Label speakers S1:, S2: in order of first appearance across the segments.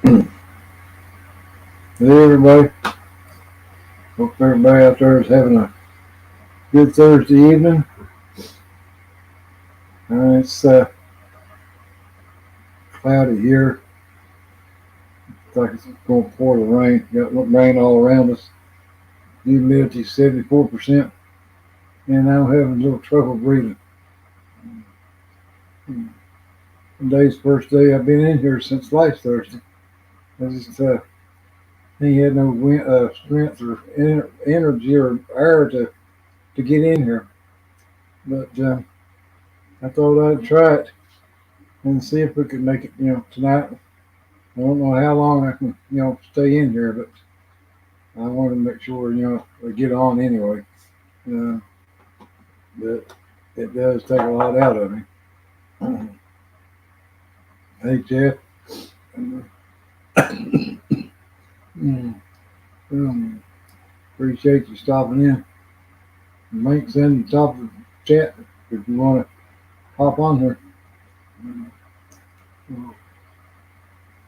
S1: Hey everybody, hope everybody out there is having a good Thursday evening. It's cloudy here. It's like it's going to pour the rain. Got rain all around us. Humidity 74%, and I'm having a little trouble breathing. Today's first day I've been in here since last Thursday. I just ain't had no strength or energy or air to get in here. But I thought I'd try it and see if we could make it, tonight. I don't know how long I can, stay in here, but I want to make sure, we get on anyway. Uh, but it does take a lot out of me. Hey, Jeff. um, Appreciate you stopping in. Link's in the top of the chat if you want to hop on here.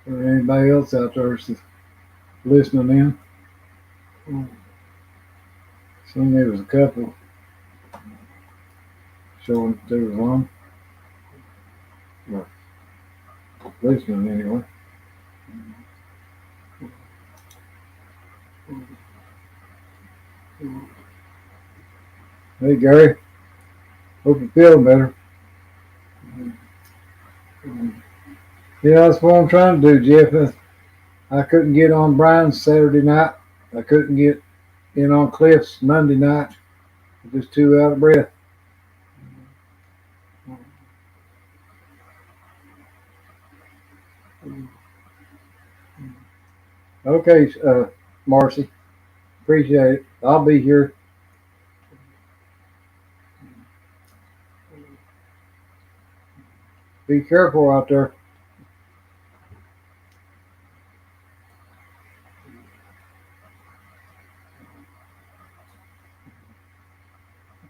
S1: Or anybody else out there listening in. Seen there was a couple showing that they was on. Or listening anyway. Hey, Gary. Hope you're feeling better. Yeah, that's what I'm trying to do, Jeff. I couldn't get on Brian's Saturday night. I couldn't get in on Cliff's Monday night. I'm just too out of breath. Okay, Marcy. Appreciate it. I'll be here. Be careful out there.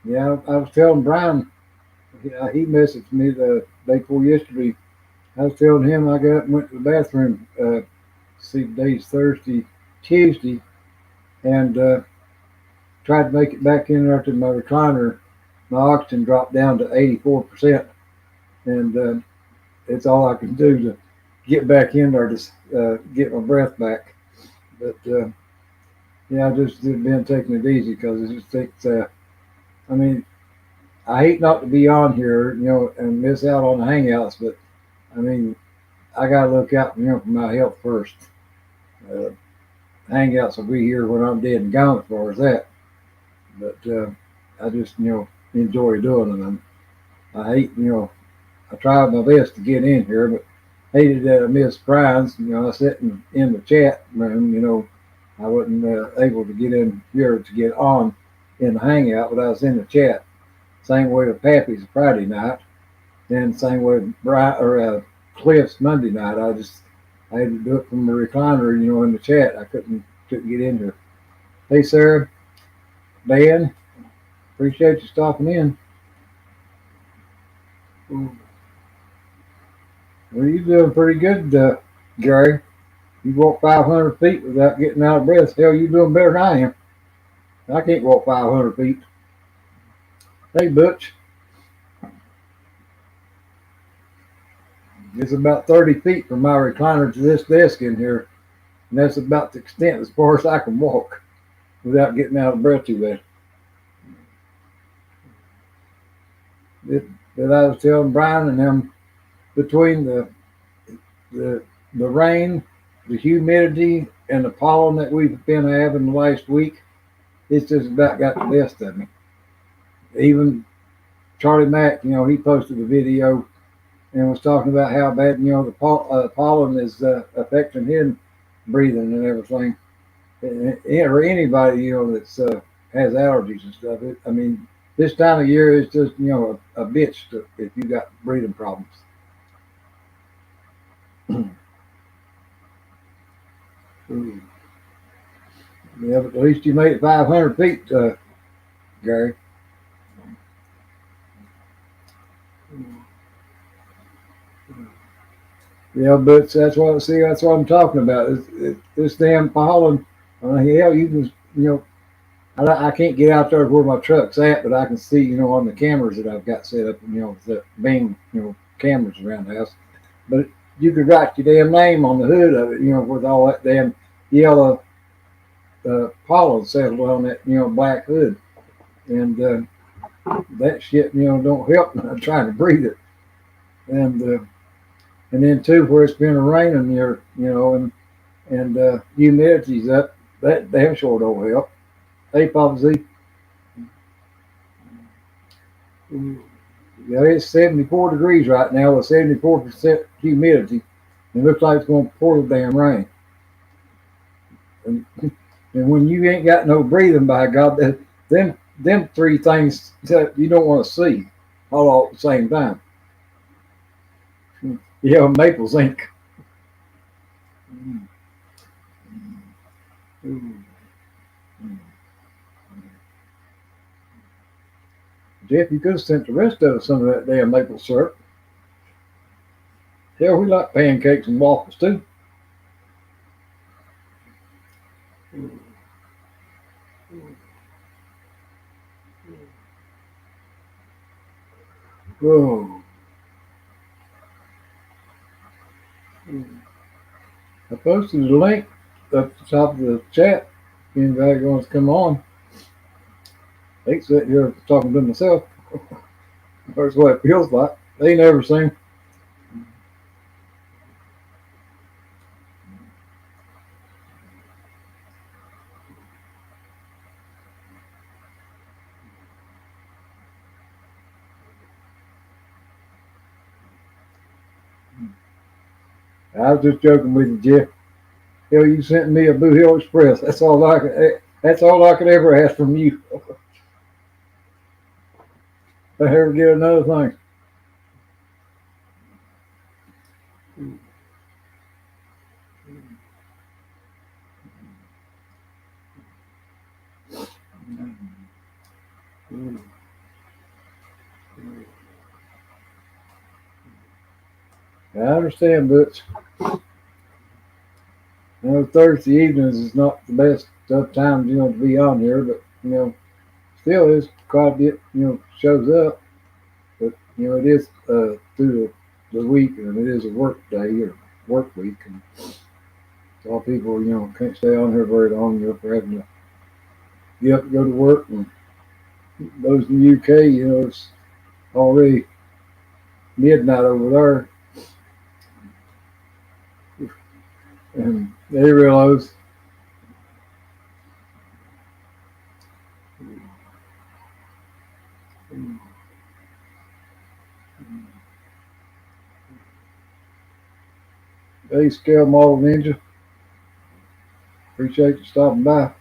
S1: Yeah, I was telling Brian, he messaged me the day before yesterday. I was telling him I got up and went to the bathroom. See, today's Thursday, Tuesday, and tried to make it back in there to my recliner. My oxygen dropped down to 84%, and it's all I can do to get back in there to get my breath back. But yeah, I just been taking it easy because it just takes. I mean, I hate not to be on here, and miss out on the hangouts, but I mean, I gotta look out, for my health first. Uh, Hangouts will be here when I'm dead and gone, as far as that. But I just, enjoy doing them. And I hate, I tried my best to get in here, but hated that I missed Brian's. I sat in the chat room, I wasn't able to get in here to get on in the hangout, but I was in the chat. Same way with Pappy's Friday night, and same way with Cliff's Monday night. I had to do it from the recliner, in the chat. I couldn't get in here. Hey, Sarah, Dan, appreciate you stopping in. Well, you doing pretty good, Gary. You walk 500 feet without getting out of breath. Hell, you doing better than I am. I can't walk 500 feet. Hey, Butch. It's about 30 feet from my recliner to this desk in here, and that's about the extent as far as I can walk without getting out of breath too bad. That I was telling Brian and them, between the rain, the humidity, and the pollen that we've been having the last week, it's just about got the best of me. Even Charlie Mack, he posted a video and was talking about how bad, the pollen is affecting him breathing and everything. Or anybody, that's has allergies and stuff. I mean, this time of year is just, a bitch if you got breathing problems. Yeah, but at least you made it 500 feet, Gary. Yeah, but that's what I'm talking about. This damn pollen. Hell, you can, I can't get out there where my truck's at, but I can see, on the cameras that I've got set up, the Bing, cameras around the house. But you could write your damn name on the hood of it, with all that damn yellow pollen settled on that, black hood, and that shit, don't help me. I'm trying to breathe it, and then too, where it's been raining here, and humidity's up, that damn sure don't help. Hey, Papa Z. Yeah, it's 74 degrees right now with 74% humidity. It looks like it's going to pour the damn rain. And, and when you ain't got no breathing, by God, them three things that you don't want to see all at the same time. Yeah, maple zinc. Jeff, you could have sent the rest of us some of that damn maple syrup. Hell, we like pancakes and waffles too. Whoa. I posted a link up the top of the chat. If anybody wants to come on, I ain't sitting here talking to myself. That's what it feels like. They never seen. I was just joking with you, Jeff. Hell, you sent me a Blue Hill Express. That's all I could. That's all I could ever ask from you. If I ever get another thing. I understand, but Thursday evenings is not the best time, to be on here, but still is quite a bit, shows up. But it is through the week, and it is a work day or work week, and a lot of people, can't stay on here very long. For having to get up and go to work, and those in the UK, it's already midnight over there, and they realize hey, Scale Model Ninja, appreciate you stopping by.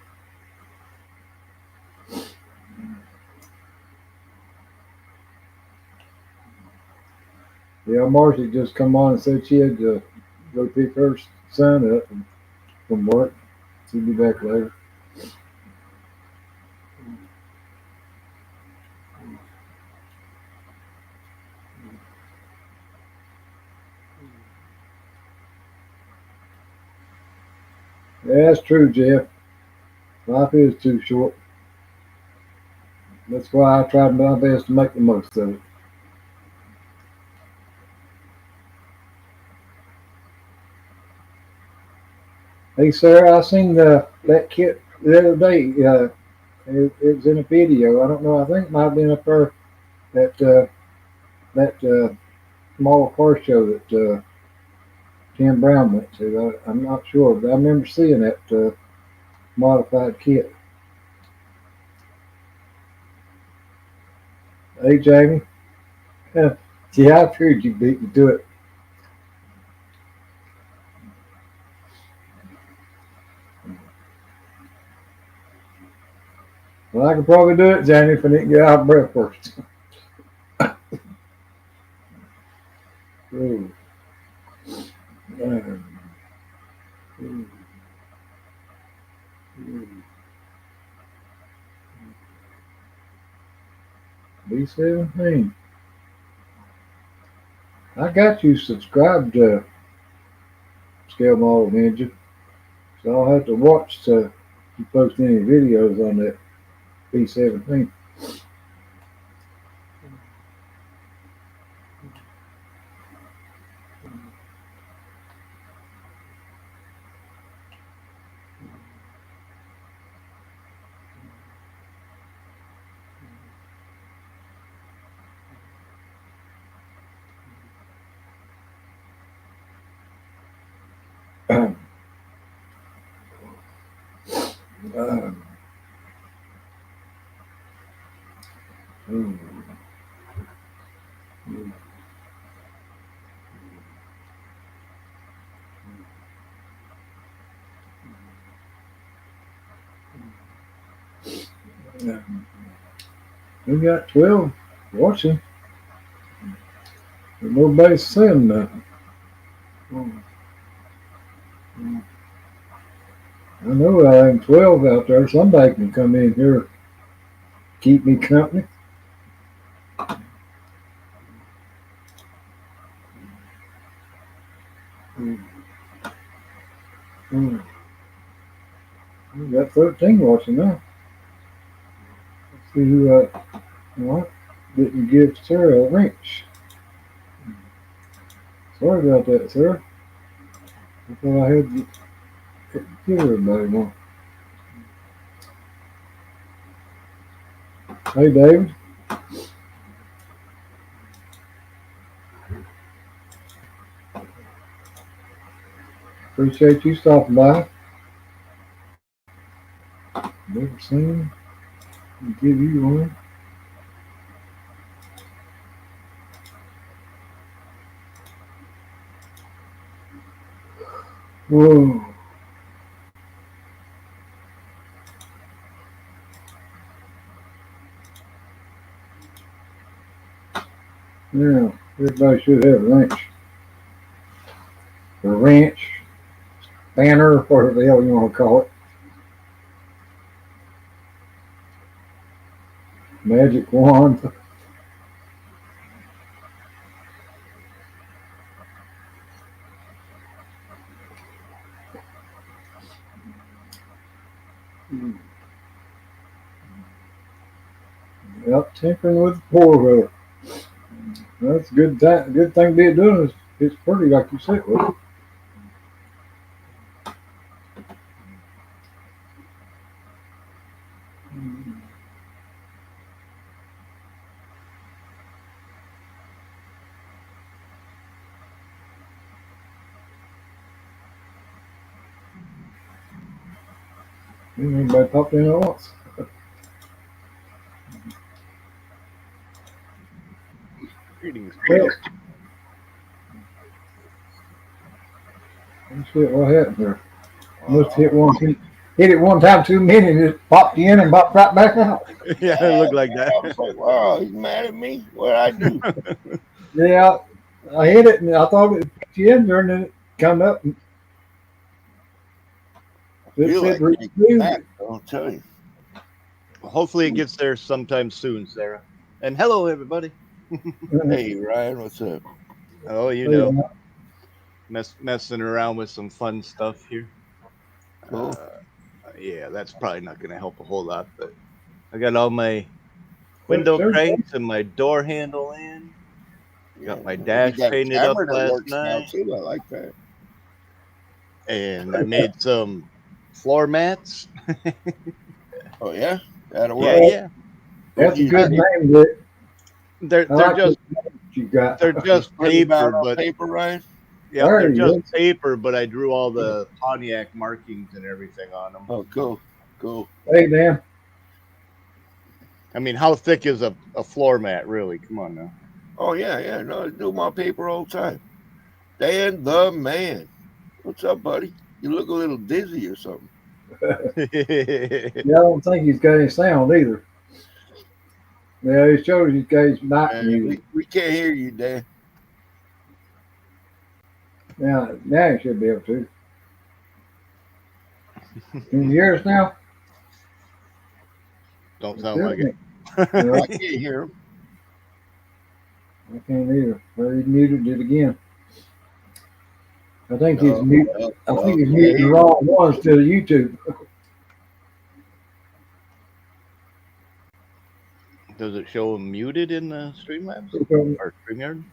S1: Yeah, Marcy just come on and said she had to go pick her son up from work. She'll be back later. Yeah, that's true, Jeff. Life is too short. That's why I try my best to make the most of it. Hey, Sarah, I seen that kit the other day. It was in a video. I don't know. I think it might have been up there at that small car show that Tim Brown went to. I'm not sure, but I remember seeing that modified kit. Hey, Jamie. Yeah, I figured you beat me to it. Well, I could probably do it, Jamie, if I didn't get out of breath first. Ooh. Ooh. Ooh. B17. I got you subscribed scale model ninja. So I'll have to watch to you post any videos on that B-17. We got 12 watching. But nobody's saying nothing. I know I am 12 out there. Somebody can come in here, keep me company. We got 13 watching now. Let's see who what? Didn't give Sarah a wrench. Sorry about that, sir. I thought I had to give everybody one. Hey, David. Appreciate you stopping by. Never seen him. I'll give you one. Whoa. Yeah, everybody should have a wrench. A wrench, banner, whatever the hell you want to call it. Magic wand. Yep, tinkering with the four-wheeler. That's a good time. Good thing to be doing is it's pretty like you said with it. Anybody popped in at once.
S2: Greetings.
S1: Well, shit, what happened there? Must hit hit it one time too many and it popped you in and popped right back out.
S2: Yeah, it looked like that.
S3: I was like, wow, he's mad at me. What I do?
S1: Yeah, I hit it and I thought it put you in there and then it come up and
S3: I
S1: it
S3: feel
S1: said
S3: like getting
S1: review.
S3: back, I'll tell you.
S2: Hopefully it gets there sometime soon, Sarah. And hello, everybody.
S3: Hey, Ryan, what's up?
S2: Oh, you know, messing around with some fun stuff here.
S3: Cool.
S2: Yeah, that's probably not going to help a whole lot, but I got all my window cranks and my door handle in. Got my dash
S3: You got a
S2: painted up
S3: camera that
S2: last
S3: works now,
S2: night.
S3: too. I like that.
S2: And I made some floor mats.
S3: Oh, yeah? That'll
S2: Yeah,
S3: work.
S2: yeah.
S1: That's a good name, Rick.
S2: They're
S1: like
S2: just
S1: you got.
S2: they're just paper, but
S3: paper, Ryan?
S2: yeah,
S1: There
S2: they're
S1: you
S2: just paper, but I drew all the Pontiac markings and everything on them.
S3: Oh, cool. Cool.
S1: Hey, man.
S2: I mean, how thick is a floor mat, really? Come on now.
S3: Oh, yeah. No, I do my paper all the time. Dan the man. What's up, buddy? You look a little dizzy or something.
S1: Yeah, I don't think he's got any sound either. Yeah, it shows he's got his mic muted.
S3: We can't hear you, Dan.
S1: Now you should be able to. Can you hear us now?
S2: Don't sound like it.
S1: No,
S3: I can't hear him.
S1: I can't either. Well, he muted it again. I think
S3: No,
S1: he's mute.
S3: no,
S1: I
S3: no.
S1: think he's
S3: Yeah,
S1: muting the wrong one instead of YouTube.
S2: Does it show him muted in the Streamlabs or StreamYard?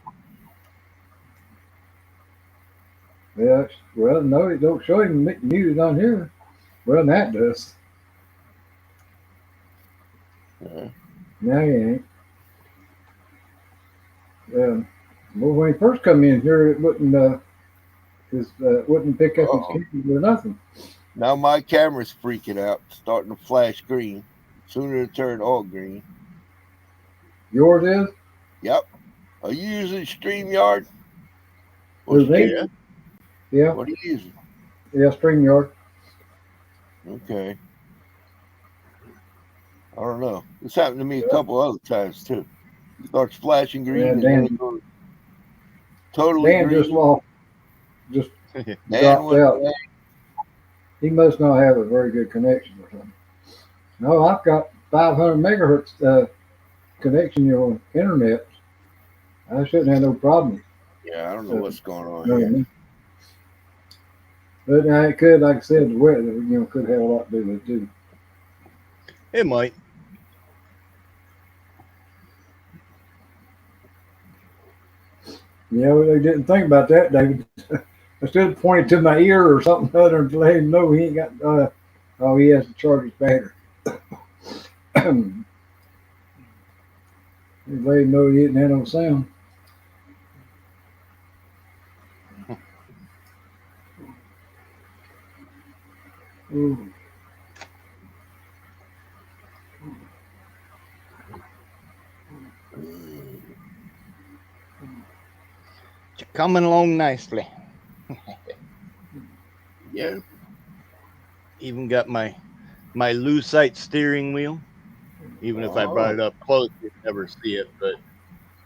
S1: Yeah, well, no, it don't show him muted on here. Well, that does. No, he ain't. Well, when he first come in here, it wouldn't wouldn't pick up his camera or nothing.
S3: Now my camera's freaking out, starting to flash green. Sooner to turn all green.
S1: Yours is?
S3: Yep. Are you using StreamYard?
S1: Who's me?
S2: Yeah.
S1: Yeah.
S3: What are you using?
S1: Yeah, StreamYard.
S3: Okay. I don't know. This happened to me a couple other times too. It starts flashing green
S1: Yeah,
S3: and
S1: Dan,
S3: then it goes totally
S1: Dan
S3: green.
S1: just lost, just
S3: Dan
S1: dropped
S3: went
S1: out.
S3: away.
S1: He must not have a very good connection or something. No, I've got 500 megahertz connection on internet. I shouldn't have no problem.
S3: Yeah, I don't know what's going on
S1: You know what I
S3: here.
S1: mean? But it could, like I said, the weather, could have a lot to do with it too.
S2: It might.
S1: Yeah, well, they didn't think about that, David. Instead of pointing to my ear or something other than let him know he ain't got, he has to charge his battery. Let him know he didn't have no sound. Ooh.
S2: You're coming along nicely.
S3: Yeah.
S2: Even got my Lucite steering wheel. Even if I brought it up close, you'd never see it. But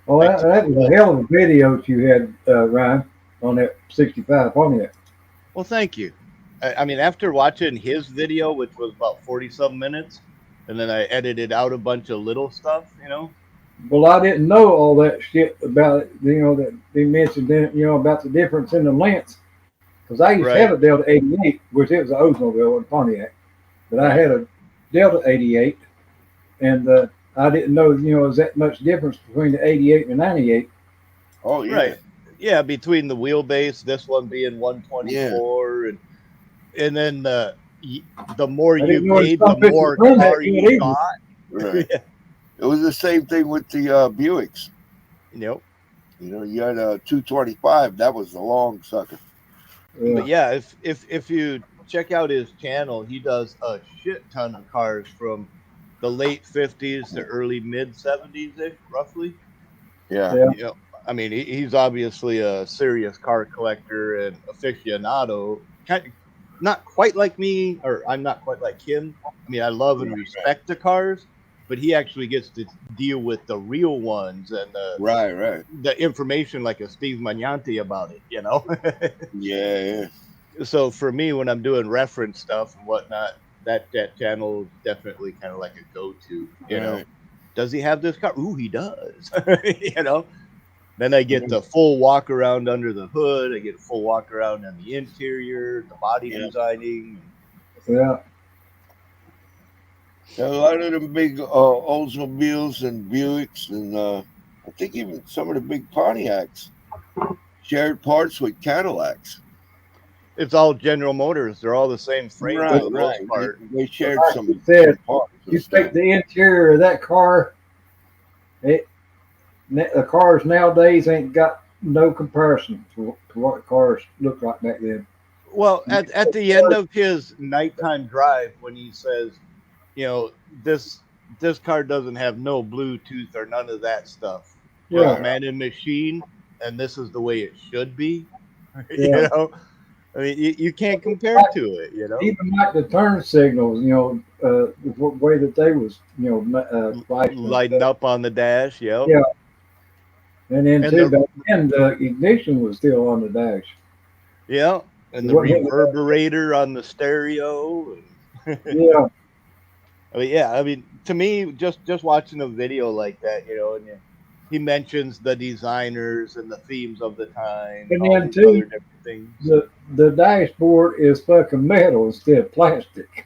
S1: That was a hell of a video that you had, Ryan, on that 65 Pontiac.
S2: Well, thank you. I mean, after watching his video, which was about 40-some minutes, and then I edited out a bunch of little stuff,
S1: Well, I didn't know all that shit about it, that they mentioned, about the difference in the lengths. Because I used to have a Delta 88, which it was an Oldsmobile and Pontiac. But I had a Delta 88, and I didn't know, there's that much difference between the 88 and the 98.
S3: Oh, yeah.
S2: Right. Yeah, between the wheelbase, this one being 124, and then the more you paid, the more car you got.
S3: Right. It was the same thing with the Buicks.
S2: Yep.
S3: You had a 225. That was the long sucker.
S1: Yeah.
S2: But yeah, if you check out his channel, he does a shit ton of cars from the late 50s to early mid 70s, roughly.
S3: Yeah.
S2: I mean, he's obviously a serious car collector and aficionado. Not quite like me, or I'm not quite like him. I mean, I love and respect the cars, but he actually gets to deal with the real ones and the information like a Steve Magnanti about it,
S3: Yeah.
S2: So for me, when I'm doing reference stuff and whatnot, that channel is definitely kind of like a go-to. Does he have this car? Ooh, he does. Then I get the full walk around under the hood. I get a full walk around on the interior, the body designing.
S1: Yeah.
S3: A lot of them big Oldsmobiles and Buicks, and I think even some of the big Pontiacs shared parts with Cadillacs.
S2: It's all General Motors. They're all the same frame for the most part.
S3: They shared some
S1: parts. You take the interior of that car, the cars nowadays ain't got no comparison to what cars looked like back then.
S2: Well, at the end of his nighttime drive, when he says, this car doesn't have no Bluetooth or none of that stuff. Just man and machine, and this is the way it should be. I mean, you can't compare to it,
S1: Even like the turn signals, the way that they was,
S2: lighting up on the dash,
S1: Yeah. And then back then the ignition was still on the dash.
S2: Yeah, and the reverberator on the stereo.
S1: Yeah.
S2: I mean, to me, just watching a video like that, and he mentions the designers and the themes of the time and
S1: And
S2: all
S1: then
S2: these
S1: too,
S2: other different things.
S1: the dashboard is fucking metal instead of plastic.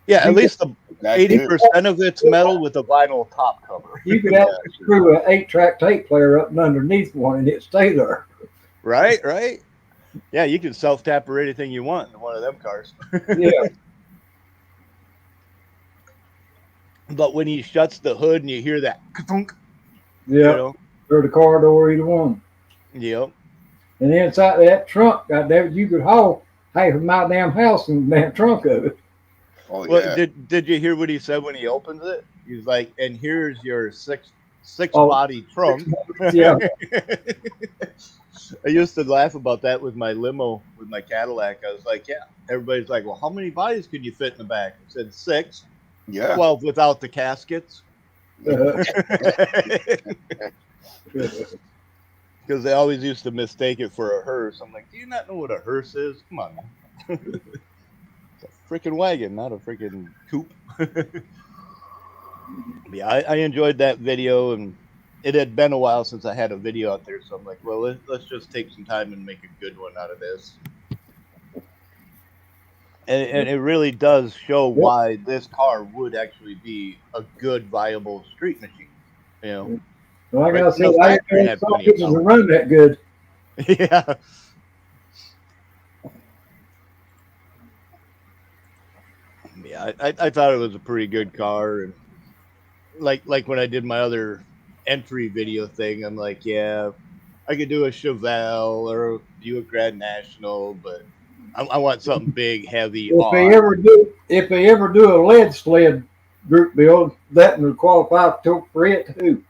S2: Yeah, at
S1: You
S2: least the
S3: That too.
S2: 80% of it's metal with a vinyl top cover.
S1: You could
S3: Yeah,
S1: actually screw an 8-track tape player up and underneath one and it stay there.
S2: Right, right. Yeah, you can self-tap or anything you want in one of them cars.
S1: Yeah,
S2: But when he shuts the hood and you hear that, ka-thunk, you
S1: yeah.
S2: know,
S1: Or the car door, either one.
S2: yep.
S1: And inside that trunk, goddamn, you could haul half of my damn house in the damn trunk of it.
S3: Oh
S2: Well,
S3: yeah.
S2: did you hear what he said when he opens it? He's like, and here's your six
S1: Oh,
S2: body trunk.
S1: yeah.
S2: I used to laugh about that with my limo, with my Cadillac. I was like, yeah. Everybody's like, well, how many bodies can you fit in the back? I said 6,
S3: Yeah.
S2: 12 without the caskets. Because they always used to mistake it for a hearse. I'm like, do you not know what a hearse is? Come on, man. It's a freaking wagon, not a freaking coupe. Yeah, I enjoyed that video, and it had been a while since I had a video out there, so I'm like, well, let's just take some time and make a good one out of this. And it really does show why this car would actually be a good, viable street machine. You know,
S1: Like
S2: right
S1: I
S2: from
S1: said,
S2: the
S1: I
S2: factory
S1: ain't
S2: had
S1: saw
S2: plenty of
S1: pictures
S2: power.
S1: run that good.
S2: Yeah. Yeah, I thought it was a pretty good car, and like when I did my other entry video thing, I'm like, yeah, I could do a Chevelle or a Buick Grand National, but I want something big, heavy, odd.
S1: If they ever do a lead sled group build, that would qualify for it too.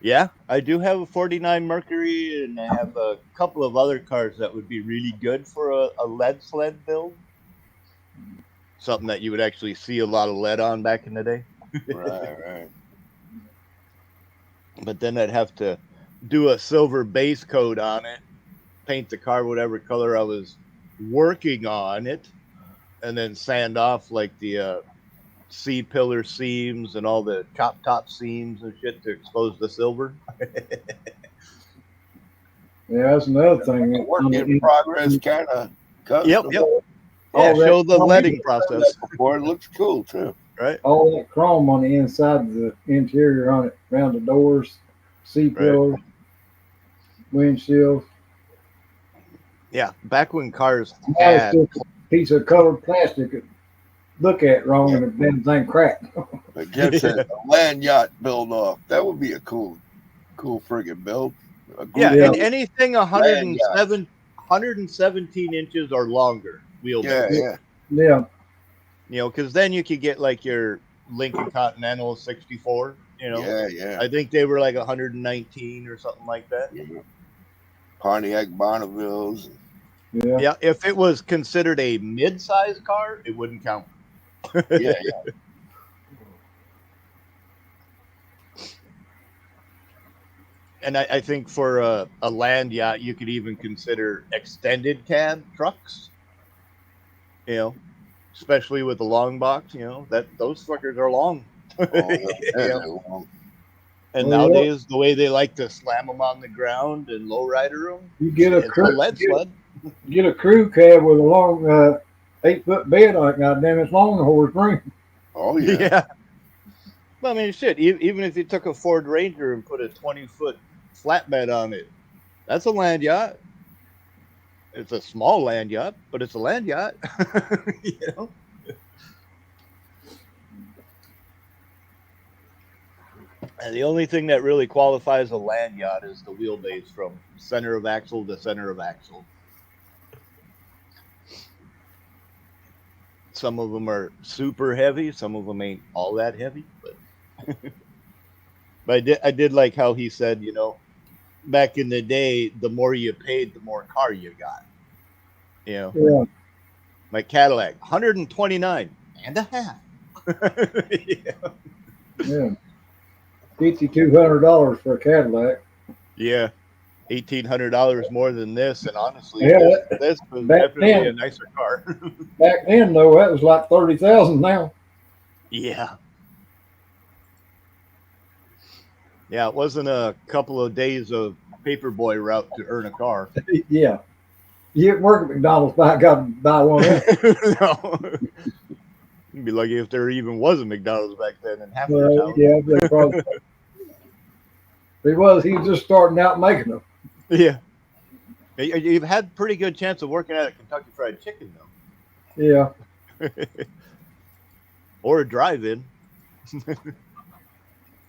S2: Yeah, I do have a 49 Mercury, and I have a couple of other cars that would be really good for a lead sled build. Something that you would actually see a lot of lead on back in the day.
S3: Right.
S2: But then I'd have to do a silver base coat on it, paint the car whatever color I was working on it, and then sand off like the C-pillar seams and all the chop top seams and shit to expose the silver.
S1: Yeah, that's another thing.
S3: Work in progress kind of custom.
S2: Yep.
S1: All
S2: Yeah, show
S1: that
S2: the
S1: chrome-
S2: leading process.
S3: Before it looks cool too.
S2: Right.
S1: All that chrome on the inside of the interior on it, around the doors, C-pillar, windshield.
S2: Yeah, back when cars
S1: Now it's
S2: had
S1: just a piece of colored plastic that look at wrong and the damn thing cracked.
S3: But Jeff said a land yacht build off. That would be a cool friggin' build.
S2: yeah,
S1: Yeah.
S2: and anything 117 inches or longer wheelbase.
S3: Yeah.
S1: Yeah.
S2: You know, because then you could get like your Lincoln Continental 64. You know,
S3: Yeah.
S2: I think they were like 119 or something like that.
S3: Pontiac Bonnevilles.
S2: Yeah, if it was considered a mid-size car, it wouldn't count.
S3: Yeah.
S2: And I think for a land yacht, you could even consider extended cab trucks. You know, especially with the long box. You know that those fuckers are long.
S3: Long.
S2: And
S1: Well,
S2: nowadays, the way they like to slam them on the ground and lowrider them,
S1: You get a
S2: it's a lead sled.
S1: Get a crew cab with a long 8-foot bed on it. Goddamn, it's long the horse ring.
S3: Oh yeah.
S2: Well, I mean, shit. Even if you took a Ford Ranger and put a 20-foot flatbed on it, that's a land yacht. It's a small land yacht, but it's a land yacht. You know. And the only thing that really qualifies a land yacht is the wheelbase from center of axle to center of axle. Some of them are super heavy. Some of them ain't all that heavy. But I did like how he said, you know, back in the day, the more you paid, the more car you got. You know,
S1: Yeah.
S2: my Cadillac, 129 and a half.
S1: Yeah. $5,200 for a Cadillac.
S2: Yeah. $1,800 more than this, and honestly,
S1: Yeah,
S2: this was
S1: back
S2: definitely
S1: then-
S2: a nicer car.
S1: Back then, though, that was like 30,000 now.
S2: Yeah. Yeah, it wasn't a couple of days of paperboy route to earn a car.
S1: Yeah. You didn't work at McDonald's, but I got to buy one of them.
S2: No. You'd be lucky if there even was a McDonald's back then in half your town.
S1: Yeah, they probably. He was just starting out making them.
S2: Yeah. You've had pretty good chance of working at a Kentucky Fried Chicken, though.
S1: Yeah.
S2: Or a drive-in.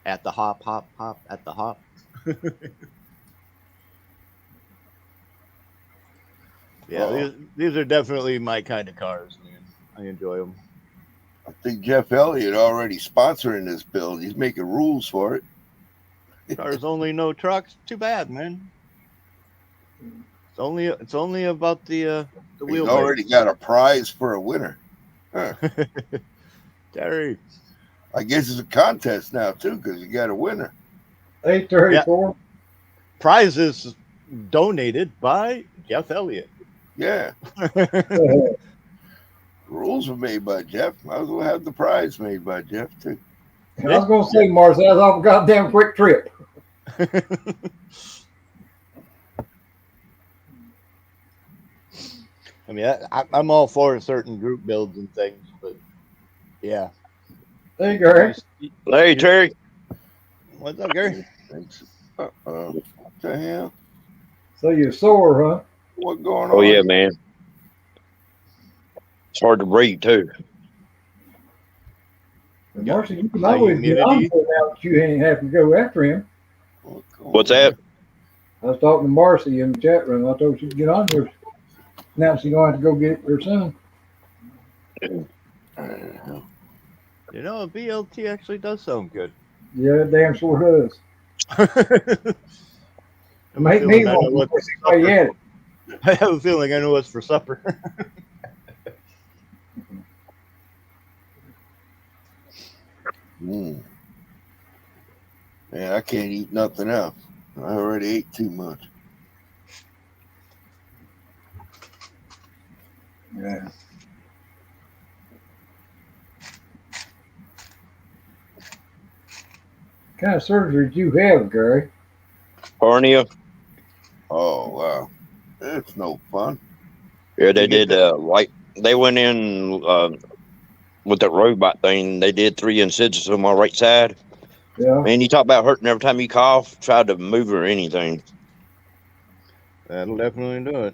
S2: At the hop, at the hop. Yeah, these are definitely my kind of cars, man. I enjoy them.
S3: I think Jeff Elliott already sponsoring this build. He's making rules for it.
S2: Cars only, no trucks. Too bad, man. It's only about the
S3: He's
S2: wheelbase.
S3: already got a prize for a winner. Huh.
S2: Terry.
S3: I guess it's a contest now too, because you got a winner.
S1: 834.
S2: Prizes donated by Jeff Elliott.
S3: Yeah. Rules were made by Jeff. Might as well have the prize made by Jeff too.
S1: I was going to say, Marcy, that was off a goddamn quick trip.
S2: I mean, I'm all for certain group builds and things, but yeah.
S1: Hey, Gary.
S4: Hey, Terry.
S2: What's up, Gary?
S3: Thanks. What the hell?
S1: So you're sore, huh?
S3: What going on?
S4: Oh, yeah, man. It's hard to breathe, too.
S1: And Marcy, you can always get on for it now that you ain't have to go after him.
S4: What's that?
S1: I was talking to Marcy in the chat room. I told her she'd get on here. Now she's going to have to go get her son.
S2: You know, a BLT actually does sound good.
S1: Yeah, it damn sure does. Make me want to see yet.
S2: I have a feeling I know what's for supper.
S3: Man, I can't eat nothing else. I already ate too much.
S1: Yeah. What kind of surgery did you have, Gary?
S4: Hernia.
S3: Oh, wow. It's no fun.
S4: Yeah, they did, they went in with that robot thing. They did 3 incisions on my right side.
S1: Yeah.
S4: Man, you talk about hurting every time you cough, try to move or anything.
S2: That'll definitely do it.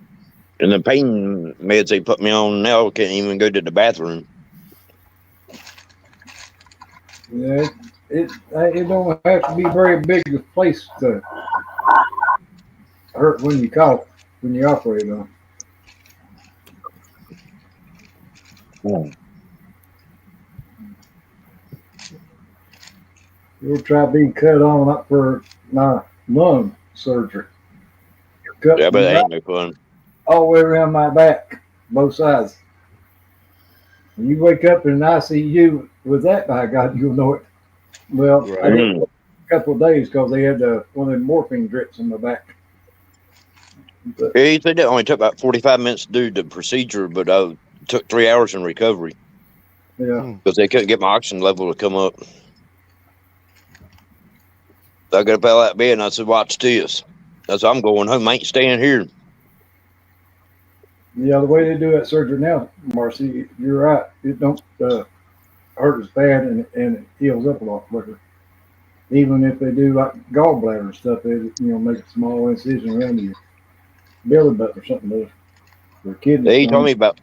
S4: And the pain meds they put me on now can't even go to the bathroom.
S1: Yeah. It don't have to be very big a place to hurt when you cough, when you operate on. You'll try being cut on up for my lung surgery. Cut
S4: Yeah, but it ain't no fun.
S1: all the way around my back, both sides. When you wake up in an ICU with that, by God, you'll know it. Well,
S2: Right.
S1: I did a couple of days because they had one of them morphine drips in my back. But,
S4: Yeah, he said it only took about 45 minutes to do the procedure, but it took 3 hours in recovery
S1: yeah.
S4: because they couldn't get my oxygen level to come up. So I got up out of that bed and I said, watch this. I said, I'm going home. I ain't staying here.
S1: Yeah, the way they do that surgery now, Marcy, you're right. It don't hurt as bad and it heals up a lot quicker. Even if they do like gallbladder stuff, they make a small incision around your belly button or something. For kidney.
S4: He told me about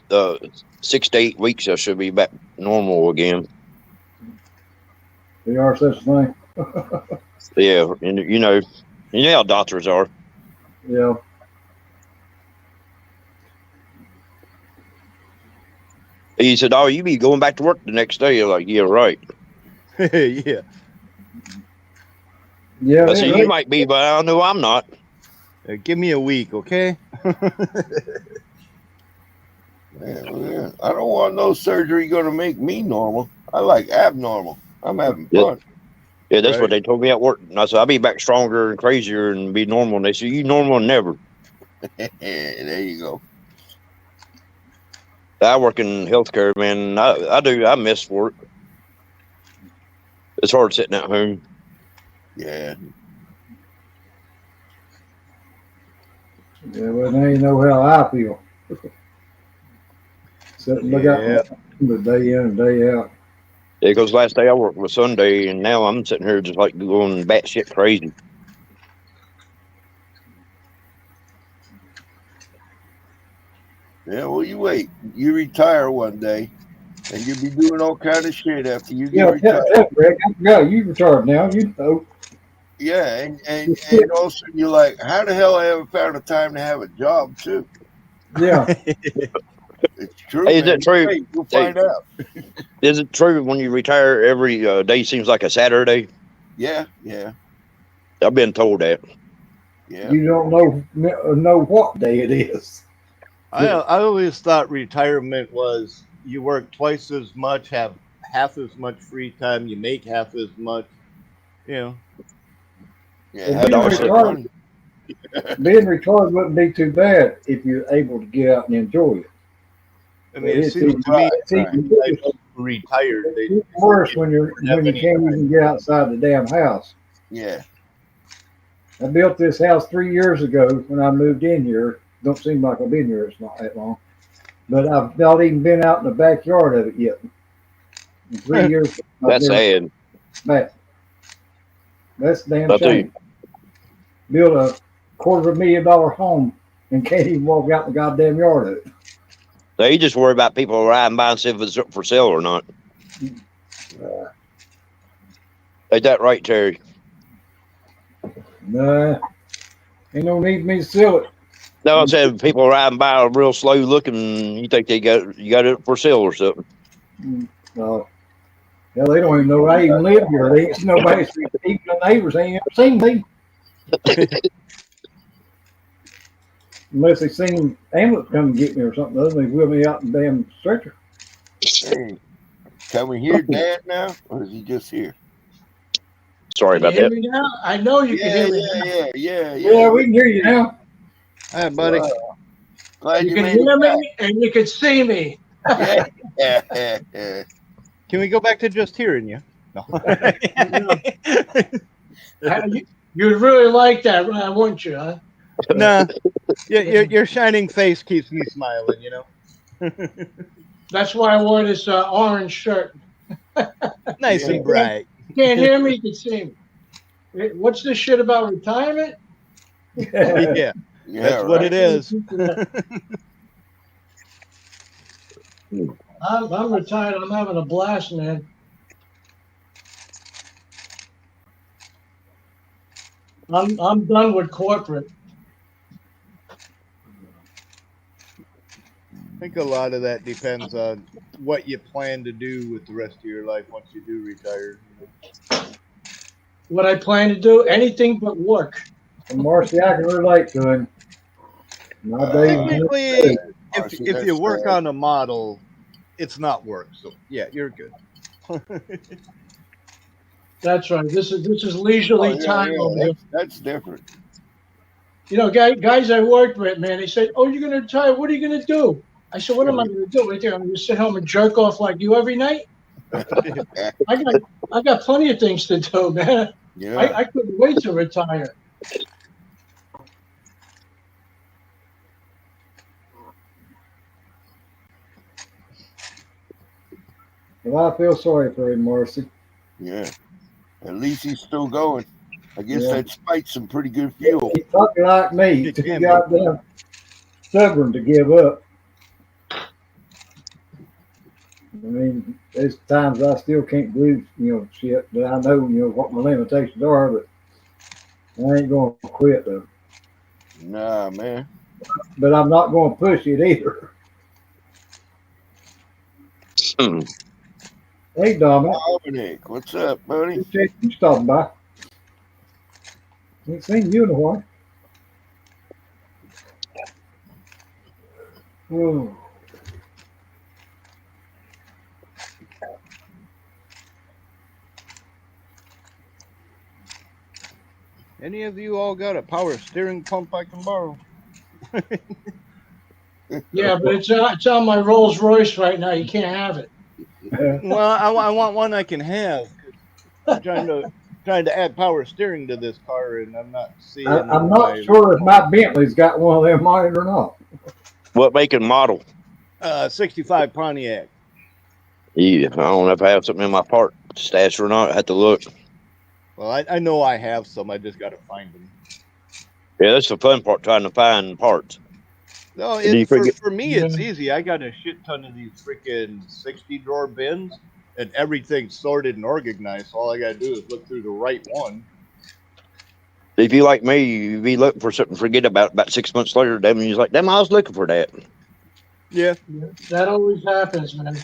S4: 6 to 8 weeks I should be back normal again.
S1: They are such a thing.
S4: Yeah, and you know how doctors are.
S1: Yeah.
S4: He said, "Oh, you be going back to work the next day." I'm like, yeah, right.
S2: Yeah.
S1: Yeah.
S4: I said, you might be, but I know I'm not.
S2: Give me a week, okay?
S3: Man, I don't want no surgery going to make me normal. I like abnormal. I'm having fun.
S4: Yeah, that's what they told me at work. And I said, I'll be back stronger and crazier and be normal. And they said, you normal never.
S3: There you go.
S4: I work in healthcare, man. I miss work. It's hard sitting at home.
S3: Yeah.
S1: Yeah, well, now you know how I feel. Sitting look out
S2: Yeah.
S1: the day in and day out.
S4: Yeah, because last day I worked was Sunday, and now I'm sitting here just like going batshit crazy.
S3: Yeah, well, you wait. You retire one day, and you'll be doing all kind of shit after you get
S1: Yeah,
S3: retired.
S1: Greg, I forgot you retired now. You know.
S3: Yeah, and also you're like, how the hell I ever found a time to have a job too?
S1: Yeah.
S3: It's true,
S4: Hey, is
S3: man.
S4: it true?
S3: Hey, you'll
S4: Hey,
S3: find out.
S4: is it true when you retire every day seems like a Saturday?
S3: Yeah, yeah,
S4: I've been told that.
S3: yeah.
S1: You don't know what day it is.
S2: I always thought retirement was you work twice as much, have half as much free time, you make half as much. You know,
S3: Yeah,
S1: Well,
S3: have
S1: being
S3: a lot of
S1: retired,
S3: money.
S1: being retired wouldn't be too bad if you're able to get out and enjoy it.
S2: I
S1: But
S2: mean, it
S1: it's
S2: seems
S1: even,
S2: to me
S1: it's
S3: Right.
S1: even
S2: I
S1: worse,
S2: know retired. They
S1: it's worse when
S2: don't have
S1: you
S2: any
S1: can't
S2: time.
S1: even get outside the damn house.
S3: Yeah,
S1: I built this house 3 years ago when I moved in here. Don't seem like I've been here. It's not that long, but I've not even been out in the backyard of it yet. In 3 years, I've
S4: That's
S1: never
S4: sad.
S1: back. That's a damn
S4: I'll tell
S1: shame.
S4: you.
S1: Build a $250,000 home and can't even walk out the goddamn yard of it.
S4: So you just worry about people riding by and see if it's up for sale or not. Ain't that right, Terry?
S1: Nah, ain't no need for me to sell it.
S4: No, I said people riding by real slow looking. You think you got it for sale or something?
S1: Uh, hell, they don't even know I even live here. They ain't nobody, even the neighbors ain't ever seen me unless they seen ambulance come and get me or something. Other than they wheel me out in the damn stretcher.
S3: hey, can we hear Dad now, or is he just here?
S4: Sorry
S5: Can you
S4: about
S5: hear
S4: that.
S5: me now? I know you can
S3: Yeah,
S5: hear me
S3: yeah,
S5: now.
S3: yeah, yeah,
S1: Yeah,
S3: yeah.
S1: we can hear you now.
S2: Hi, buddy.
S3: Glad
S5: You
S3: you
S5: can
S3: made
S5: hear
S3: it back.
S5: me and you can see me.
S3: Yeah, yeah, yeah.
S2: Can we go back to just hearing you? No.
S5: You'd really like that, wouldn't you? Huh?
S2: Nah. Your shining face keeps me smiling, you know?
S5: That's why I wore this orange shirt.
S2: Nice
S3: Yeah.
S2: and bright.
S5: Can't hear me, you can see me. What's this shit about retirement?
S2: Yeah,
S3: Yeah,
S2: that's what
S3: right.
S2: it is.
S5: I'm retired. I'm having a blast, man. I'm done with corporate.
S2: I think a lot of that depends on what you plan to do with the rest of your life once you do retire.
S5: What I plan to do, anything but work.
S1: And Marcy, I can relate to him. My days
S3: Uh,
S1: in
S2: Technically,
S3: Marcy,
S2: if you
S3: that's
S2: work
S3: sad.
S2: on a model, it's not work. So yeah, you're good.
S5: That's right. This is
S3: Oh,
S5: leisurely
S3: yeah,
S5: time over
S3: yeah.
S5: here.
S3: That's different.
S5: You know, guys I worked with, man, they said, "Oh, you're gonna retire. What are you gonna do?" I said, "What am I gonna do? Right there, I'm gonna sit home and jerk off like you every night. I got I got plenty of things to do, man.
S3: Yeah.
S5: I couldn't wait to retire."
S1: Well, I feel sorry for him, Marcy.
S3: Yeah. At least he's still going. I guess
S1: Yeah.
S3: that spikes some pretty good fuel.
S1: He's talking like me.
S2: It
S1: Too
S2: can be.
S1: goddamn stubborn to give up. I mean, there's times I still can't believe, shit, but I know, what my limitations are, but I ain't going to quit, though.
S3: Nah, man.
S1: But I'm not going to push it either.
S4: Hmm.
S1: Hey, Dominic,
S3: Dominic, what's up, buddy?
S1: appreciate you stopping by. Ain't seen you in a while. Oh,
S2: Any of you all got a power steering pump I can borrow?
S5: Yeah, but it's on my Rolls Royce right now. You can't have it.
S1: yeah.
S2: Well, I want one I can have. I'm trying to trying to add power steering to this car, and I'm not seeing.
S1: I'm not sure if my Bentley's got one of them on it or not.
S4: What make and model?
S2: 65 Pontiac.
S4: Yeah, I don't know if I have something in my part stash or not. I have to look.
S2: Well, I know I have some. I just got to find them.
S4: Yeah, that's the fun part, trying to find parts.
S2: No,
S4: Do you forget-
S2: for me, it's easy. I got a shit ton of these freaking 60-drawer bins, and everything's sorted and organized. All I got to do is look through the right one.
S4: If you like me, you be looking for something, forget about 6 months later, damn, you're like, damn, I was looking for that.
S2: Yeah.
S5: That always happens, man.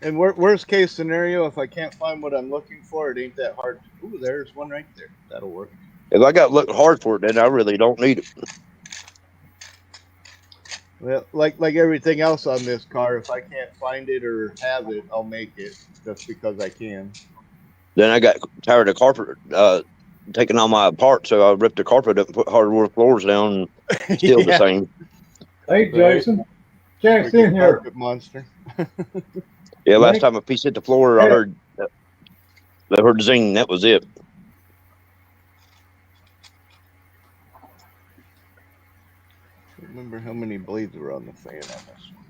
S2: And worst case scenario, if I can't find what I'm looking for, it ain't that hard. Ooh, there's one right there. That'll work.
S4: If I got looking hard for it, then I really don't need it.
S2: Well, like everything else on this car, if I can't find it or have it, I'll make it just because I can.
S4: Then I got tired of carpet taking all my parts, so I ripped the carpet up and put hardwood floors down. And still the same.
S1: Hey, Jason. Jack's in here.
S2: Carpet monster.
S4: Yeah, last
S1: Nick?
S4: time a piece hit the floor, I heard zing. That was it.
S2: Remember how many blades were on the fan on this one.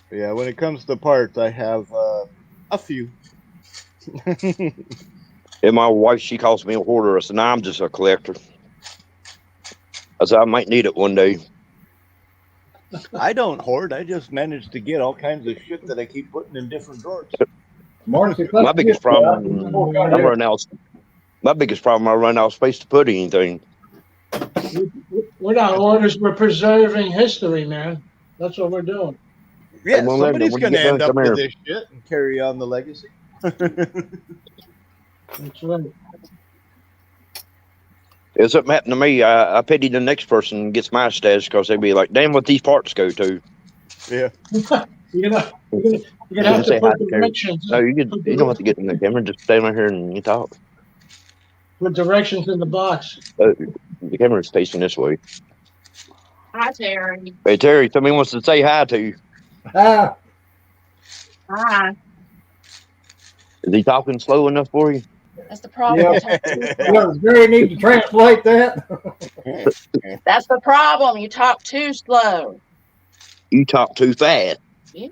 S2: But yeah, when it comes to parts, I have a few.
S4: And my wife, she calls me a hoarder. I said, nah, I'm just a collector. I said, I might need it one day.
S2: I don't hoard. I just manage to get all kinds of shit that I keep putting in different drawers.
S1: Marcy,
S4: My biggest problem, I run out of space to put anything.
S5: We're not orders. We're preserving history, man. That's what we're doing.
S2: Yeah,
S4: Come on,
S2: somebody's
S4: when you
S2: going to
S4: get
S2: end
S4: done,
S2: up
S4: come
S2: with
S4: here.
S2: this shit and carry on the legacy.
S5: That's right.
S4: If something happened to me, I pity the next person gets my stash because they'd be like, damn, what these parts go to.
S2: Yeah.
S5: You're gonna
S4: You
S5: have
S4: say
S5: to put
S4: hi to Terry.
S5: directions.
S4: No, you don't have to get in the camera. Just stand right here and you talk.
S5: Put directions in the box.
S4: The camera's facing this way.
S6: Hi, Terry.
S4: Hey, Terry, somebody wants to say hi to you.
S1: Ah,
S6: Hi.
S4: Is he talking slow enough for you?
S6: That's the problem.
S1: Yeah. does Gary need to translate that?
S6: That's the problem. You talk too slow.
S4: You talk too fast.
S6: Yeah.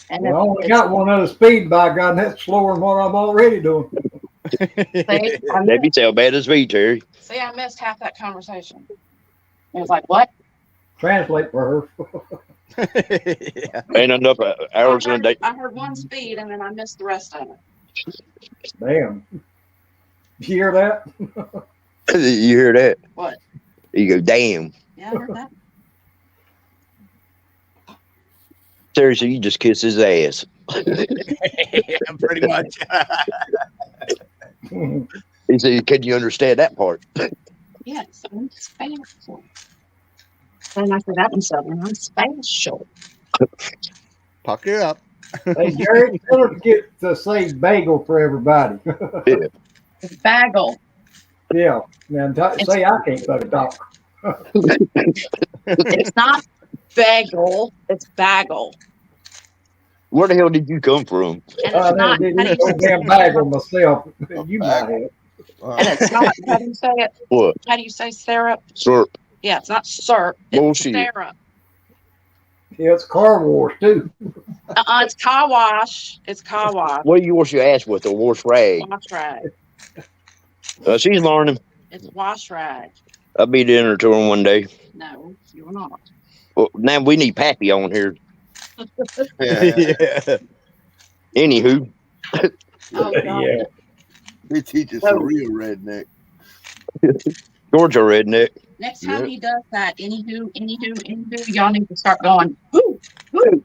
S6: And
S1: Well, I only got one other speed, by God, and that's slower than what I'm already doing.
S4: Maybe tell bad as me, Terry.
S6: see, I missed half that conversation. It was like, what?
S1: Translate for her.
S2: Yeah.
S4: Ain't enough hours in a day.
S6: I heard one speed and then I missed the rest of it.
S1: Damn. You hear that?
S4: You hear that?
S6: What?
S4: You go, damn.
S6: Yeah, I heard that.
S4: Terry, so you just kiss his ass.
S2: Yeah, pretty much.
S4: He said, can you understand that part?
S6: Yes, I'm special. And I said, that in Southern, I'm special.
S2: Pucker up.
S1: Hey, Gary, tell her to get to say bagel for everybody.
S6: It's bagel.
S1: Yeah. Now, say I can't fucking talk.
S6: It's not bagel, it's bagel.
S4: Where the hell did you come from?
S6: And it's not,
S1: I
S6: how do you
S1: no damn bagel myself. You might have.
S6: and it's not, how do you say it?
S4: What?
S6: How do you say syrup?
S4: Syrup.
S6: Yeah, it's not syrup. It's
S4: Bullshit.
S6: syrup.
S1: Yeah, it's car wash, too.
S6: It's car wash. It's car wash.
S4: What do you wash your ass with? A wash rag.
S6: Wash rag.
S4: She's learning.
S6: It's wash rag.
S4: I'll be dinner to her one day.
S6: No, you're not.
S4: Well, now we need Pappy on here.
S2: Yeah.
S4: Anywho.
S6: Oh, God.
S1: Yeah.
S3: They teach us a real redneck.
S4: Georgia redneck.
S6: Next time he does that, anywho, y'all need to start going, whoo, whoo.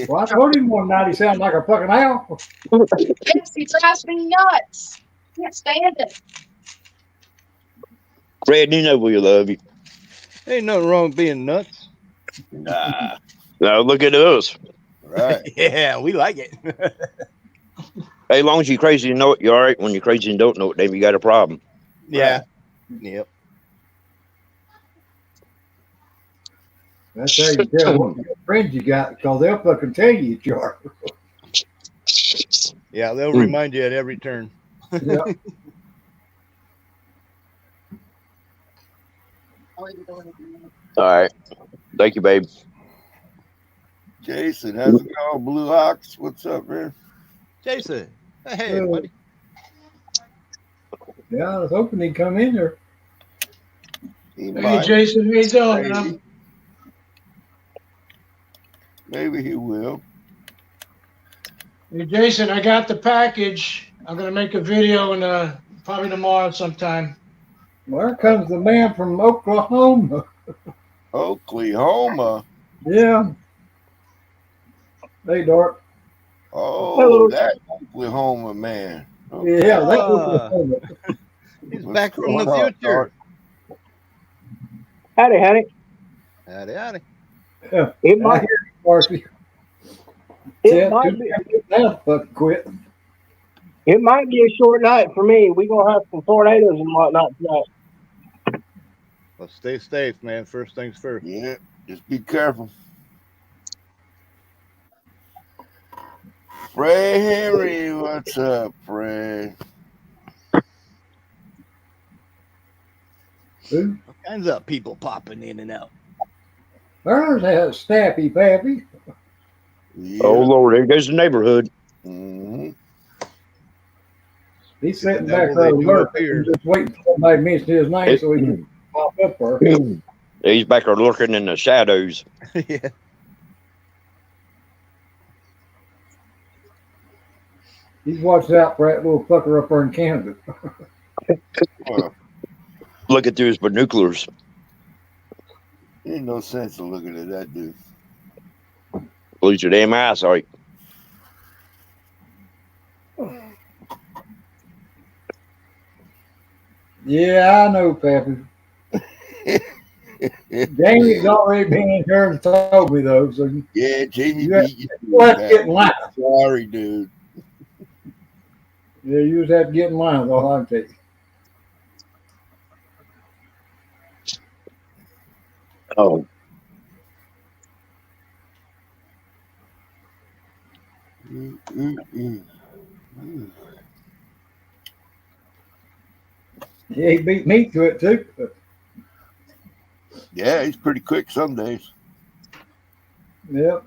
S1: Well, I told him one night he sounded like a fucking owl.
S6: Yes, he drives me nuts. Can't stand it.
S4: Fred, you know we love you.
S2: Ain't nothing wrong with being nuts.
S3: Ah,
S4: Now look at us.
S3: right.
S2: Yeah, we like it.
S4: Hey, as long as you're crazy and know it, you're all right. When you're crazy and don't know it, then you got a problem.
S2: Yeah. Yep.
S1: That's how you tell what friends you got, because they'll fucking tell you you are.
S2: Yeah, they'll remind you at every turn.
S1: Yeah.
S4: All right. Thank you, babe.
S3: Jason, how's it going? Blue Ox, what's up, man?
S2: Jason, hey, buddy.
S1: Yeah, I was hoping he'd come in there.
S3: He
S5: Hey,
S3: might.
S5: Jason, how you doing, man?
S3: Maybe he will.
S5: Hey, Jason, I got the package. I'm gonna make a video and probably tomorrow sometime.
S1: Well, there comes the man from Oklahoma.
S3: Oklahoma.
S1: Yeah. Hey, Dart.
S3: Oh,
S6: Hello.
S3: that Oklahoma man. Okay.
S1: Yeah, that's
S2: Ah.
S1: Oklahoma.
S2: He's
S3: What's
S2: back from the
S3: going on,
S2: future.
S6: Howdy, howdy.
S2: Howdy, howdy.
S1: Yeah.
S6: It
S1: I
S6: might,
S1: hear you, Marcy.
S6: it
S1: Yeah,
S6: might be,
S1: now fucking quit.
S6: it might be a short night for me. We gonna have some tornadoes and whatnot tonight.
S2: Well, stay safe, man. First things first.
S3: Yeah, just be careful. Fred Henry, what's up, Fred?
S1: Who?
S2: All kinds of people popping in and out.
S1: There's that Snappy Pappy.
S3: Yeah.
S4: Oh, Lord. There goes the neighborhood.
S3: Mm-hmm.
S1: He's
S2: The
S1: sitting back
S2: devil,
S1: there
S2: they do
S1: lurking,
S2: appear.
S1: just waiting for somebody to mention his name so he can pop up there.
S4: He's back there lurking in the shadows.
S2: Yeah.
S1: He's watching out for that little fucker up there in Canada.
S3: Well,
S4: Looking through his binoculars.
S3: ain't no sense of looking at that dude.
S4: Lose your damn eyesight.
S1: Yeah, I know, Pappy. Jamie's already been in here and told me, though, so you
S3: Yeah, Jamie
S1: You have-
S3: beat you.
S1: you'll have to get in line.
S3: Sorry, dude.
S1: Yeah, you just have to get in line, is all I can tell you.
S4: Oh. Yeah,
S1: he beat me to it, too.
S3: Yeah, he's pretty quick some days.
S1: Yep.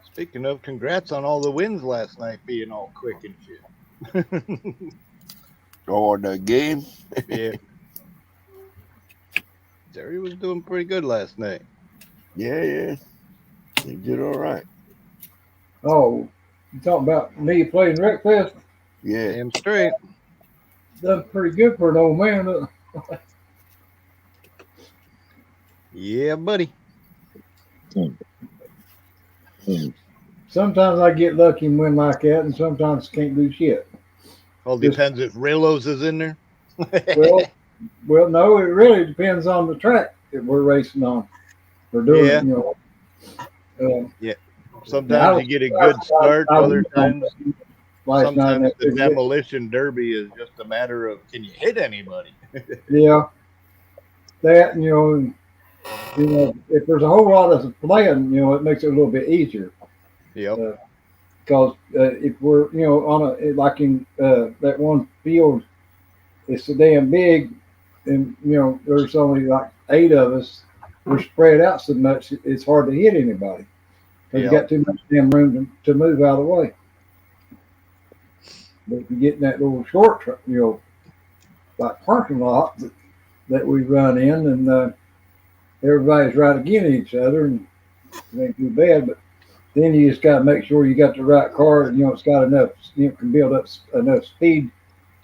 S2: Speaking of, congrats on all the wins last night being all quick and shit.
S3: Oh, on the game?
S2: Yeah. Jerry was doing pretty good last night.
S3: Yeah. He did all right.
S1: Oh, you talking about me playing Wreckfest?
S3: Yeah.
S2: Damn straight.
S1: Done pretty good for an old man.
S2: Yeah, buddy.
S1: Sometimes I get lucky and win like that, and sometimes can't do shit.
S2: All
S1: Just-
S2: depends if Rillos is in there.
S1: Well, no, it really depends on the track that we're racing on. We're doing,
S2: Yeah.
S1: you know.
S2: Sometimes you get a good start. Other times,
S1: Last night,
S2: sometimes the demolition derby is just a matter of can you hit anybody?
S1: yeah, that and, you know, if there's a whole lot of playing, you know, it makes it a little bit easier.
S2: Yep.
S1: Because if we're, you know, on a like in that one field, it's so damn big, and you know, there's only like 8 of us. We're spread out so much, it's hard to hit anybody because you got too much damn room to move out of the way. But if you get in that little short, you know, like parking lot that we run in, and everybody's right against each other, and it ain't too bad. But then you just got to make sure you got the right car. You know, it's got enough. You know, can build up enough speed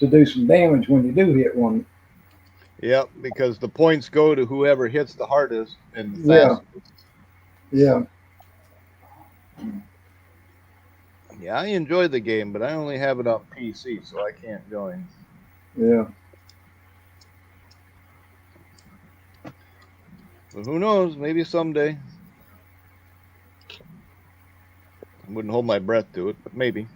S1: to do some damage when you do hit one.
S2: Yep, because the points go to whoever hits the hardest and the
S1: Yeah.
S2: fastest.
S1: Yeah.
S2: Yeah, I enjoy the game, but I only have it on PC, so I can't join.
S1: Yeah.
S2: But who knows? Maybe someday. I wouldn't hold my breath to it, but maybe.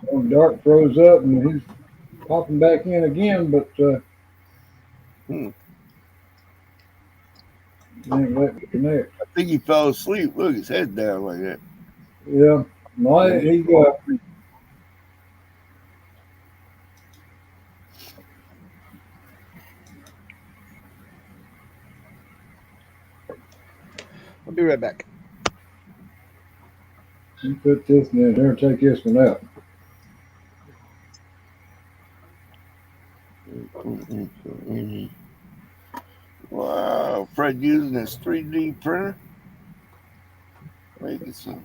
S1: When Dark froze up and he's popping back in again, but Ain't let me connect.
S3: I think he fell asleep. Look, his head down like that.
S1: Yeah. No, he
S2: I'll be right back.
S1: you put this in there and take this one out.
S3: Wow, Fred using his 3D printer. Making some.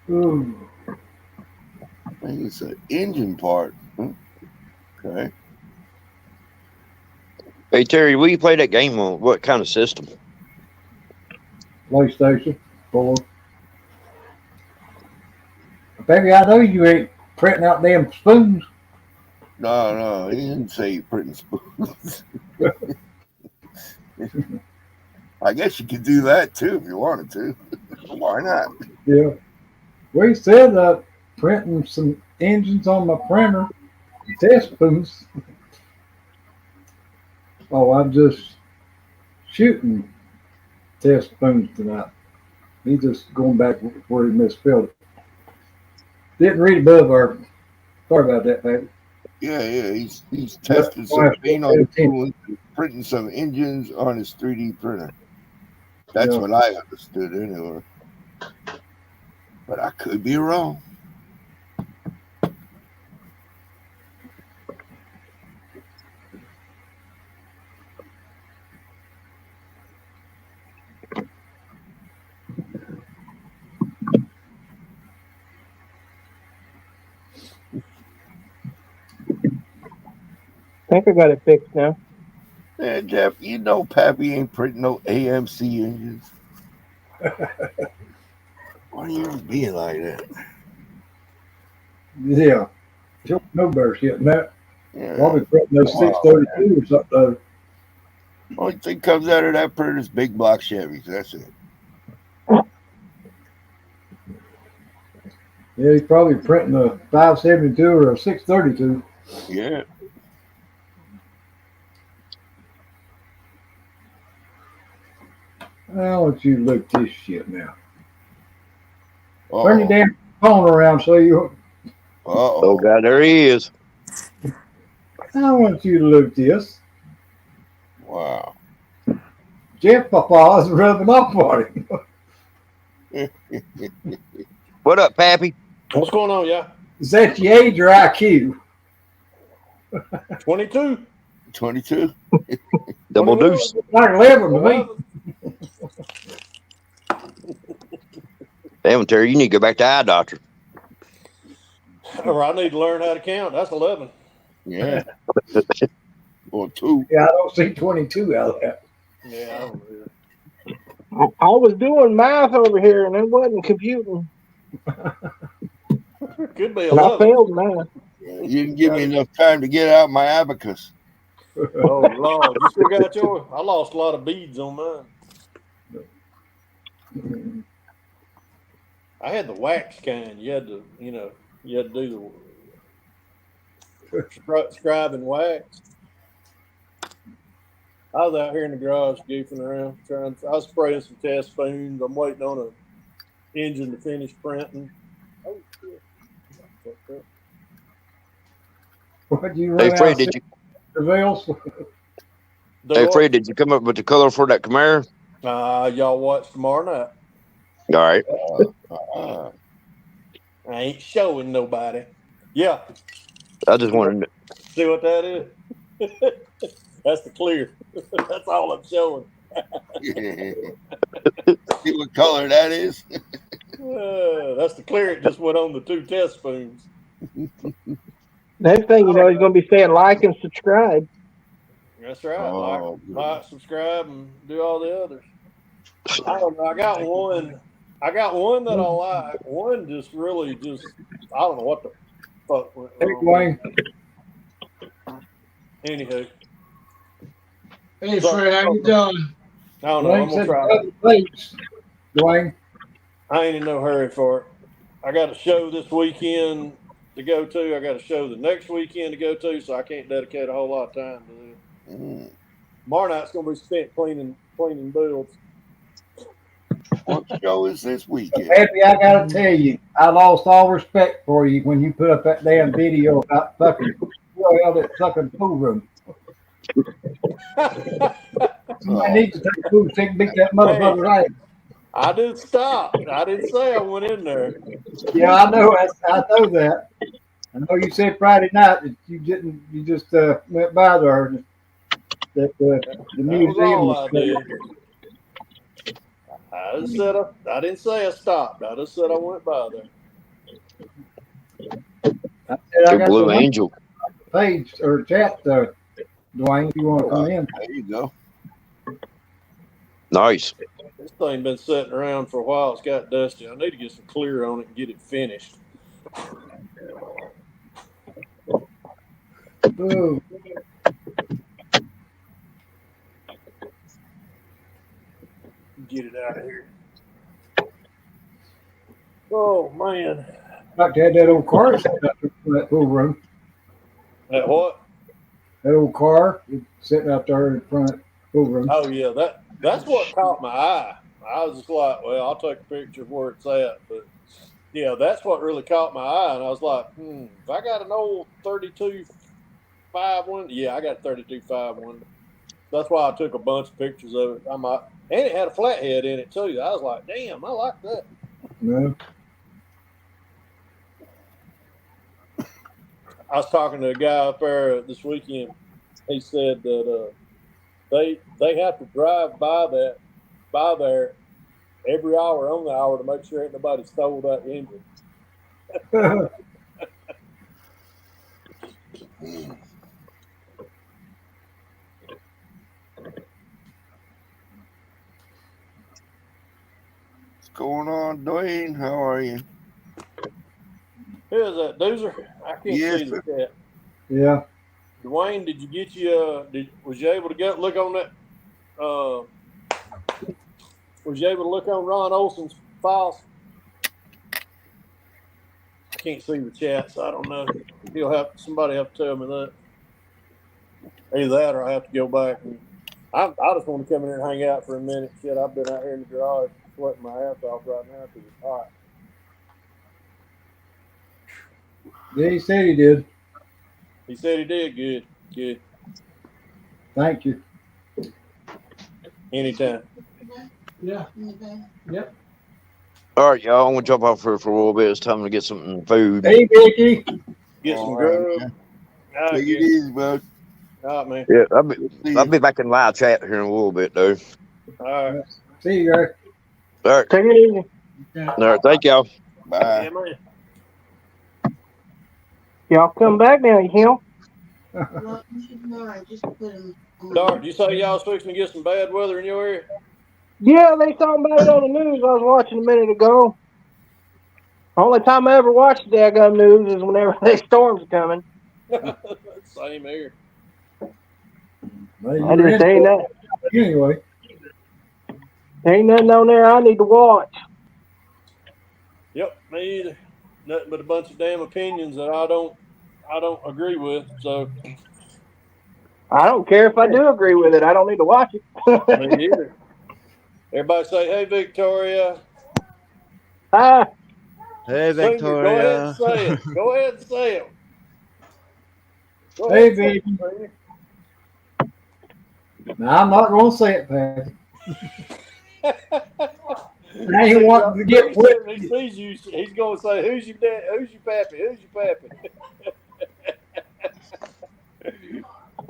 S1: Ooh.
S3: Making some engine part. Okay.
S4: Hey Terry, will you play that game on what kind of system?
S1: PlayStation 4. Baby, I know you ain't printing out them spoons.
S3: No, he didn't say he printing spoons. I guess you could do that too if you wanted to. Why not?
S1: Yeah. We said printing some engines on my printer, test spoons. Oh, I'm just shooting test spoons tonight. He's just going back where he misspelled it. Didn't read above our. Sorry about that, baby.
S3: Yeah. He's testing some paint on the tool and printing some engines on his 3D printer. That's
S1: Yeah.
S3: what I understood anyway. But I could be wrong.
S6: I think I got it fixed now.
S3: Man, Jeff, you know Pappy ain't printing no AMC engines. Why are you being like that?
S1: Yeah. No better shit than that.
S3: Yeah.
S1: Probably printing those 632 or something.
S3: Only thing comes out of that printer is big block Chevys. That's it.
S1: Yeah, he's probably printing a 572 or a 632.
S3: Yeah.
S1: I want you to look at this shit now.
S3: Uh-oh.
S1: Turn your damn phone around so you.
S3: Uh-oh.
S4: Oh God, there he is.
S1: I want you to look at this.
S3: Wow.
S1: Jeff Papa is rubbing off on him.
S4: What up, Pappy?
S7: What's going on, yeah?
S1: Is that your age or IQ?
S7: 22.
S3: 22?
S4: Double
S7: 21,
S4: deuce.
S1: Like 11 to me.
S7: 11.
S4: Damn, Terry, you need to go back to eye doctor.
S7: Or I need to learn how to count. That's 11.
S3: Yeah. Or 2.
S1: Yeah, I don't see 22 out of that.
S7: Yeah, I don't know.
S6: I was doing math over here and it wasn't computing.
S7: Could be
S6: And I
S7: 11.
S6: failed math.
S3: You didn't give me enough time to get out my abacus.
S7: Oh, Lord. You still got yours? I lost a lot of beads on mine. I had the wax kind. You had to, you had to do the scribe and wax. I was out here in the garage goofing around, I was spraying some test spoons. I'm waiting on an engine to finish printing. Oh, shit.
S1: What you
S4: Hey,
S1: run
S4: Fred,
S1: out
S4: did you? Hey, Fred, did you come up with the color for that Camaro?
S7: Y'all watch tomorrow night.
S4: All right.
S7: I ain't showing nobody. Yeah.
S4: I just wanted to.
S7: See what that is? That's the clear. That's all I'm showing.
S3: See what color that is?
S7: That's the clear. It just went on the 2 test spoons.
S6: Next thing you know, he's going to be saying like and subscribe.
S7: That's right.
S3: Oh,
S7: like, subscribe, and do all the others. I don't know. I got one that I like. One just really I don't know what the fuck went wrong. Anywho.
S5: Hey, Fred, how you doing?
S7: I don't know. I'm going to try.
S1: Dwayne.
S7: I ain't in no hurry for it. I got a show this weekend to go to. I got a show the next weekend to go to, so I can't dedicate a whole lot of time to this. Tomorrow night's gonna be spent cleaning builds.
S3: What show is this weekend?
S1: Happy, I gotta tell you, I lost all respect for you when you put up that damn video about fucking that fucking pool room. I need to take a pool stick and beat that motherfucker's ass.
S7: I did stop. I didn't say I went in there.
S1: Yeah, I know. I know that. I know you said Friday night that you didn't. You just went by there. That the
S7: That
S1: museum
S7: was all
S1: was
S7: I did. I just said I didn't say I stopped. I just said I went by there.
S1: I said I
S4: The
S1: got
S4: Blue
S1: the
S4: Angel.
S1: page or chat, Dwayne. If you want to come in,
S3: There you go.
S4: Nice.
S7: This thing been sitting around for a while. It's got dusty. I need to get some clear on it and get it finished.
S1: ooh,
S7: Get it out of here. Oh man.
S1: like to have that old car sitting out there in that pool room.
S7: That what?
S1: That old car sitting out there in front of the pool room.
S7: Oh yeah, that's what caught my eye. I was just like, well, I'll take a picture of where it's at. But yeah, that's what really caught my eye. And I was like, if I got an old 32.5 one, yeah, I got a 32.5 one. That's why I took a bunch of pictures of it. And it had a flathead in it too. I was like, damn, I like that.
S1: No.
S7: I was talking to a guy up there this weekend. He said that they have to drive by there every hour on the hour to make sure ain't nobody stole that engine.
S3: What's going on, Dwayne? How are you?
S7: Who is that, Doozer? I can't
S3: Yes,
S7: see the chat.
S1: Yeah.
S7: Dwayne, did you get was you able to look on that? Was you able to look on Ron Olson's files? I can't see the chat, so I don't know. Somebody have to tell me that. Either that, or I have to go back and. I just want to come in here and hang out for a minute. Shit, I've been out here in the garage sweating my ass off right now because it's hot.
S1: Yeah, he said he did.
S7: He said he did. Good.
S1: Thank you.
S7: Anytime.
S5: Yeah. Yep.
S4: All right, y'all. I'm gonna jump off here for a little bit. It's time to get some food.
S1: Hey, Vicky.
S7: Get some
S3: All right,
S7: grub.
S3: man.
S7: All right,
S3: Take it easy, bud.
S7: All right, man.
S4: Yeah,
S3: See
S4: I'll
S3: you.
S4: be back in live chat here in a little bit, though.
S7: All right.
S1: See you, guys.
S4: All right,
S6: Take it easy.
S4: all right. Thank y'all.
S3: Bye.
S7: Yeah, man.
S6: Y'all come back now, you hear?
S8: Well, you should know. I just put them on.
S7: Dart, you say y'all was fixing to get some bad weather in your area?
S6: Yeah, they talking about it on the news. I was watching a minute ago. Only time I ever watch the daggum news is whenever the storms are coming.
S7: Same here.
S1: Well,
S6: I just ain't that.
S1: Anyway,
S6: Ain't nothing on there I need to watch.
S7: Yep, me either. Nothing but a bunch of damn opinions that I don't agree with. So
S6: I don't care if I do agree with it. I don't need to watch it.
S7: me either. Everybody say, "Hey, Victoria."
S6: Ah,
S2: Hey,
S7: Senior,
S2: Victoria.
S7: go ahead and say it. Go ahead and say it. Go
S1: Hey,
S7: ahead and say it,
S1: baby.
S7: Senior.
S1: now I'm not going to say it, Pat. I ain't wanting to get
S7: Pretty soon
S1: wet.
S7: he sees you, he's going to say, "Who's your dad? Who's your pappy? Who's your pappy?"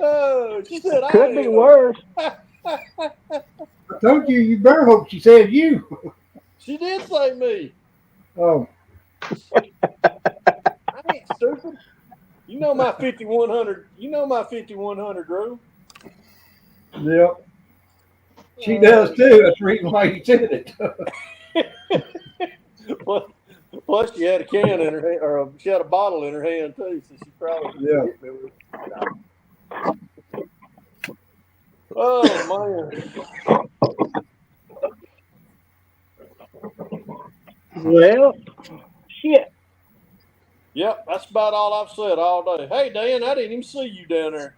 S7: Oh, she said, "I
S6: could be
S7: am."
S6: worse.
S1: I told you, you better hope she said you.
S7: She did say me.
S1: Oh,
S7: I ain't stupid. You know my 5100. You know my 5100 rule.
S1: yep. She does too. That's the reason why you said it.
S7: Plus, she had a can in her hand, or she had a bottle in her hand too, so she probably
S1: Yeah.
S7: hit me with it. Oh man!
S6: Well, shit.
S7: Yep, that's about all I've said all day. Hey Dan, I didn't even see you down there.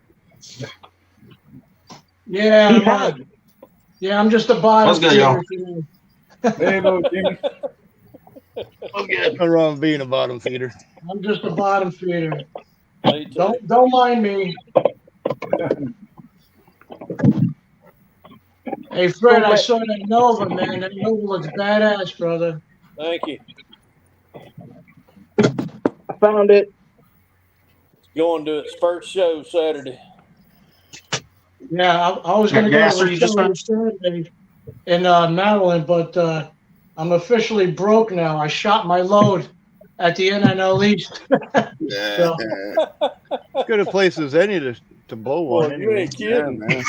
S5: Yeah,
S6: He has.
S5: I'm just a bottom
S9: What's good, y'all?
S5: feeder.
S1: Hey, little Jimmy.
S2: Nothing wrong with being a bottom feeder.
S5: I'm just a bottom feeder.
S7: Me too.
S5: Don't mind me. Hey Fred, I saw that Nova, man. That Nova looks badass, brother.
S7: Thank you.
S6: I found it.
S7: It's going to its first show Saturday.
S5: Yeah, I was going to go
S9: Gasser,
S5: to a
S9: you just
S5: show
S9: found.
S5: Saturday in Maryland, but I'm officially broke now. I shot my load at the NNL East. So,
S2: As good a place as any to blow one.
S7: Well, you
S2: Anyway.
S7: ain't
S3: Yeah,
S7: kidding.
S3: man.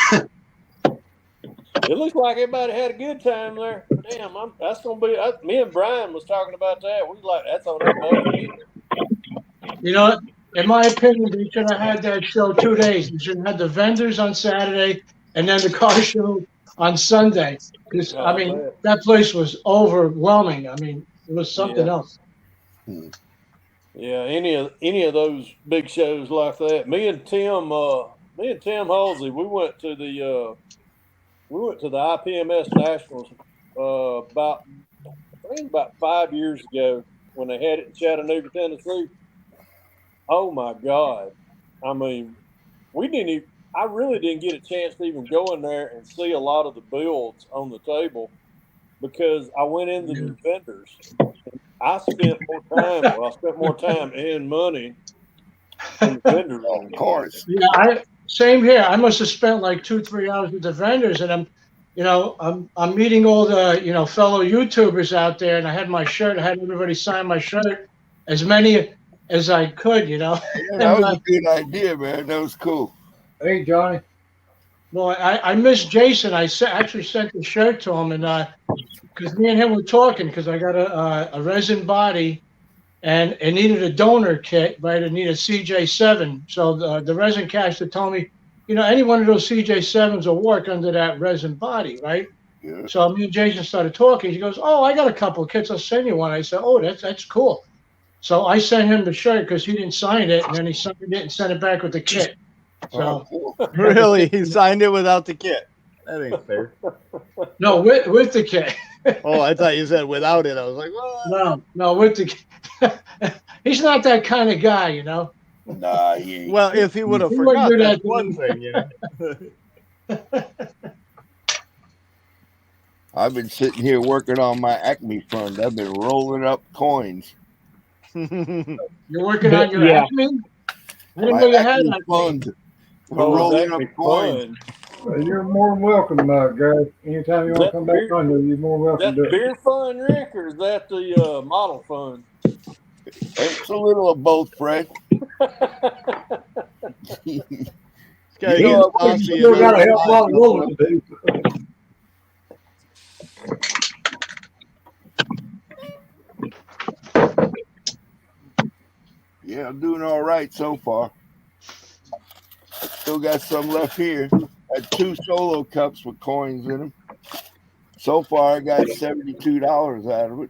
S7: It looks like everybody had a good time there. Damn, that's gonna be. Me and Brian was talking about that. We like that's on our bucket list.
S5: you know, in my opinion, they should have had that show 2 days. They should have had the vendors on Saturday and then the car show on Sunday. Because, I
S7: I
S5: mean,
S7: bet.
S5: that place was overwhelming. I mean, it was something
S7: Yeah.
S5: else.
S7: Yeah, any of those big shows like that. Me and Tim Halsey, we went to the IPMS Nationals about I think about 5 years ago when they had it in Chattanooga, Tennessee. Oh my God! I mean, we didn't even. I really didn't get a chance to even go in there and see a lot of the builds on the table because I went into the vendors. I spent more time. Well, I spent more time and money in the vendor room.
S3: Of course.
S5: Yeah, same here. I must have spent like 2-3 hours with the vendors, and I'm meeting all the fellow YouTubers out there, and I had my shirt. I had everybody sign my shirt, as many as I could.
S3: Yeah, that
S5: And,
S3: was a good idea, man. That was cool.
S1: Hey, Johnny.
S5: well, I missed Jason. I actually sent the shirt to him, and because me and him were talking, because I got a resin body, and it needed a donor kit, right? It needed CJ7. So the resin caster told me, any one of those CJ7s will work under that resin body, right?
S3: Yeah.
S5: So me and Jason started talking. He goes, "Oh, I got a couple of kits. I'll send you one." I said, "Oh, that's cool." So I sent him the shirt because he didn't sign it, and then he signed it and sent it back with the kit. So
S3: cool.
S2: Really, he signed it without the kit. That ain't fair.
S5: no, with the kit.
S2: Oh, I thought you said without it. I was like, what?
S5: No, with the kit. He's not that kind of guy,
S3: Nah, he ain't.
S2: Well, if he would have
S5: He wasn't
S2: forgot,
S5: good
S2: that's
S5: at
S2: one
S5: it.
S2: thing,
S3: I've been sitting here working on my Acme fund. I've been rolling up coins.
S2: you
S5: You're working on your
S6: Yeah.
S5: Acme? I didn't
S3: My
S5: know you had
S3: Acme
S5: Acme.
S3: fund. We're
S7: Oh,
S3: rolling
S7: that'd
S3: up
S7: be
S3: coins.
S7: fun.
S1: You're more than welcome, guys. Anytime you want to
S7: That
S1: come back
S7: beer-
S1: on here, you're more than welcome
S7: That
S1: to do it.
S7: beer fund, Rick, or is that the model fund?
S3: It's a little of both, Fred.
S2: gotta
S3: You
S2: get
S3: know,
S2: Aussie
S1: Still got to
S2: another
S1: help a lot of rolling to do.
S3: Yeah, I'm doing all right so far. Still got some left here. Had 2 solo cups with coins in them. So far, I got $72 out of it.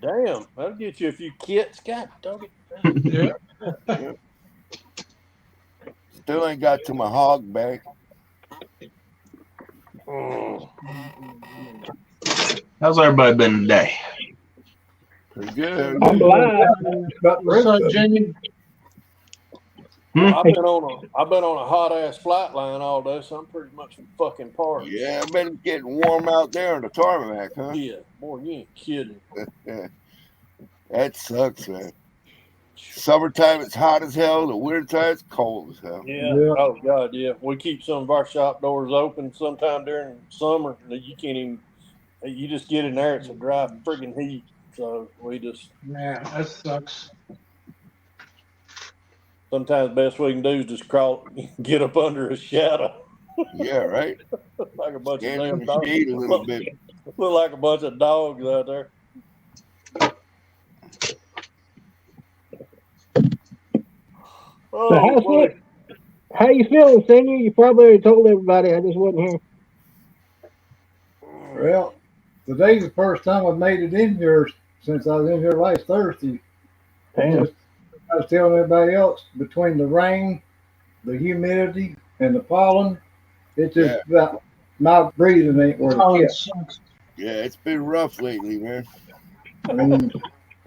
S7: Damn, that'll get you a few kits. God dog it.
S5: Yeah.
S3: Still ain't got to my hog bag.
S9: How's everybody been today?
S3: Pretty good.
S6: I'm glad.
S5: What's up, Jamie?
S7: I've been on a hot ass flight line all day, so I'm pretty much fucking parched.
S3: Yeah, I bet it's getting warm out there on the tarmac, huh?
S7: Yeah, boy, you ain't kidding.
S3: That sucks, man. Summertime it's hot as hell. The wintertime it's cold as hell.
S7: Yeah.
S1: Yeah.
S7: Oh God, yeah. We keep some of our shop doors open sometime during summer. You can't even. You just get in there. It's a dry friggin' heat. So we just.
S5: Yeah, that sucks.
S7: Sometimes the best we can do is just crawl, get up under a shadow.
S3: Yeah, right.
S7: Like a bunch
S3: Stand
S7: of
S3: in
S7: damn
S3: the
S7: dogs.
S3: shade a little bit.
S7: Look like a bunch of dogs out there.
S6: So how's
S7: boy.
S6: it? How you feeling, Senior? You probably already told everybody. I just wasn't here.
S1: Well, today's the first time I've made it in here since I was in here last Thursday.
S6: Damn.
S1: Just, I was telling everybody else, between the rain, the humidity, and the pollen, It's just my breathing ain't worth
S5: Oh,
S1: it.
S5: it sucks.
S3: Yeah, it's been rough lately, man.
S1: I mean,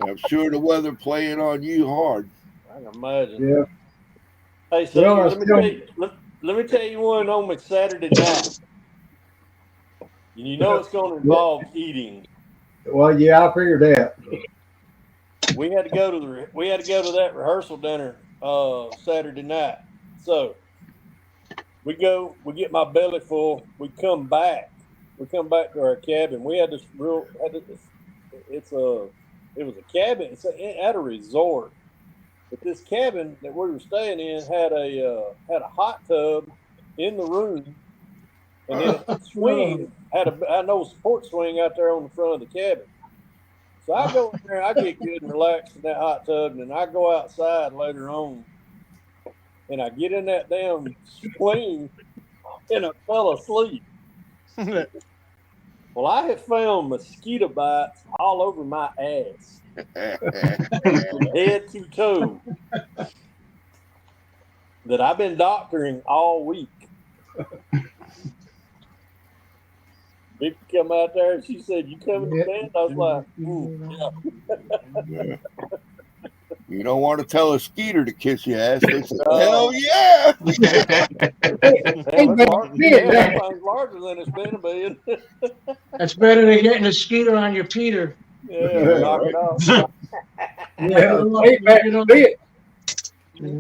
S3: I'm sure the weather playing on you hard.
S7: I can imagine.
S1: yeah.
S7: Hey, so
S1: Well, I
S7: let me
S1: still-
S7: tell you. Let me tell you one on me Saturday night. And you know it's going to involve eating.
S1: Well, yeah, I figured that.
S7: We had to go to that rehearsal dinner Saturday night. So we get my belly full. We come back to our cabin. We had this it was a cabin. It's at a resort. But this cabin that we were staying in had a hot tub in the room, and then it had an old support swing out there on the front of the cabin. So I go in there, I get good and relaxed in that hot tub, and then I go outside later on, and I get in that damn swing, and I fell asleep. Well, I had found mosquito bites all over my ass, from head to toe, that I've been doctoring all week. Vicky come out there and she said, "You coming to bed?" I was like,
S3: Yeah. You don't want to tell a skeeter to kiss your ass. They say, hell yeah.
S7: That larger than it's been a bit.
S5: That's better than getting a skeeter on your Peter.
S7: Yeah, knock it off.
S1: Yeah, hey, back to bed.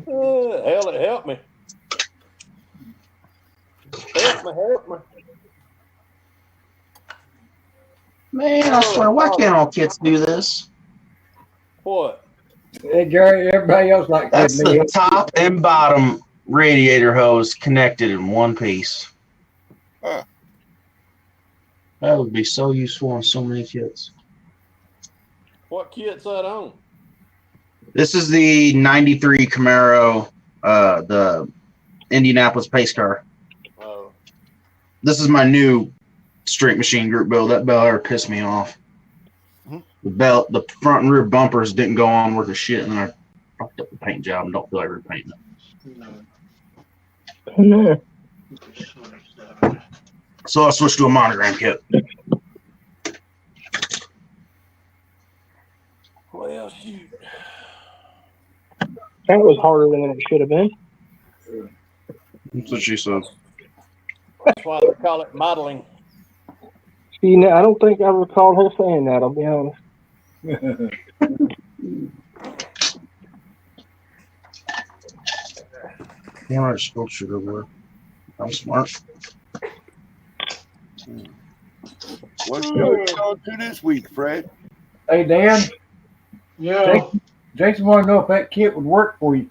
S7: Hell, it helped me. Help me.
S9: Man, I swear, why can't all kids do this?
S7: What?
S1: Hey, Gary, everybody else like that.
S9: That's the top and bottom radiator hose connected in one piece.
S3: Huh.
S9: That would be so useful on so many kits.
S7: What kit's that on?
S9: This is the 93 Camaro, the Indianapolis pace car.
S7: Oh.
S9: This is my new straight machine group build. That Bel Air pissed me off. The front and rear bumpers didn't go on worth of shit, and then I fucked up the paint job and don't feel like repainting it.
S6: No.
S9: So I switched to a monogram kit.
S7: Well, shoot.
S6: That was harder than it should have been.
S9: That's what she said.
S7: That's why they call it modeling.
S6: See, I don't think I recall her saying that, I'll be honest.
S9: Yeah, I spilled sugar everywhere. I'm smart.
S3: What show you going to this week, Fred?
S1: Hey, Dan.
S5: Yeah.
S1: Jason wanted to know if that kit would work for you.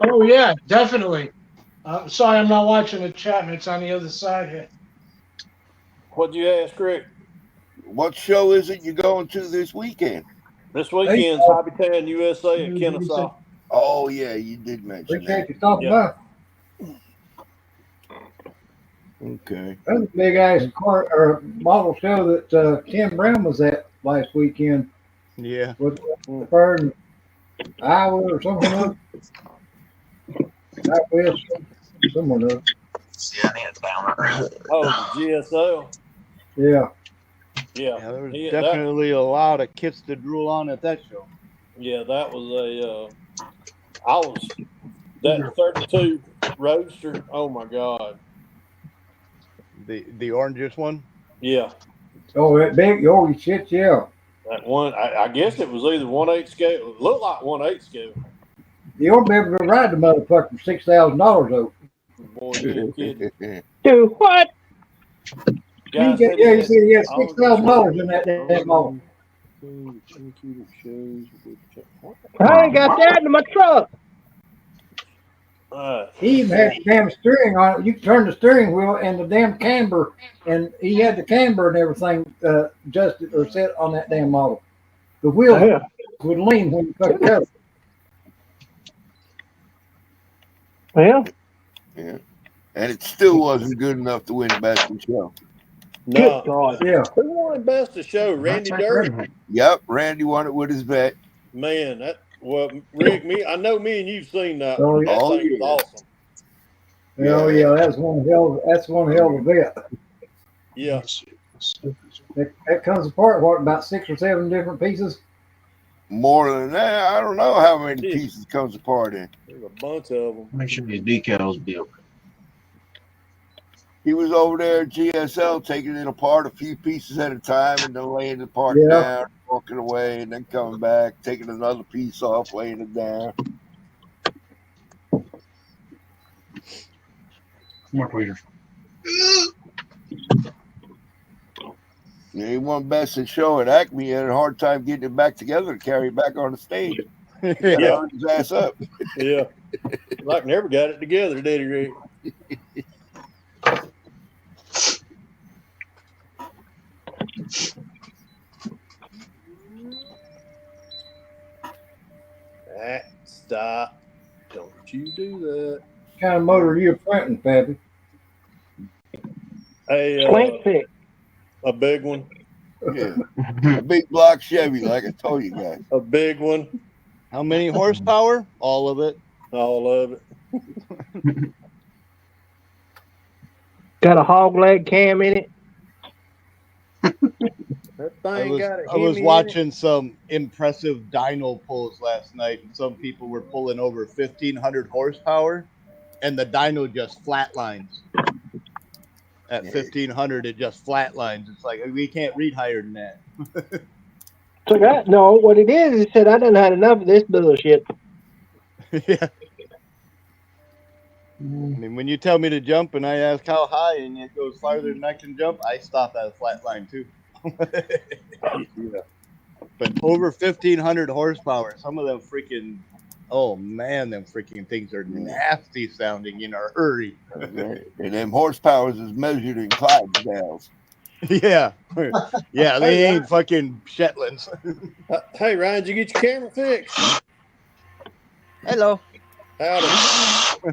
S5: Oh, yeah, definitely. Sorry, I'm not watching the chat, and it's on the other side here.
S7: What'd you ask, Rick?
S3: What show is it you going to this weekend?
S7: This weekend's Hobbytown USA at Kennesaw.
S3: Oh, yeah, you did mention
S1: Appreciate
S3: that.
S1: you stopping by.
S3: Okay.
S1: That was a big ass car or model show that Tim Brown was at last weekend.
S2: Yeah.
S1: Was in Iowa or something. Southwest, somewhere else.
S9: Yeah, I need a downer.
S7: Oh, the GSO.
S1: Yeah.
S7: Yeah.
S2: There was definitely a lot of kits to drool on at that show.
S7: Yeah, that was that 32 Roadster. Oh my God.
S2: The orangish one?
S7: Yeah.
S1: Oh, that big, oh shit, yeah.
S7: That one, I guess it was either 1/8 scale. It looked like 1/8 scale.
S1: You ought to be able to ride the motherfucker for $6,000 though.
S7: Boy, you kidding.
S6: Dude, what?
S7: Guy said
S1: Yeah, he said he had $6,000 in that model.
S6: I ain't got that in my truck.
S1: He even had the damn steering on it. You could turn the steering wheel and the damn camber, and he had the camber and everything adjusted or set on that damn model. The wheel would lean when you cut it up.
S6: Yeah.
S3: Yeah. And it still wasn't good enough to win Best in Show.
S7: No.
S6: Good God.
S1: Yeah.
S7: Who won Best of Show? Randy Durst?
S3: Yep, Randy won it with his vet.
S7: Man, Rick, I know me and you've seen that.
S1: Oh,
S7: That
S3: yeah.
S7: thing was awesome.
S1: Oh yeah, that's one hell. That's one hell of a bit.
S7: Yeah.
S1: That comes apart. What, about 6 or 7 different pieces?
S3: More than that, I don't know how many pieces comes apart in.
S7: There's a bunch of them.
S9: Make sure these decals be okay.
S3: He was over there at GSL taking it apart a few pieces at a time and then laying the part
S1: Yeah.
S3: down, walking away, and then coming back, taking another piece off, laying it down.
S9: More tweeters.
S3: Yeah, he won best in show at Acme. He had a hard time getting it back together to carry it back on the stage.
S7: Yeah.
S3: Hurt his ass up.
S7: Yeah. Like never got it together, did he, Rick? Stop. Don't you do that.
S1: What kind of motor are you printing, Pappy?
S5: Slant pick.
S7: A big one.
S3: Yeah. A big block Chevy, like I told you guys.
S7: A big one.
S2: How many horsepower? All of it.
S7: All of it.
S6: Got a hog leg cam in it.
S7: That thing got a
S2: I was
S7: Hemi in
S2: watching some impressive dyno pulls last night, and some people were pulling over 1,500 horsepower, and the dyno just flatlines. At 1,500, it just flatlines. It's like, we can't read higher than that.
S6: So that no, what it is, it said I done had enough of this bullshit.
S2: Yeah. I mean, when you tell me to jump and I ask how high and it goes farther than I can jump, I stop at a flat line too.
S7: Yeah.
S2: But over 1,500 horsepower, some of them freaking, oh man, them freaking things are nasty sounding in a hurry.
S3: And them horsepowers is measured in Clydesdales.
S2: Yeah. Yeah, they ain't fucking Shetlands.
S7: Hey, Ryan, did you get your camera fixed?
S2: Hello.
S7: Howdy.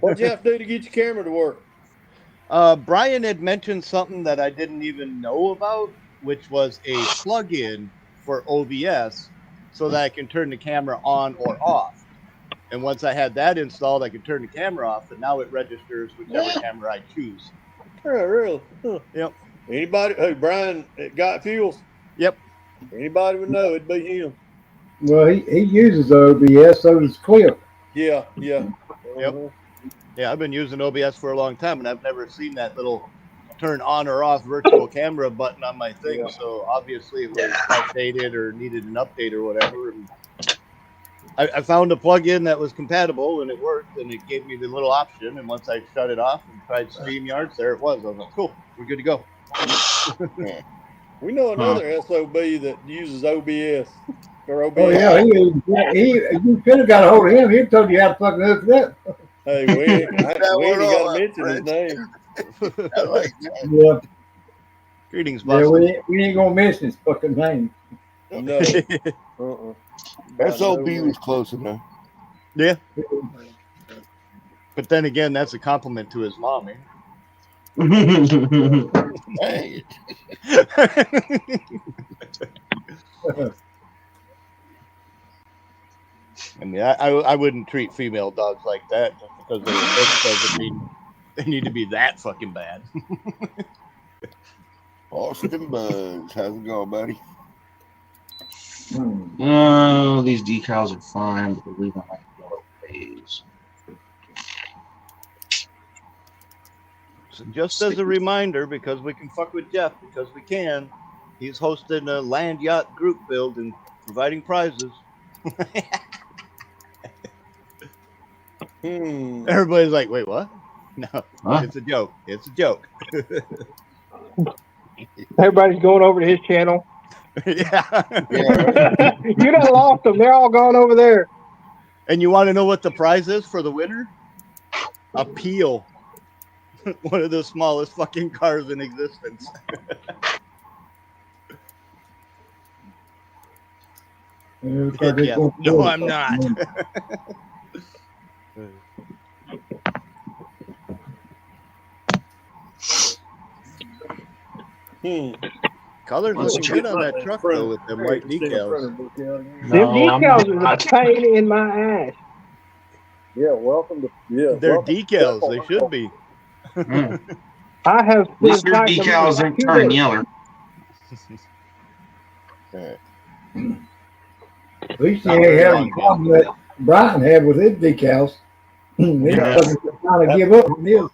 S7: What'd you have to do to get your camera to work?
S2: Brian had mentioned something that I didn't even know about, which was a plug-in for OBS so that I can turn the camera on or off. And once I had that installed, I could turn the camera off, and now it registers whichever camera I choose.
S7: Oh, really? Huh.
S2: Yep.
S7: Anybody? Hey, Brian at Got Fuels?
S2: Yep.
S7: Anybody would know it'd be him.
S1: Well, he uses OBS, so does Cliff.
S7: Yeah, yeah.
S2: Yep. Yeah, I've been using OBS for a long time, and I've never seen that little turn on or off virtual camera button on my thing.
S7: Yeah.
S2: So obviously it was outdated or needed an update or whatever. And I found a plug-in that was compatible, and it worked, and it gave me the little option. And once I shut it off and tried StreamYard, there it was. I was like, cool, we're good to go.
S7: We know another SOB that uses OBS. Or OBS.
S1: Oh yeah, you could have got a hold of him. He told you how to fucking hook it up.
S7: Hey, we ain't got to mention his name.
S3: I like that.
S1: Yeah,
S2: Greetings,
S1: yeah,
S2: Boston.
S1: we ain't gonna mention his fucking name.
S7: No.
S3: SOB was close enough.
S2: Yeah. But then again, that's a compliment to his mom, eh?
S3: Hey.
S2: I mean, I wouldn't treat female dogs like that just because they're looks doesn't mean they need to be that fucking bad.
S3: Austin Buzz, how's it going, buddy?
S9: Oh, these decals are fine, but we don't like yellow phase.
S2: So just as a reminder, because we can fuck with Jeff, because we can, he's hosting a land yacht group build and providing prizes. Everybody's like, wait, what? No, It's a joke. It's a joke.
S6: Everybody's going over to his channel.
S2: Yeah.
S6: You done lost them. They're all gone over there.
S2: And you want to know what the prize is for the winner? A Peel. One of the smallest fucking cars in existence. Yeah. No, I'm not. Colors looking good on that truck though with them white decals.
S6: Them decals are a pain in my ass.
S7: Yeah, welcome to
S2: They're decals. They should be.
S6: I have
S9: At least
S6: been
S9: your
S6: fighting them
S9: decals
S6: for
S9: ain't
S6: 2
S9: turning
S6: days.
S9: yellow.
S1: At least you
S2: Not
S1: ain't
S2: very
S1: having
S2: long,
S1: the problem that Brian had with his decals. He
S2: Yeah.
S1: doesn't kind of give up on his.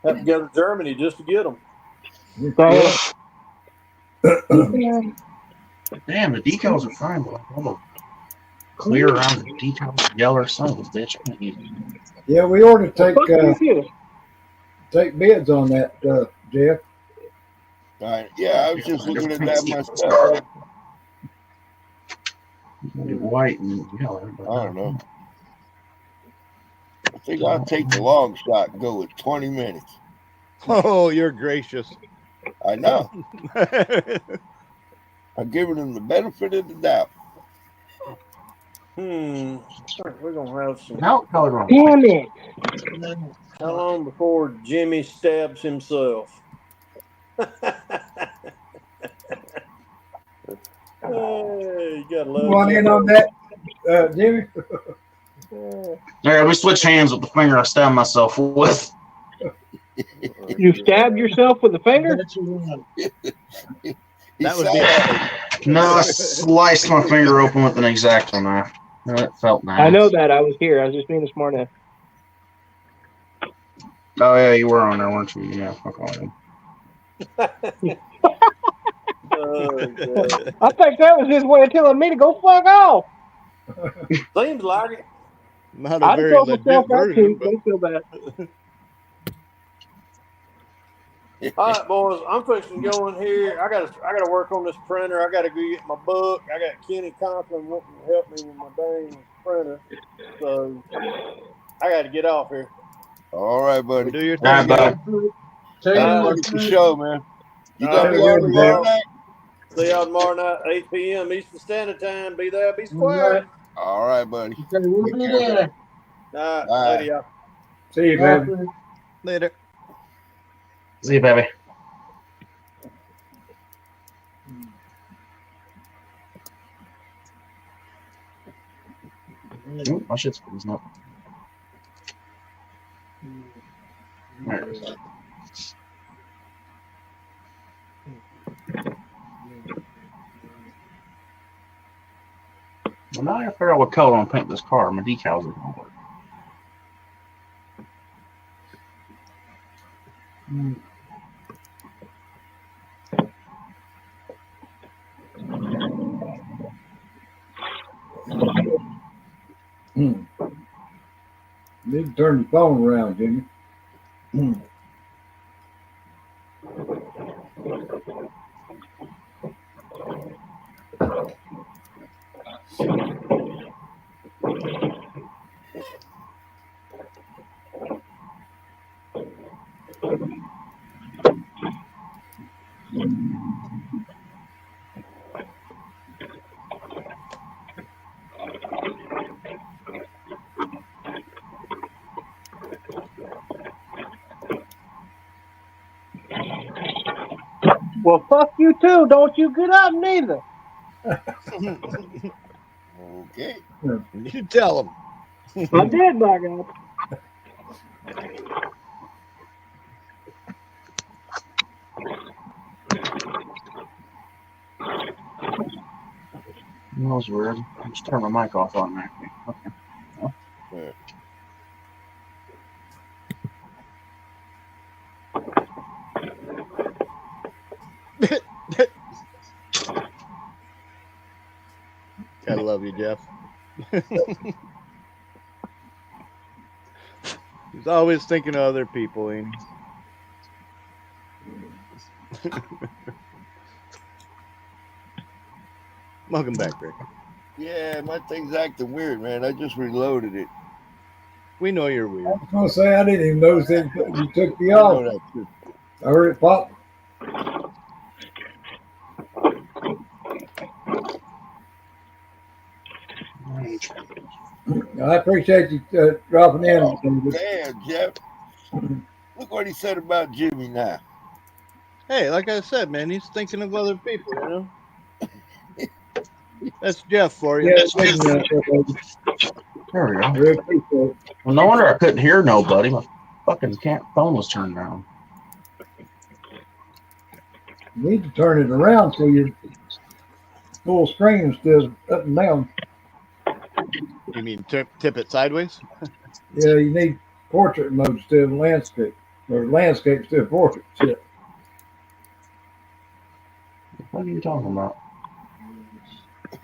S7: Have to go to Germany just to get them.
S6: So,
S9: Damn, the decals are fine, but I'm gonna clear around the decals, yellow son of a bitch. I can't use it.
S1: Yeah, we ought to
S6: fuck you.
S1: take bids on that, Jeff.
S3: Yeah, I was just looking at that myself.
S9: White and yellow. But
S3: I don't know. I think I'll take the long shot and go with 20 minutes.
S2: Oh, you're gracious.
S3: I know. I'm giving them the benefit of the doubt.
S7: We're gonna have some.
S9: How color on?
S6: Damn it.
S7: How long before Jimmy stabs himself? Hey, you gotta love
S1: Want in on that, Jimmy?
S9: All right, we switch hands with the finger I stabbed myself with.
S6: You stabbed yourself with a finger?
S2: That would be
S9: No, I sliced my finger open with an X-Acto knife. No, it felt nice.
S6: I know that. I was here. I was just being a smart ass.
S9: Oh yeah, you were on there, weren't you? Yeah, fuck all that.
S6: I think that was his way of telling me to go fuck off.
S7: Seems like it.
S2: not a
S6: I
S2: very
S6: told
S2: legit
S6: myself that
S2: version.
S6: too.
S2: But
S6: Don't feel bad.
S7: All right, boys. I'm fixing to go in here. I gotta work on this printer. I gotta go get my book. I got Kenny Conklin wanting to help me with my dang printer. So I gotta get off here.
S3: All right, buddy.
S2: do your
S9: All right,
S2: thing,
S9: bud.
S2: man.
S3: That's the show, man. You
S7: All
S3: gonna
S7: right,
S3: be on tomorrow night?
S7: See y'all tomorrow night, 8 p.m. Eastern Standard Time. Be there, be square.
S3: All right, buddy.
S5: We'll
S3: Take
S5: be
S3: care,
S5: there.
S7: All right,
S3: Bye.
S7: later, y'all.
S1: See you, baby.
S2: Later.
S9: See you, baby. Ooh, my shit's freezing up. There it is. Well, now I gotta figure out what color I'm paint this car. My decals are gonna work.
S1: Need to turn the phone around, Jimmy.
S6: Well, fuck you too. Don't you get up neither.
S3: Okay.
S2: You tell him.
S6: I did, by God.
S9: That was weird. I just turned my mic off automatically. Okay.
S3: Yeah.
S2: I love you, Jeff. He's always thinking of other people, ain't he? Welcome back, Rick.
S3: Yeah, my thing's acting weird, man. I just reloaded it.
S2: We know you're weird.
S1: I was gonna say I didn't even notice it. You took the
S3: I know
S1: off.
S3: that too.
S1: I heard it pop. I appreciate you dropping in.
S3: Oh, damn, Jeff. Look what he said about Jimmy now.
S2: Hey, like I said, man, he's thinking of other people, you know? That's Jeff for you.
S1: Yeah,
S9: There we go.
S1: I really appreciate it.
S9: Well, no wonder I couldn't hear nobody. Fucking phone was turned around.
S1: You need to turn it around so your full screen is still up and down.
S2: You mean tip it sideways?
S1: Yeah, you need portrait mode instead of landscape. Or landscape instead of portrait. Shit.
S9: What are you talking about?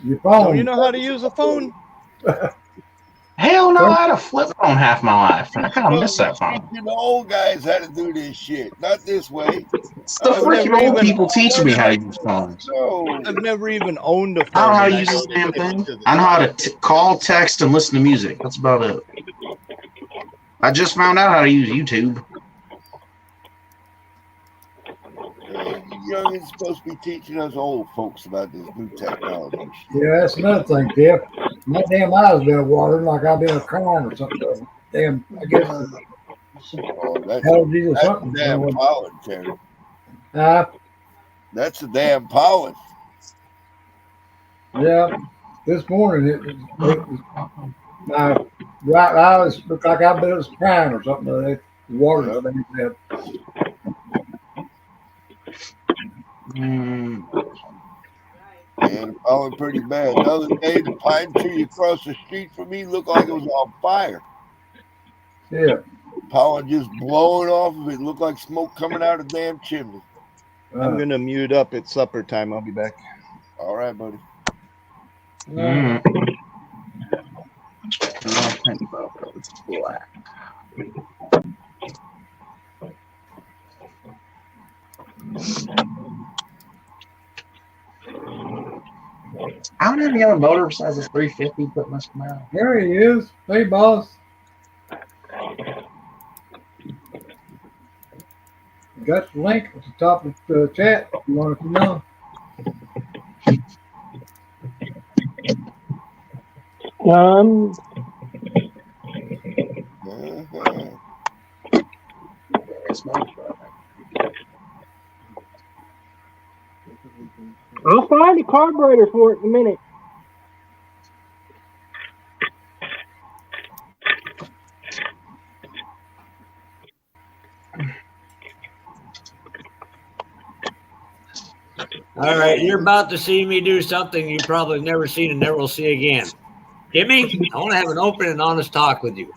S1: Your phone.
S2: Don't you know how to use a phone?
S9: Hell no, I had a flip phone half my life. I kind of miss that phone.
S3: Teaching the old guys how to do this shit, not this way.
S9: It's the freaking old people teaching me how to use phones.
S3: No.
S2: I've never even owned a phone.
S9: I don't know how
S2: and
S9: to use
S2: go
S9: this
S2: to
S9: damn
S2: tip it
S9: thing.
S2: to the
S9: I know how
S2: side.
S9: to call, text, and listen to music. That's about it. I just found out how to use YouTube.
S3: You youngins supposed to be teaching us old folks about this new technology.
S1: Yeah, that's another thing, Jeff. My damn eyes been watering like I've been crying or something. Damn, I guess
S3: That's
S1: allergies or
S3: the
S1: something.
S3: damn pollen, Terry.
S1: Uh,
S3: That's the damn pollen.
S1: yeah, this morning it was my right eye looked like I was crying or something. The water that they had.
S3: Man, pollen pretty bad. The other day, the pine tree across the street from me looked like it was on fire.
S1: Yeah.
S3: Pollen just blowing off of it. Looked like smoke coming out of the damn chimney.
S2: I'm going to mute up. It's supper time. I'll be back.
S3: All right, buddy.
S9: It's black. I don't have any other motor besides a 350, but must come out.
S1: There he is. Hey, boss. Got the link at the top of the chat if you want to know.
S6: I'll find a carburetor for it in a minute.
S10: All right, you're about to see me do something you probably never seen and never will see again. Jimmy, I want to have an open and honest talk with you.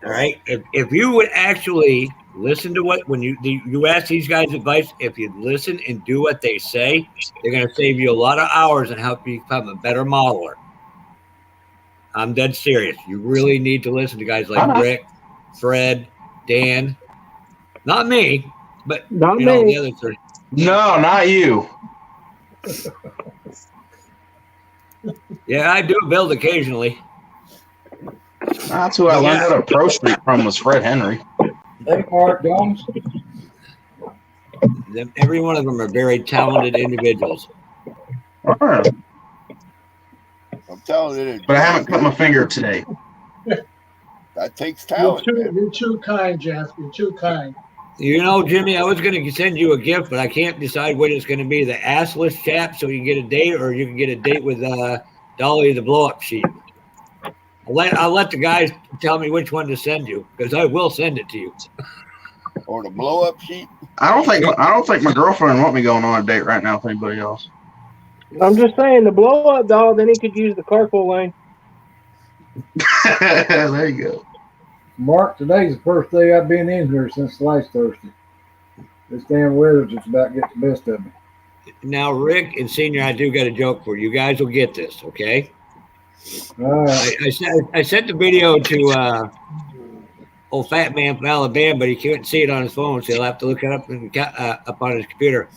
S10: All right, if you would actually listen to when you ask these guys advice, if you listen and do what they say, they're going to save you a lot of hours and help you become a better modeler. I'm dead serious. You really need to listen to guys like Rick, Fred, Dan. Not me, but
S6: not
S10: you know
S6: me.
S10: the other three.
S9: No, not you.
S10: Yeah, I do build occasionally.
S9: That's who I learned how to Pro Street from was Fred Henry.
S1: Hey, Mark Jones.
S10: Every one of them are very talented individuals.
S9: I'm
S3: telling you.
S9: But I haven't cut my finger today.
S3: That takes talent.
S5: You're too kind, Jeff. You're too kind.
S10: You know, Jimmy, I was going to send you a gift, but I can't decide what it's going to be. The assless chap, so you can get a date, or you can get a date with Dolly the blow-up sheet. I'll let the guys tell me which one to send you, because I will send it to you.
S3: Or the blow-up sheet.
S9: I don't think my girlfriend want me going on a date right now with anybody else.
S6: I'm just saying, the blow-up doll, then he could use the carpool lane.
S9: There you go.
S1: Mark, today's the first day I've been in here since last Thursday. This damn weather's just about getting the best of me.
S10: Now, Rick and Senior, I do got a joke for you. You guys will get this, okay?
S1: All right.
S10: I sent the video to old fat man from Alabama, but he couldn't see it on his phone, so he'll have to look it up on his computer.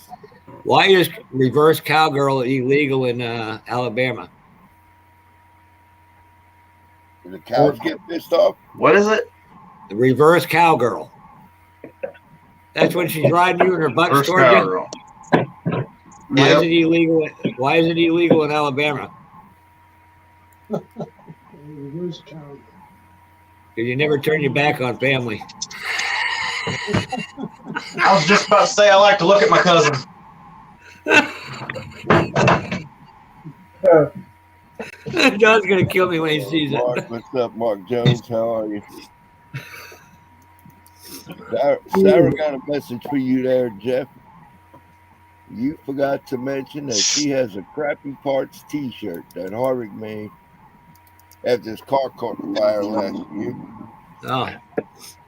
S10: Why is reverse cowgirl illegal in Alabama?
S3: Do the cows get pissed off?
S9: What is it?
S10: The reverse cowgirl. That's when she's riding you in her butt
S9: Reverse
S10: towards you.
S9: cowgirl.
S10: Why is it illegal? Why is it illegal in Alabama?
S5: Reverse cowgirl.
S10: Because you never turn your back on family.
S9: I was just about to say I like to look at my cousin.
S10: John's gonna kill me when he sees
S3: Mark,
S10: it.
S3: what's up, Mark Jones? How are you? Sarah got a message for you there, Jeff. You forgot to mention that she has a Crappy Parts T-shirt that Harvick made after his car caught fire last year.
S10: Oh.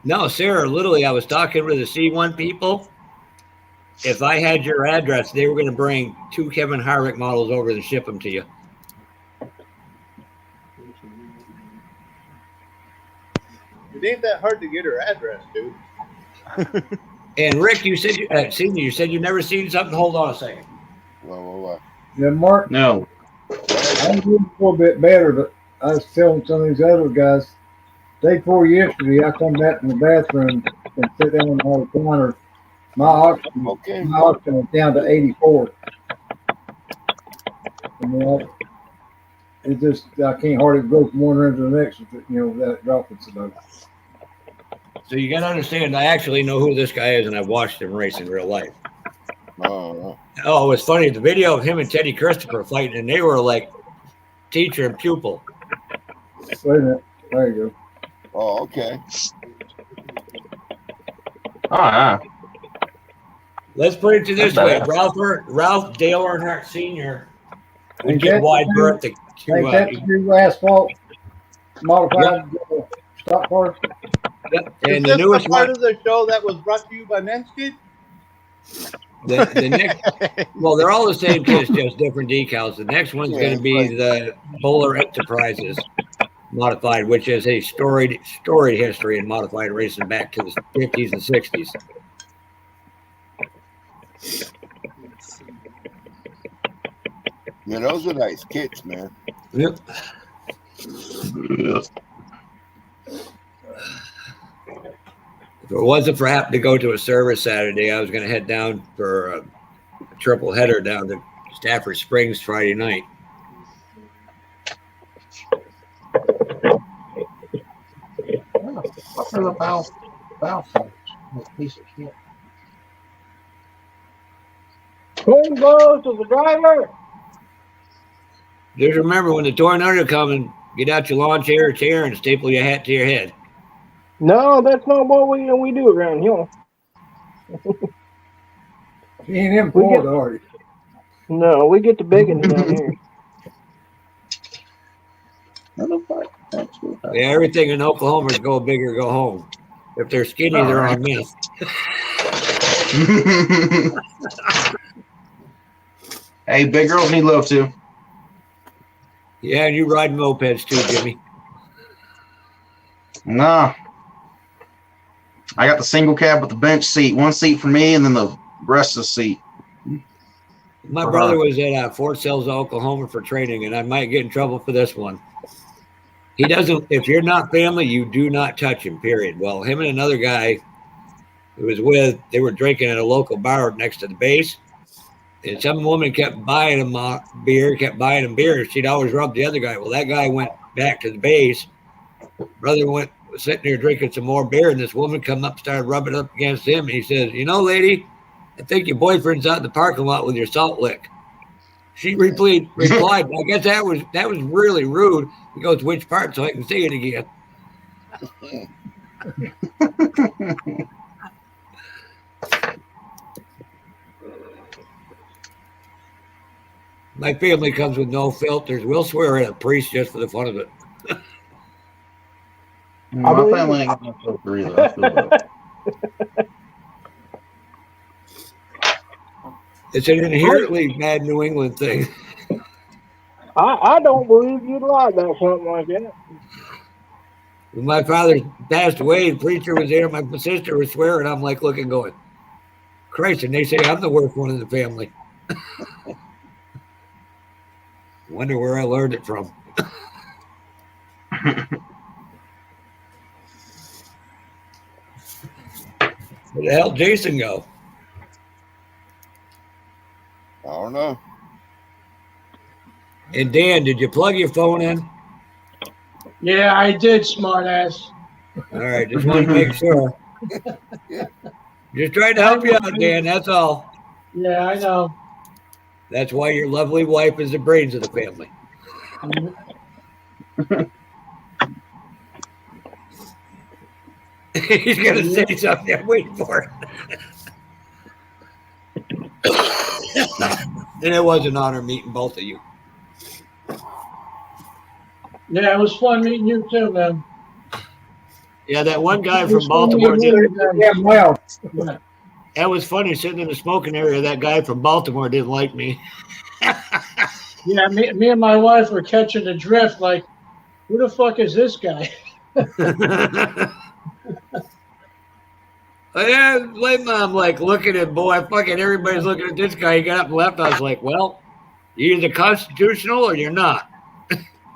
S10: No, Sarah, literally, I was talking with the C1 people. If I had your address, they were going to bring 2 Kevin Harvick models over and ship them to you.
S2: It ain't that hard to get her address, dude.
S10: And Rick, you said you said you've never seen something. Hold on a second.
S3: Well.
S1: Yeah, Mark,
S9: No.
S1: I'm doing a little bit better, but I was telling some of these other guys, day before yesterday, I come back from the bathroom and sit down on the counter. My oxygen was down to 84. And it just, I can't hardly go from one room to the next, without dropping so much.
S10: So you got to understand, I actually know who this guy is, and I've watched him race in real life. Oh, it was funny. The video of him and Teddy Christopher fighting, and they were like teacher and pupil.
S1: Wait a minute. There you go.
S3: Oh, okay.
S9: Oh, yeah.
S10: Let's put it to this way. Ralph Dale Earnhardt Sr. would get wide berth to
S1: that's the new asphalt modified stock car.
S10: Yep.
S2: Is
S10: And
S2: this
S10: the newest
S2: part
S10: one,
S2: of the show that was brought to you by Manscaped?
S10: the next, well, they're all the same kits, just different decals. The next one's going to be the Polar Enterprises modified, which is a storied history in modified racing back to the 50s and 60s.
S3: Yeah, those are nice kits, man.
S10: Yep. If it wasn't for having to go to a service Saturday, I was going to head down for a triple header down to Stafford Springs Friday night.
S6: Clean goes to the driver.
S10: Just remember, when the tornado comes, get out your lawn chair or chair and staple your hat to your head.
S6: No, that's not what we do around here.
S1: He ain't in Florida, are you?
S6: No, we get the big ones down here.
S10: Yeah, everything in Oklahoma is go big or go home. If they're skinny, they're on meth.
S9: Hey, big girls need love too.
S10: Yeah, and you ride mopeds too, Jimmy.
S9: Nah. I got the single cab with the bench seat. One seat for me and then the rest of the seat.
S10: My brother was at Fort Sells, Oklahoma for training, and I might get in trouble for this one. He doesn't, if you're not family, you do not touch him, period. Well, him and another guy who was with, they were drinking at a local bar next to the base, and some woman kept buying him beer. She'd always rub the other guy. Well, that guy went back to the base. Brother was sitting there drinking some more beer, and this woman come up, started rubbing up against him, and he says, lady, I think your boyfriend's out in the parking lot with your salt lick. She replied, I guess that was really rude. He goes, which part, so I can say it again. My family comes with no filters. We'll swear at a priest just for the fun of it.
S9: My family ain't got no filter either. I feel that.
S10: It's an inherently bad New England thing.
S6: I don't believe you'd lie about something like that.
S10: When my father passed away, the preacher was there, my sister was swearing. I'm like looking, going, Christ, and they say I'm the worst one in the family. Wonder where I learned it from. Where the hell did Jason go?
S3: I don't know.
S10: And Dan, did you plug your phone in?
S5: Yeah, I did, smartass.
S10: All right, just want to make sure. Just trying to help you out, Dan, that's all.
S5: Yeah, I know.
S10: That's why your lovely wife is the brains of the family. He's gonna say something. I'm waiting for it. And it was an honor meeting both of you.
S5: Yeah, it was fun meeting you too, man.
S10: Yeah, that one guy
S5: It
S10: from
S5: was fun
S10: Baltimore.
S5: meeting you,
S1: Yeah,
S5: man.
S1: well,
S5: Yeah.
S10: That was funny. Sitting in the smoking area, that guy from Baltimore didn't like me.
S5: Yeah, me and my wife were catching the drift. Like, who the fuck is this guy?
S10: Yeah, like I'm like looking at boy, fucking everybody's looking at this guy. He got up and left. I was like, well, you're either constitutional or you're not.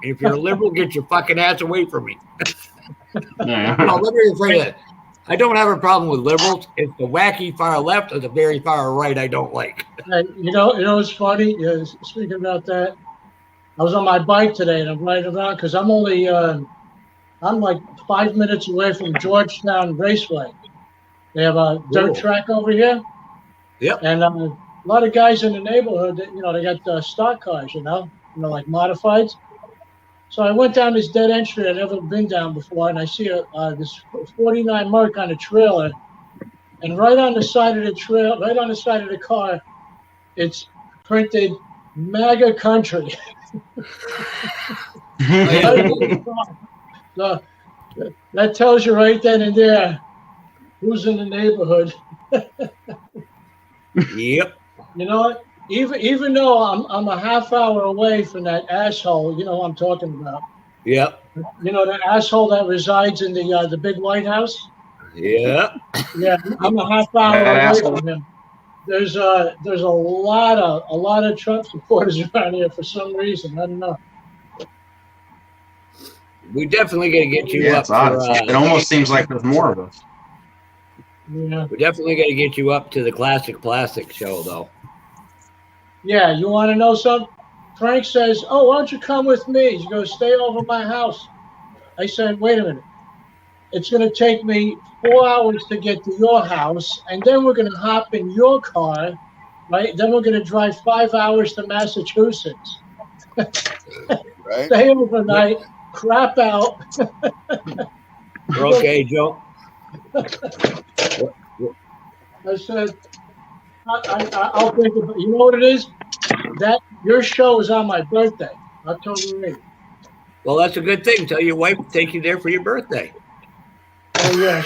S10: If you're a liberal, get your fucking ass away from me.
S9: Yeah.
S10: No, let me rephrase that. I don't have a problem with liberals. It's the wacky far left or the very far right I don't like.
S5: You know what's funny? Yeah, speaking about that, I was on my bike today and I'm riding around because I'm only I'm like 5 minutes away from Georgetown Raceway. They have a dirt track over here.
S10: Yep.
S5: And a lot of guys in the neighborhood that they got stock cars, like modifieds. So I went down this dead end street I'd never been down before, and I see this 49 mark on a trailer, and right on the side of the trail, right on the side of the car, it's printed MAGA country. So that tells you right then and there who's in the neighborhood.
S10: Yep.
S5: You know what? Even though I'm a half hour away from that asshole, you know what I'm talking about.
S10: Yep.
S5: You know, the asshole that resides in the big White House.
S10: Yep.
S5: Yeah, I'm a half hour away from him. There's a lot of Trump supporters around here for some reason. I don't know.
S10: We definitely got to get you
S9: Yeah,
S10: up.
S9: it's odd. It almost seems like there's more of us.
S5: Yeah.
S10: We definitely got to get you up to the Classic Plastic show, though.
S5: Yeah, you want to know something? Frank says, "Oh, why don't you come with me?" He goes, "Stay over at my house." I said, "Wait a minute. It's going to take me 4 hours to get to your house, and then we're going to hop in your car, right? Then we're going to drive 5 hours to Massachusetts.
S3: Right?
S5: Stay overnight, crap out."
S10: Okay, Joe.
S5: I said, I'll think about it. You know what it is? That your show is on my birthday, October 8th.
S10: Well, that's a good thing. Tell your wife to take you there for your birthday.
S5: Oh, yeah.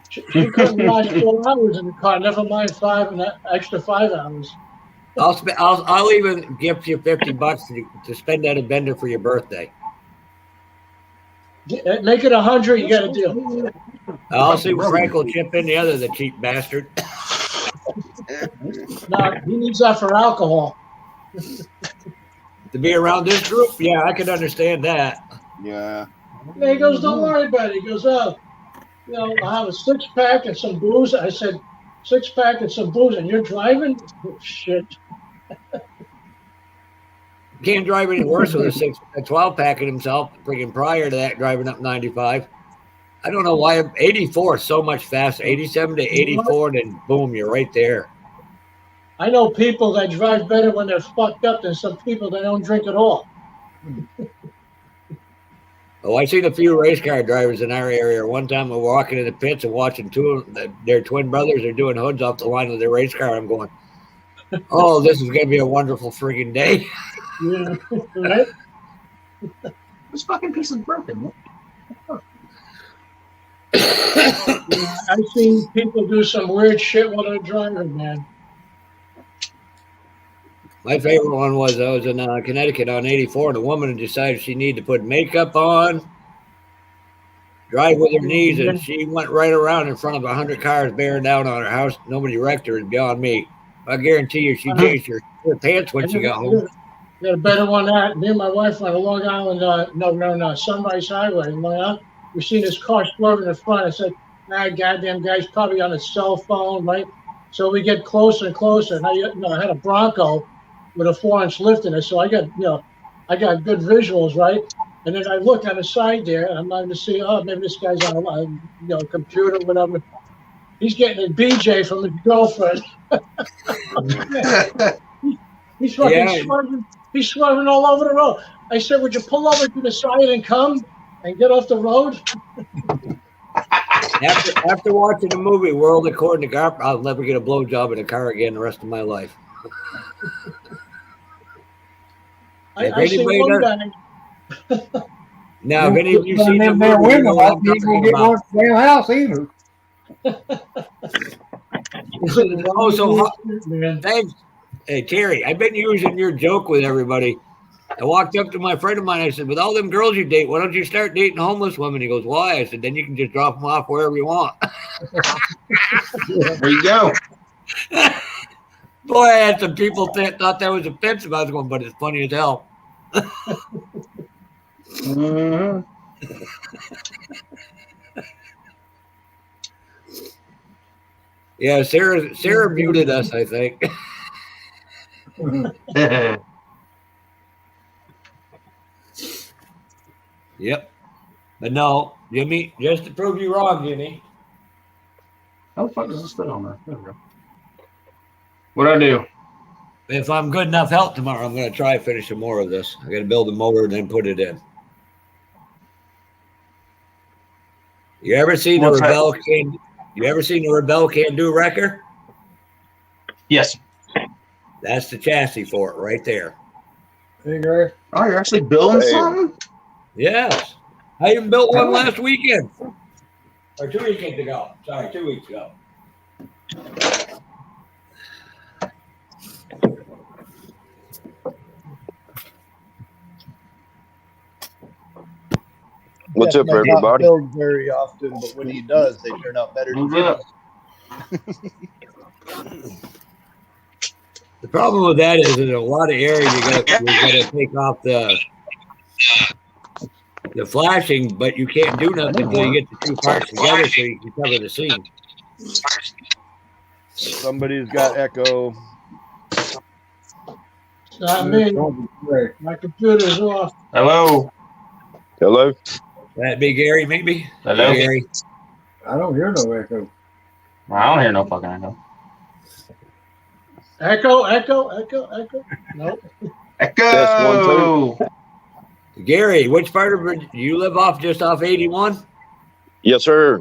S5: She couldn't ride 4 hours in the car, never mind extra 5 hours.
S10: I'll even gift you $50 to spend at a vendor for your birthday.
S5: Make it 100, you got a deal.
S10: I'll see if Frank will chip in the cheap bastard.
S5: No, he needs that for alcohol.
S10: To be around this group, yeah, I can understand that.
S3: Yeah.
S5: Yeah, he goes, "Don't worry about it." He goes, "Oh, I have a 6-pack and some booze." I said, 6-pack and some booze, and you're driving? Oh, shit.
S10: Can't drive any worse with a 12-pack in himself. Freaking prior to that, driving up 95. I don't know why 84 is so much faster. 87 to 84, and then boom, you're right there.
S5: I know people that drive better when they're fucked up than some people that don't drink at all.
S10: Oh, I've seen a few race car drivers in our area. One time we were walking in the pits and watching two of their twin brothers are doing hoods off the line with their race car. I'm going, oh, this is going to be a wonderful freaking day.
S5: Yeah, right?
S9: This fucking piece is broken.
S5: I've seen people do some weird shit while they're driving, man.
S10: My favorite one was I was in Connecticut on 84, and a woman decided she needed to put makeup on, drive with her knees, and she went right around in front of 100 cars bearing down on her house. Nobody wrecked her. It's beyond me. I guarantee you she changed her pants when she got home.
S5: Yeah, better one that. Me and my wife went on Long Island, Sunrise Highway in Long Island. We seen this car swerving in front. I said, goddamn guy's probably on his cell phone, right? So we get closer and closer. And I had a Bronco with a 4-inch lift in it. So I got good visuals, right? And then I look on the side there, and I'm not going to see, maybe this guy's on a computer, whatever. He's getting a BJ from his girlfriend. He's fucking swerving. He's swerving all over the road. I said, "Would you pull over to the side and come and get off the road?"
S10: After watching the movie World According to Garp, I'll never get a blowjob in a car again the rest of my life.
S5: I see one guy.
S10: Now, if any of you seen the
S1: them
S10: movie,
S1: damn
S10: you
S1: women,
S10: know what
S1: I
S10: I'm
S1: can't go
S10: talking
S1: get one
S10: about.
S1: at the damn house either.
S10: Oh, so thanks. Hey, Terry, I've been using your joke with everybody. I walked up to my friend of mine. I said, with all them girls you date, why don't you start dating homeless women? He goes, why? I said, then you can just drop them off wherever you want.
S9: There you go.
S10: Boy, I had some people thought that was offensive. I was going, but it's funny as hell.
S9: Mhm.
S10: Yeah, Sarah muted us, I think. Yep. But no, Jimmy, just to prove you wrong, Jimmy.
S9: How the fuck does this fit on there? There we go. What'd I do?
S10: If I'm good enough help tomorrow, I'm going to try to finish some more of this. I got to build a motor and then put it in. You ever seen the
S9: What's that?
S10: Rebel Can? You ever seen the Rebel Can Do wrecker?
S9: Yes.
S10: That's the chassis for it right there.
S1: Hey, Gary.
S9: Oh, you're actually building something?
S10: Yes. I even built one last weekend. Or 2 weekends ago. Sorry, 2 weeks ago.
S4: What's up,
S2: Might not
S4: everybody?
S2: build very often, but when he does, they turn out better than
S9: Move up.
S10: The problem with that is in a lot of areas you gotta take off the flashing, but you can't do nothing until you get the two parts together so you can cover the seam.
S2: Somebody's got echo.
S5: Not me. My computer's off.
S9: Hello.
S4: Hello.
S10: That'd be Gary, maybe.
S9: Hello.
S10: Hey, Gary.
S1: I don't hear no echo.
S9: I don't hear no fucking echo.
S5: Echo. Nope.
S9: Echo.
S10: Gary, which part of Virginia? You live just off 81?
S4: Yes, sir.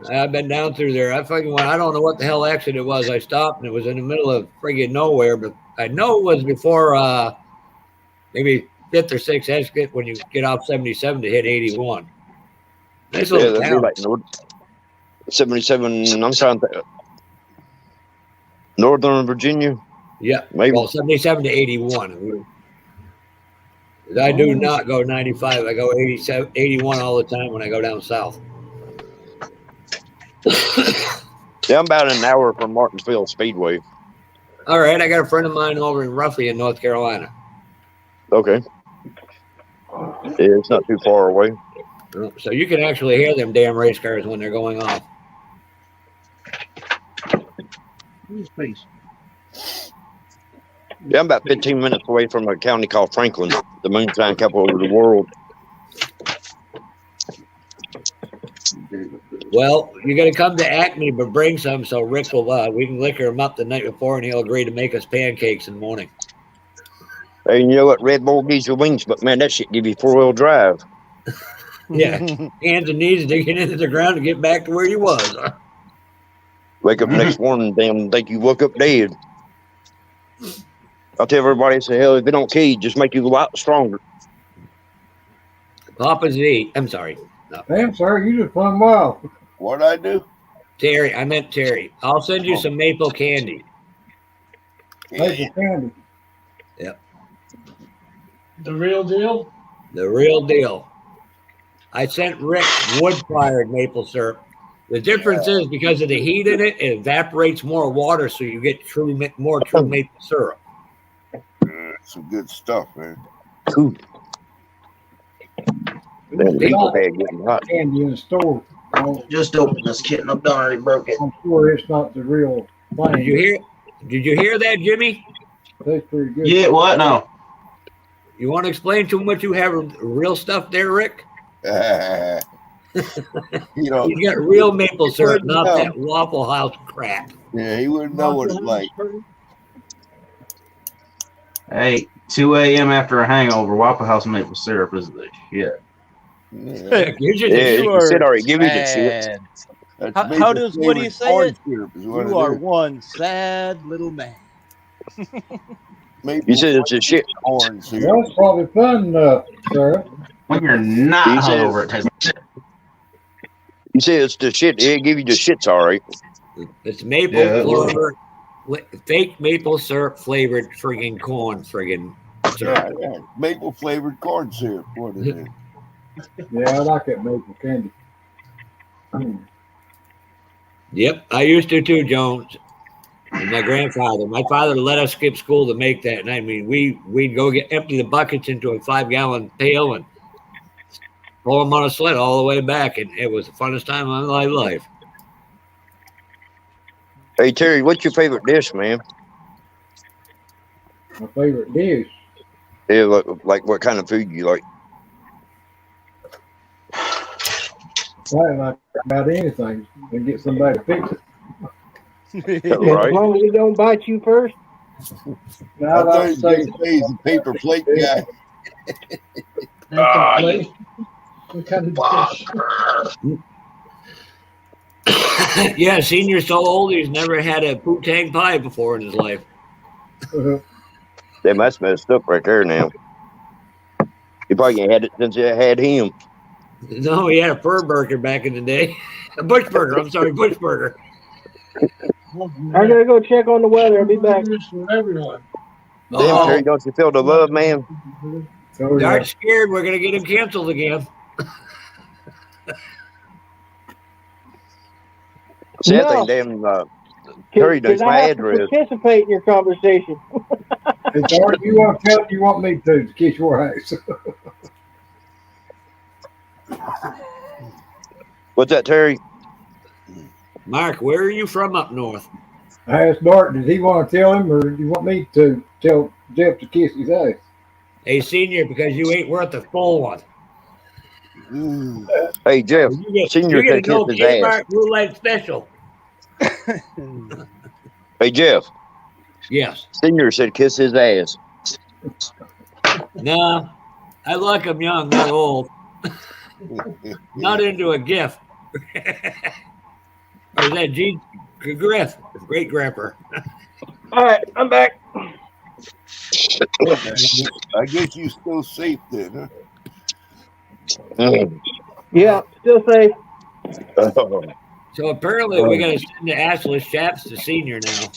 S10: I've been down through there. I don't know what the hell accident it was. I stopped and it was in the middle of friggin' nowhere, but I know it was before maybe 5th or 6th exit when you get off 77 to hit 81. Nice
S4: Yeah,
S10: little
S4: that'd be
S10: town.
S4: like 77. I'm trying to think. Northern Virginia.
S10: Yeah,
S4: Maybe.
S10: well, 77 to 81. I do not go 95. I go 87, 81 all the time when I go down south.
S4: Yeah, I'm about an hour from Martinsville Speedway.
S10: All right, I got a friend of mine over in Ruffy in North Carolina.
S4: Okay. Yeah, it's not too far away.
S10: So you can actually hear them damn race cars when they're going off.
S4: Yeah, I'm about 15 minutes away from a county called Franklin, the moonshine capital of the world.
S10: Well, you got to come to Acme, but bring some so Rick will. We can liquor him up the night before, and he'll agree to make us pancakes in the morning.
S4: Hey, you know what? Red Bull gives you wings, but man, that shit give you 4-wheel drive.
S10: Yeah, hands and knees digging into the ground to get back to where you was.
S4: Wake up next morning, damn, think you woke up dead. I'll tell everybody, say, hell, if it don't kill you, just make you a lot stronger.
S10: Papa Z. I'm sorry. No.
S1: Damn, sir, you just plumb wild.
S3: What'd I do?
S10: Terry. I meant Terry. I'll send you some maple candy.
S1: Maple candy.
S10: Yep.
S5: The real deal?
S10: The real deal. I sent Rick wood-fired maple syrup. The difference is because of the heat in it, it evaporates more water, so you get more true maple syrup.
S3: Some good stuff, man.
S4: Cool. Damn, maple bag getting hot.
S1: Candy in the store.
S9: Just open this kitten. I'm done already broke it.
S1: I'm sure it's not the real thing.
S10: Did you hear that, Jimmy?
S1: Tastes pretty good.
S9: Yeah, what? No.
S10: You want to explain to him what you have real stuff there, Rick?
S3: You know,
S10: You got real maple syrup, not
S3: know.
S10: that Waffle House crap.
S3: Yeah, he wouldn't know what it's like.
S9: Hey, 2 a.m. after a hangover, Waffle House maple syrup is the shit.
S3: Yeah.
S10: You should
S4: Yeah,
S2: You
S4: you
S2: are
S4: said already, give me the shit.
S2: sad.
S3: That's
S2: How
S3: maple
S2: does Woody
S3: flavored
S2: say
S3: corn
S2: it?
S3: syrup is what
S2: You
S3: it
S2: are
S3: is.
S2: one sad little man.
S3: Maple
S4: You said it's a
S3: flavored
S4: shit.
S3: corn syrup.
S1: Well, it's probably fun, Sarah.
S9: When you're not
S4: You said
S9: hungover, it tastes like shit.
S4: You said it's the shit. It give you the shits, all right.
S10: It's maple
S9: Yeah, it will.
S10: flavored, fake maple syrup flavored friggin' corn friggin' syrup.
S3: Yeah. Maple flavored corn syrup, what it is.
S1: Yeah, I like that maple candy.
S10: Yep, I used to too, Jones. And my grandfather. My father let us skip school to make that. And I mean, we'd go empty the buckets into a 5-gallon pail and pull them on a sled all the way back. And it was the funnest time of my life.
S4: Hey Terry, what's your favorite dish, man?
S1: My favorite dish.
S4: Yeah, like what kind of food you like?
S1: I like about anything and get somebody to fix it.
S6: As
S4: Right.
S6: long as it don't bite you first.
S1: Now,
S3: I
S1: I
S3: thought
S1: like
S3: he
S1: to
S3: was going
S1: say,
S3: to say he's a paper plate guy.
S5: What kind of dish?
S10: Yeah, senior's so old he's never had a poo-tang pie before in his life.
S4: Damn, that's messed up right there now. You probably ain't had it since you had him.
S10: No, he had a fur burger back in the day. A bush burger. I'm sorry, bush burger.
S6: I gotta go check on the weather. I'll be back.
S5: For everyone.
S4: Damn, Terry, don't you feel the love, man?
S1: so, yeah.
S10: Aren't scared we're gonna get him canceled again.
S4: See, I
S6: No.
S4: think damn Terry knows
S6: Because
S4: my
S6: I have
S4: address.
S6: to participate in your conversation.
S1: It's hard. You want to tell you want me to kiss your ass.
S4: What's that, Terry?
S10: Mark, where are you from up north?
S1: I asked Dart, did he want to tell him, or do you want me to tell Jeff to kiss his ass?
S10: Hey, senior, because you ain't worth a full one.
S4: Hey, Jeff, Senior
S10: you get
S4: said
S10: a no
S4: kiss his ass.
S10: Kmart Blue Light Special.
S4: Hey, Jeff,
S10: Yes.
S4: Senior said kiss his ass.
S10: No, I like him young, not old. Not into a gift. Or is that G. Griff, great grandpa?
S6: All right, I'm back.
S3: I guess you still safe then, huh?
S6: Yeah, still safe.
S10: So apparently we got to send the assless chaps to senior now.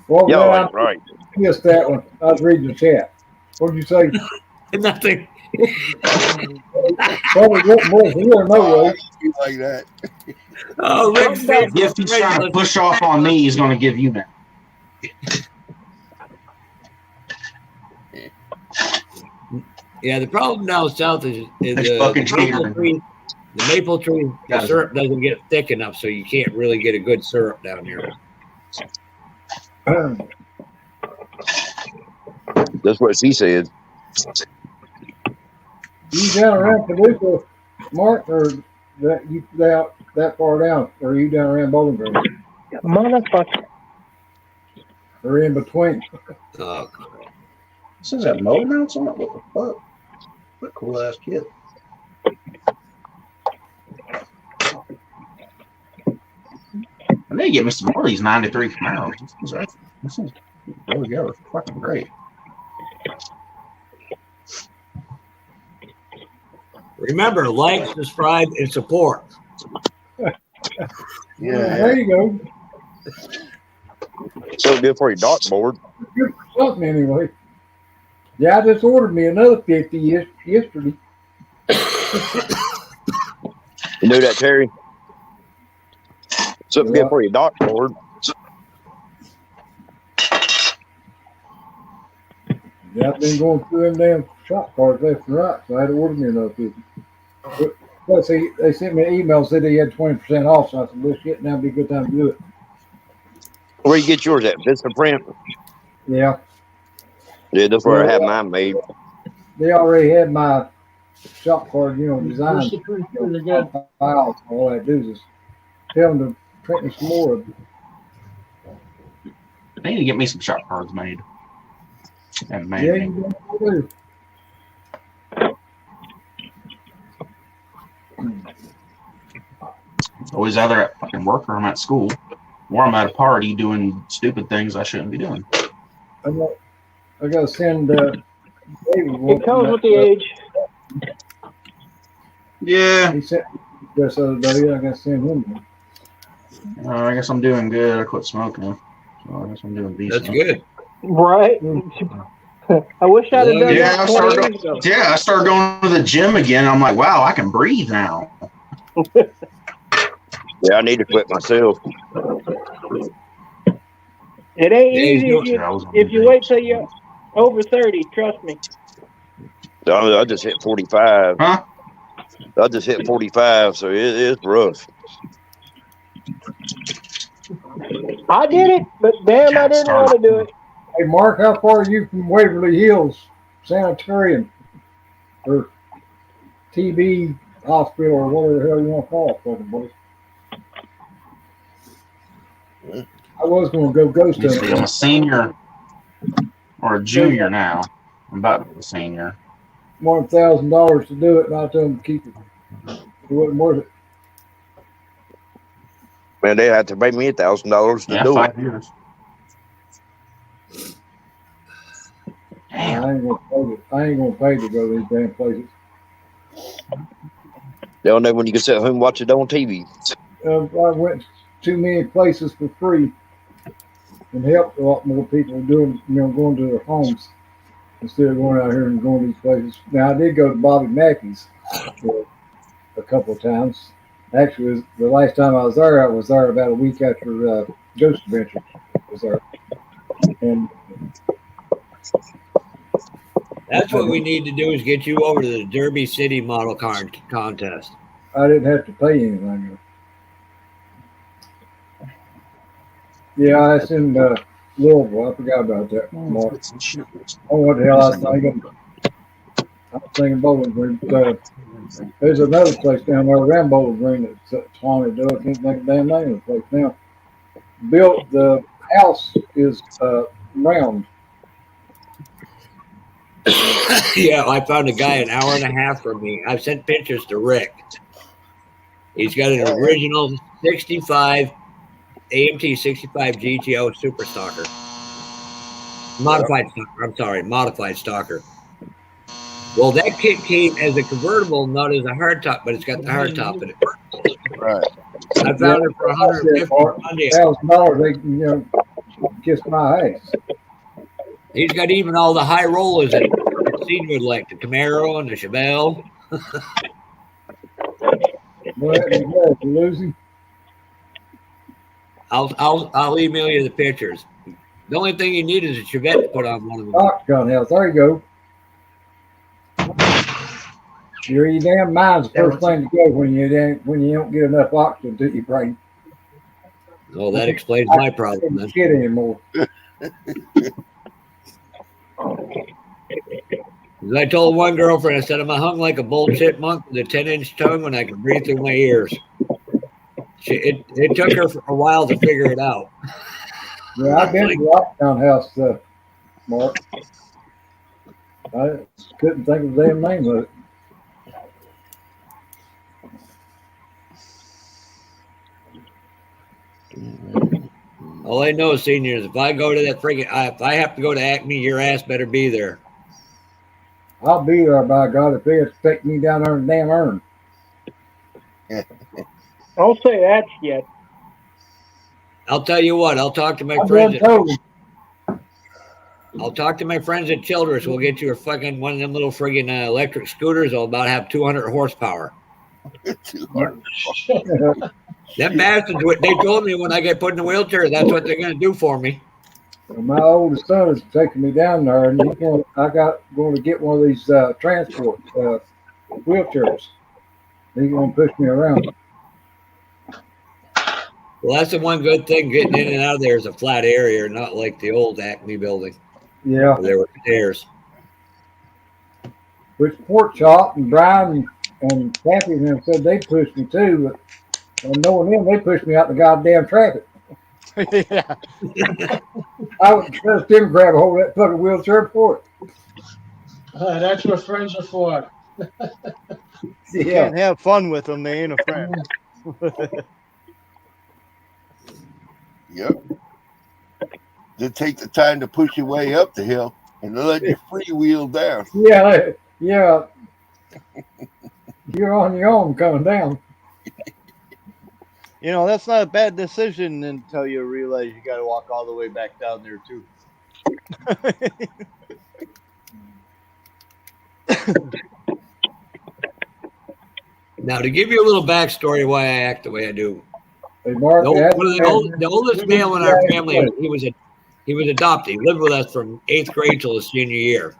S1: Well,
S4: Yeah,
S1: man,
S4: right.
S1: I missed that one. I was reading the chat. What did you say?
S10: Nothing.
S1: Probably what more here, no way.
S3: Like that.
S10: Oh, Rick's
S9: The
S10: Facebook.
S9: gift he's trying to push off on me, he's going to give you that.
S10: Yeah, the problem down south is
S9: There's
S10: the
S9: fucking
S10: maple
S9: catering.
S10: tree. The maple tree, the
S9: Got it.
S10: syrup doesn't get thick enough, so you can't really get a good syrup down here.
S4: That's what she said.
S1: You down around Paducah, Mark, or that you out that far down, or are you down around Bowling Green,
S6: Motherfucker.
S1: or in between?
S10: Oh,
S9: This is that motor mounts on it? What the fuck? What a cool ass kid. I need to get me some more of these 93 Camaros. This is there we go. It's fucking great.
S10: remember, like, subscribe, and support.
S1: There you go.
S4: So good for your dartboard.
S1: Good for something anyway. Yeah, I just ordered me another 50 yesterday.
S4: You know that, Terry? Something
S1: Yeah.
S4: good for your dartboard.
S1: Yeah, I've been going through them damn shop cards left and right, so I had to order me another 50. But plus, they sent me an email and said they had 20% off, so I said, well, shit, now'd be a good time to do it.
S4: Where you get yours at? Vista Print?
S1: Yeah,
S4: Yeah, that's where I have mine made.
S1: they already had my shop card, designed.
S5: What's the print for the good?
S1: Files. All I do is tell them to print me some more of it.
S9: I need to get me some shop cards made. And
S1: Yeah,
S9: made.
S1: you do.
S9: So he's either at fucking work or I'm at school, or I'm at a party doing stupid things I shouldn't be doing.
S1: I gotta send David one.
S6: It comes with the age.
S9: Yeah.
S1: He sent this other day. I gotta send him one.
S9: I guess I'm doing good. I quit smoking, so I guess I'm doing decent.
S10: That's good.
S6: Right. I wish I'd have done that 20 years ago.
S9: Yeah, I started going to the gym again. I'm like, wow, I can breathe now.
S4: Yeah, I need to quit myself.
S6: It ain't easy if you wait till you're over 30. Trust me.
S4: I just hit 45.
S9: Huh?
S4: I just hit 45, so it's rough.
S6: I did it, but damn, I didn't want to do it.
S1: Hey, Mark, how far are you from Waverly Hills Sanitarium or TB Hospital or whatever the hell you want to call it, fucking boy? I was going to go ghost hunting.
S9: I'm a senior or a junior now. I'm about to be a senior.
S1: $1,000 to do it, and I told him to keep it. It wasn't worth it.
S4: Man, they had to pay me $1,000 to do
S9: 5
S4: it.
S9: years.
S1: I ain't gonna pay to go to these damn places.
S4: They don't know when you can sit home and watch it on TV.
S1: I went too many places for free and helped a lot more people doing, going to their homes instead of going out here and going to these places. Now, I did go to Bobby Mackey's a couple of times. Actually, the last time I was there about a week after Ghost Adventure was there. And
S10: That's what we need to do is get you over to the Derby City Model Car Contest.
S1: I didn't have to pay anything. Yeah, it's in Louisville. I forgot about that. Mark. Oh, what the hell I was thinking? I was thinking Bowling Green. There's another place down there around Bowling Green that's haunted. I can't think of the damn name of the place now. The house is round.
S10: Yeah, I found a guy an hour and a half from me. I've sent pictures to Rick. He's got an original 65 AMT 65 GTO Super Stalker. Modified Stalker. I'm sorry, modified Stalker. Well, that kit came as a convertible, not as a hardtop, but it's got the hardtop in it.
S3: Right.
S10: I found it for
S1: $150. They, kiss my ass.
S10: He's got even all the high rollers in it. Seen with like the Camaro and the Chevelle.
S1: Well, losing.
S10: I'll email you the pictures. The only thing you need is a Chevette to put on one of them.
S1: Shotgun house. There you go. Your damn mind's the first thing to go when you don't get enough oxygen to your brain.
S10: Oh, that explains my problem then.
S1: Shit anymore.
S10: I told one girlfriend, I said, I'm hung like a bull chipmunk with a 10-inch tongue when I can breathe through my ears. It took her a while to figure it out.
S1: Yeah, I've been to the lockdown house, Mark. I couldn't think of the damn name of it.
S10: All I know, seniors, if I go to that friggin', if I have to go to Acme, your ass better be there.
S1: I'll be there, by God, if they expect me down there in the damn urn.
S6: Don't say that yet.
S10: I'll tell you what, I'll talk to my
S1: I've
S10: friends.
S1: been told.
S10: I'll talk to my friends at Childress. We'll get you a fucking one of them little friggin' electric scooters. Will about have 200 horsepower.
S3: 200.
S10: Them bastards, they told me when I get put in a wheelchair, that's what they're going to do for me.
S1: My oldest son is taking me down there, and I got going to get one of these transport wheelchairs. He's going to push me around.
S10: Well, that's the one good thing. Getting in and out of there is a flat area, not like the old Acme building.
S1: Yeah.
S10: Where there were stairs.
S1: Which Pork Chop and Brian and Kathy and them said they pushed me too, but knowing them, they pushed me out the goddamn traffic.
S2: Yeah.
S1: I would trust him to grab a hold of that fucking wheelchair for it.
S5: That's what friends are for.
S2: You
S1: Yeah.
S2: can't have fun with them. They ain't a friend.
S3: Yep. They take the time to push you way up the hill and let you freewheel down.
S1: Yeah. Yeah. You're on your own coming down.
S2: You know, that's not a bad decision until you realize you got to walk all the way back down there too.
S10: Now, to give you a little backstory why I act the way I do.
S1: Hey, Mark,
S10: The oldest male in our family, he was adopted. He lived with us from 8th grade till his senior year.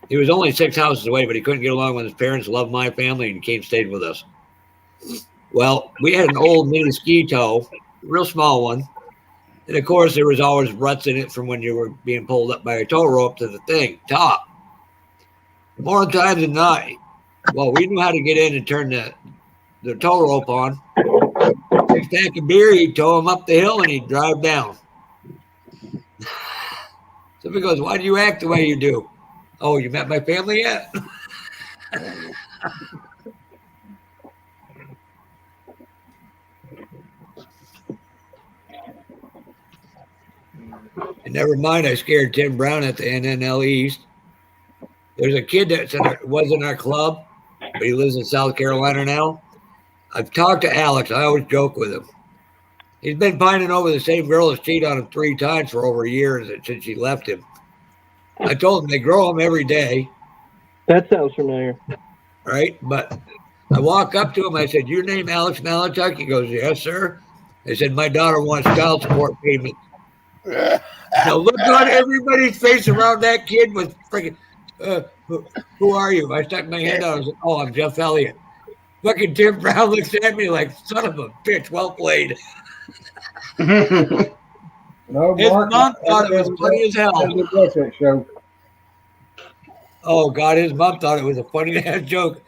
S10: He was only 6 houses away, but he couldn't get along with his parents, loved my family, and came stayed with us. Well, we had an old mini ski tow, real small one. And of course, there was always ruts in it from when you were being pulled up by a tow rope to the top. More times than not, well, we knew how to get in and turn the tow rope on. Big pack of beer, he'd tow him up the hill and he'd drive down. Somebody goes, why do you act the way you do? Oh, you met my family yet? And never mind, I scared Tim Brown at the NNL East. There's a kid that was in our club, but he lives in South Carolina now. I've talked to Alex. I always joke with him. He's been pining over the same girl that's cheated on him 3 times for over a year since she left him. I told him they grow them every day.
S6: That sounds familiar.
S10: Right? But I walk up to him. I said, your name Alex Malachuk? He goes, yes, sir. I said, my daughter wants child support payment. Now look on everybody's face around that kid with freaking, who are you? I stuck my hand out and said, oh, I'm Jeff Elliott. Fucking Tim Brown looks at me like, son of a bitch, well played.
S1: No,
S10: His
S1: Mark,
S10: mom thought it was funny as hell.
S1: That show.
S10: Oh, God, his mom thought it was a funny ass joke.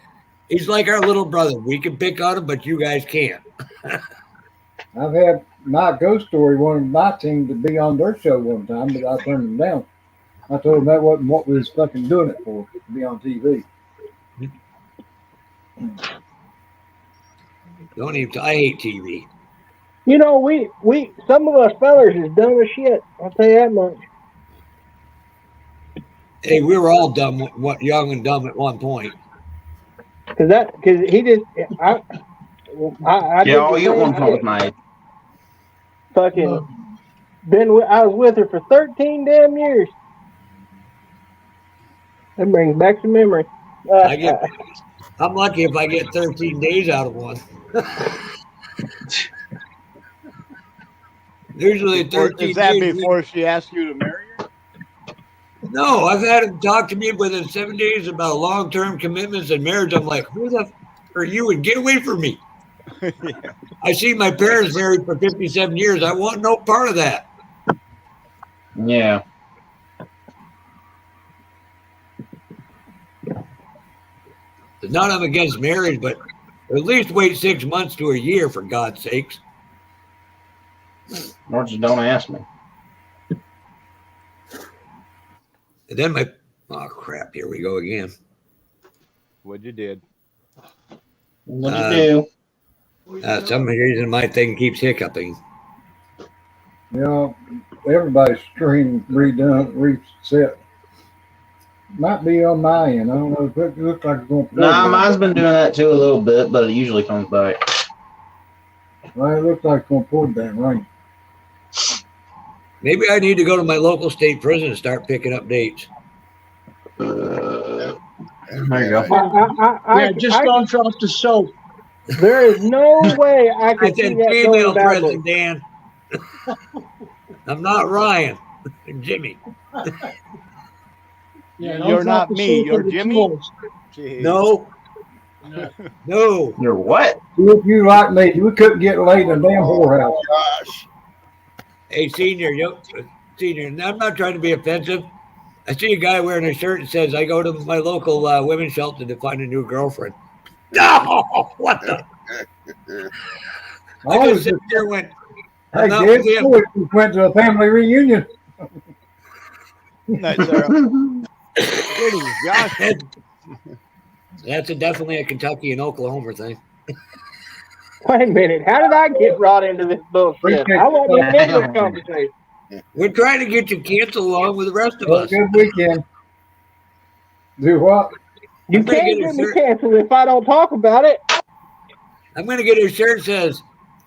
S10: He's like our little brother. We can pick on him, but you guys can't.
S1: I've had my ghost story wanted my team to be on their show one time, but I turned them down. I told them that wasn't what we was fucking doing it for, to be on TV.
S10: Don't even. I hate TV.
S6: You know, we some of us fellers is dumb as shit. I'll tell you that much.
S10: Hey, we were all dumb, young and dumb at one point.
S6: Cause he just I
S9: Yeah, all you at one point with my age.
S6: fucking I was with her for 13 damn years. That brings back some memory.
S10: I'm lucky if I get 13 days out of one. Usually 13
S2: Is that
S10: days.
S2: before she asked you to marry her?
S10: No, I've had him talk to me within 7 days about long-term commitments and marriage. I'm like, who the f are you? And get away from me.
S2: Yeah.
S10: I see my parents married for 57 years. I want no part of that.
S9: Yeah.
S10: Not I'm against marriage, but at least wait 6 months to a year, for God's sakes.
S9: Or just don't ask me.
S10: And then oh crap, here we go again.
S2: What you did?
S9: What'd you do?
S10: Some reason my thing keeps hiccuping.
S1: You know, everybody's stream redone, reset. Might be on my end. I don't know. It looks like it's going to.
S9: Nah, mine's been doing that too a little bit, but it usually comes back.
S1: Well, it looks like it's going to pour down rain.
S10: Maybe I need to go to my local state prison and start picking up dates.
S9: There you go.
S5: Just don't drop the soap.
S6: There is no way I
S10: I
S6: could see
S10: said
S6: that
S10: female
S6: going
S10: prison,
S6: backwards.
S10: Dan. I'm not Ryan. Jimmy.
S5: Yeah,
S2: You're not me. You're Jimmy. Jeez.
S10: No. No.
S9: You're what?
S1: If you like me, we couldn't get laid in a damn whorehouse.
S3: Gosh.
S10: Hey, senior, and I'm not trying to be offensive. I see a guy wearing a shirt that says, I go to my local women's shelter to find a new girlfriend. No! What the? I just sit there and went,
S1: Hey,
S10: not
S1: Dad,
S10: with him.
S1: we went to a family reunion.
S2: Nice, Sarah. Goody, Josh.
S10: That's definitely a Kentucky and Oklahoma thing.
S6: Wait a minute. How did I get brought into this bullshit? I wasn't even in this conversation.
S10: We're trying to get you canceled along with the rest of
S1: Have a
S10: us.
S1: good weekend. Do what?
S6: You
S10: I'm gonna
S6: can't
S10: get a
S6: get me
S10: shirt.
S6: canceled if I don't talk about it.
S10: I'm going to get a shirt that says,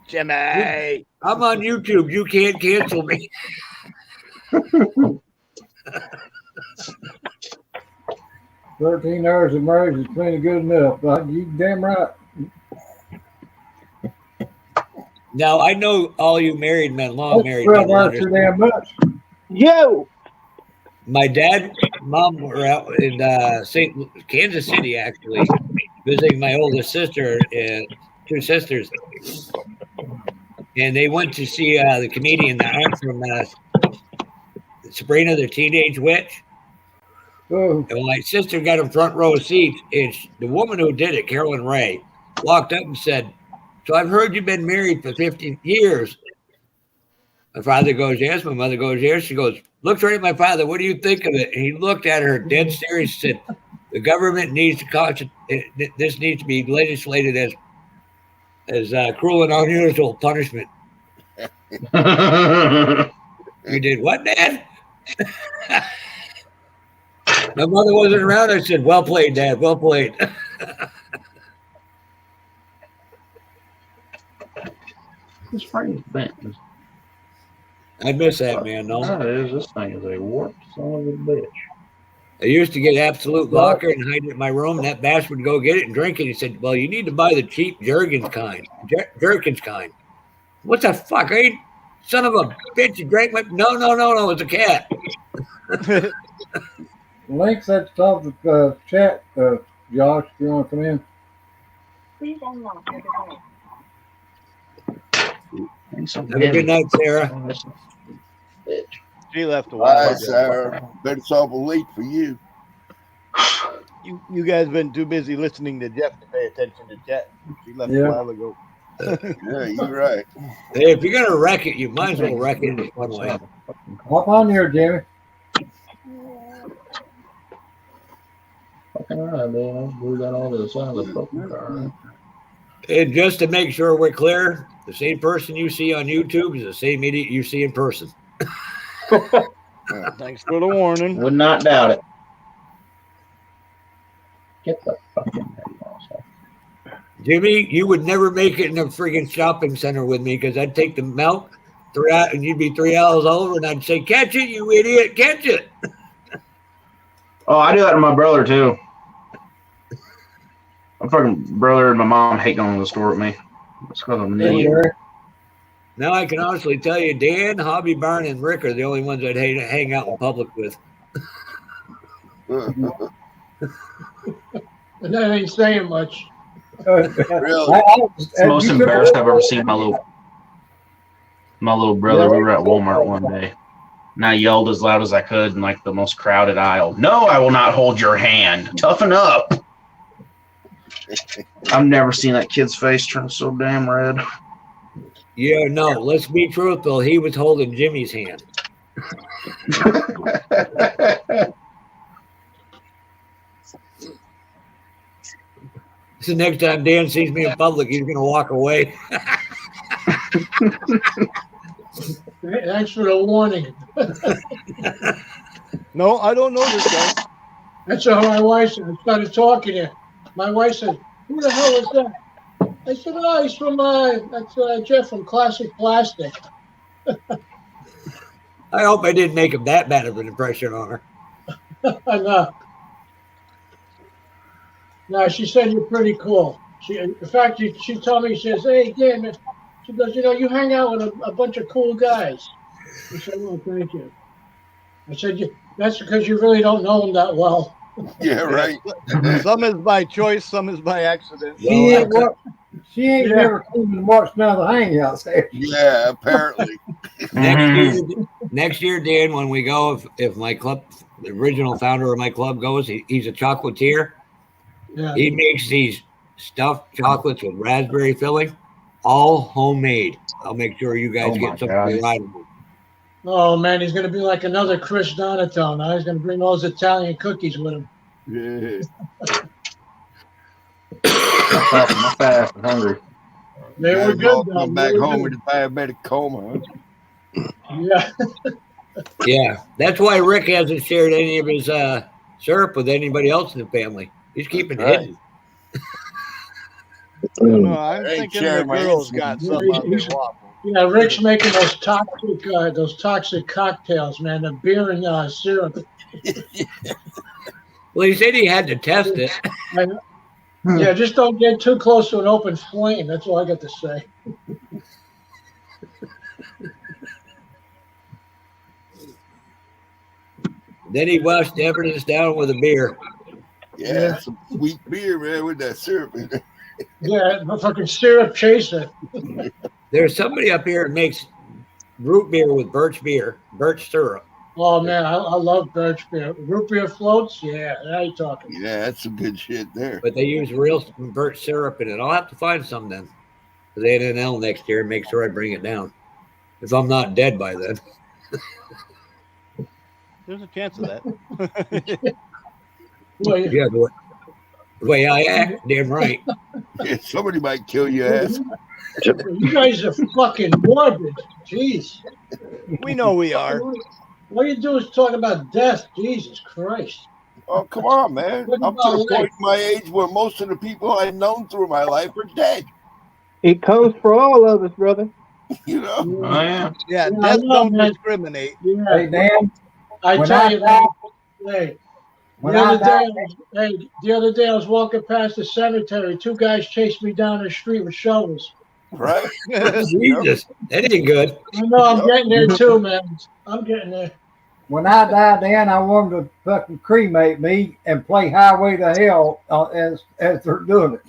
S2: Jimmy.
S10: I'm on YouTube. You can't cancel me.
S1: 13 hours of marriage is plenty good enough. Like, you damn right.
S10: Now, I know all you married men, long
S1: That's
S10: married
S1: 12
S10: men.
S1: hours too damn much.
S6: Yo,
S10: My dad, mom were out in Kansas City, actually, visiting my oldest sister and two sisters. And they went to see the comedian, the aunt from Sabrina the Teenage Witch.
S1: Oh,
S10: And my sister got in front row seats, and the woman who did it, Carolyn Ray, walked up and said, "So I've heard you've been married for 50 years." My father goes, "Yes." My mother goes, "Yes." She goes, looks right at my father. "What do you think of it?" And he looked at her dead serious and said, "The government needs to this needs to be legislated as cruel and unusual punishment." You did what, Dad? My mother wasn't around. I said, "Well played, Dad. Well played."
S9: This frame bent.
S10: I miss that, man. No,
S9: That is. This thing is a warped son of a bitch.
S10: I used to get absolute vodka and hide it in my room, and that bastard would go get it and drink it. He said, "Well, you need to buy the cheap Jergens kind. Jergens kind." What the fuck? I ain't son of a bitch. You drank my. No. It's a cat.
S1: links at the top of the chat, Josh, if you want to come in.
S8: Please unlock your device.
S10: Have a good night, Sarah.
S2: She left a while
S3: Bye,
S2: ago.
S3: Sarah. Bet it's awful late for you.
S2: You guys been too busy listening to Jeff to pay attention to Chet. She left
S1: Yeah.
S2: a while ago.
S3: Yeah, you're right.
S10: Hey, if you're gonna wreck it, you might as well wreck it in one way.
S1: Hop on here, Jimmy.
S9: Fucking right, man. We got all to the side of the fucking car.
S10: And just to make sure we're clear, the same person you see on YouTube is the same idiot you see in person.
S2: Thanks for the warning.
S9: Would not doubt it. Get the fucking head off.
S10: Jimmy, you would never make it in a friggin' shopping center with me because I'd take the milk, and you'd be 3 hours over, and I'd say, "Catch it, you idiot, catch it."
S9: Oh, I do that to my brother too. My fucking brother and my mom hate going to the store with me. It's because I'm an idiot.
S10: Now I can honestly tell you, Dan, Hobby Barn, and Rick are the only ones I'd hang out in public with.
S5: And that ain't saying much.
S3: Really?
S9: It's the most embarrassed I've ever seen my little brother. We were at Walmart one day, and I yelled as loud as I could in like the most crowded aisle. "No, I will not hold your hand. Toughen up." I've never seen that kid's face turn so damn red.
S10: Yeah, no, let's be truthful. He was holding Jimmy's hand. So next time Dan sees me in public, he's going to walk away.
S5: Thanks for the warning.
S2: No, I don't know this guy.
S5: That's how my wife said. I started talking to her. My wife said, "Who the hell is that?" I said, "Oh, he's from that's Jeff from Classic Plastic."
S10: I hope I didn't make him that bad of an impression on her.
S5: No, she said you're pretty cool. In fact, she told me, she says, "Hey, Dan," she goes, "you hang out with a bunch of cool guys." I said, "Well, thank you." I said, "That's because you really don't know them that well."
S3: Yeah, right.
S2: Some is by choice, some is by accident.
S1: She ain't never even watched none of the Hangouts.
S3: Yeah, apparently.
S10: Next year, Dan, when we go, if my club, the original founder of my club goes, he's a chocolatier.
S5: Yeah.
S10: He makes these stuffed chocolates with raspberry filling, all homemade. I'll make sure you guys get something right.
S5: Oh man, he's gonna be like another Chris Donato. Now he's gonna bring those Italian cookies with him.
S3: Yeah.
S9: I'm fast and hungry.
S5: They were
S3: Guys all
S5: good, though.
S3: come
S5: They
S3: back
S5: were
S3: home
S5: good.
S3: with a diabetic coma. Huh?
S5: Yeah.
S10: Yeah, that's why Rick hasn't shared any of his syrup with anybody else in the family. He's keeping it
S3: right.
S10: hidden.
S2: I don't know. I'm
S3: I ain't
S2: thinking the
S3: sharing my
S2: girl's
S3: insulin.
S2: got
S5: Yeah,
S2: some on their waffles.
S5: yeah, Rick's making those toxic cocktails, man. The beer and syrup.
S10: Well, he said he had to test it.
S5: Yeah, just don't get too close to an open flame. That's all I got to say.
S10: Then he washed the evidence down with a beer.
S3: Yeah, some sweet beer, man, with that syrup in it.
S5: Yeah, the fucking syrup chaser.
S10: There's somebody up here that makes root beer with birch syrup.
S5: Oh man, I love birch beer. Root beer floats. Yeah, now you're talking.
S3: Yeah, that's some good shit there.
S10: But they use real birch syrup in it. I'll have to find some then. For the NNL next year and make sure I bring it down. If I'm not dead by then.
S2: There's a chance of that.
S5: Well,
S10: Yeah, the way I act, damn right.
S3: Yeah, somebody might kill your ass.
S5: you guys are fucking morbid. Jeez.
S2: We know we are.
S5: All you do is talk about death. Jesus Christ.
S3: Oh, come on, man.
S5: What
S3: I'm to
S5: about
S3: the point
S5: life?
S3: in my age where most of the people I've known through my life are dead.
S6: It comes for all of us, brother.
S3: You know?
S9: Oh, yeah.
S2: Yeah,
S5: I
S2: death
S5: know,
S2: don't
S5: man.
S2: discriminate.
S5: Yeah.
S1: Hey, Dan,
S5: I
S1: when
S5: tell
S1: I
S5: you,
S1: die-
S5: man. Hey,
S1: when
S5: the
S1: I
S5: other
S1: die,
S5: the other day I was walking past the cemetery. Two guys chased me down the street with shovels.
S3: Right?
S10: Jesus, that ain't good.
S5: I know I'm getting there too, man. I'm getting there.
S1: when I die, Dan, I want them to fucking cremate me and play Highway to Hell as they're doing it.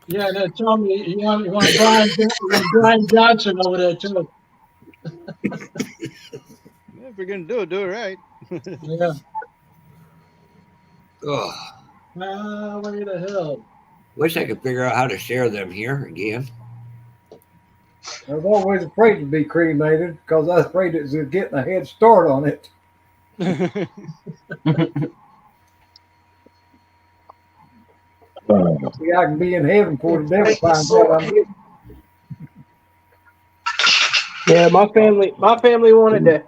S5: Yeah, they told me you want Brian Johnson over there too.
S2: If you're gonna do it right.
S5: Yeah.
S10: Ugh.
S5: Highway to Hell.
S10: Wish I could figure out how to share them here again.
S1: I was always afraid to be cremated because I was afraid it was getting a head start on it. See, I can be in heaven before the devil finds out I'm getting.
S6: Yeah, my family wanted to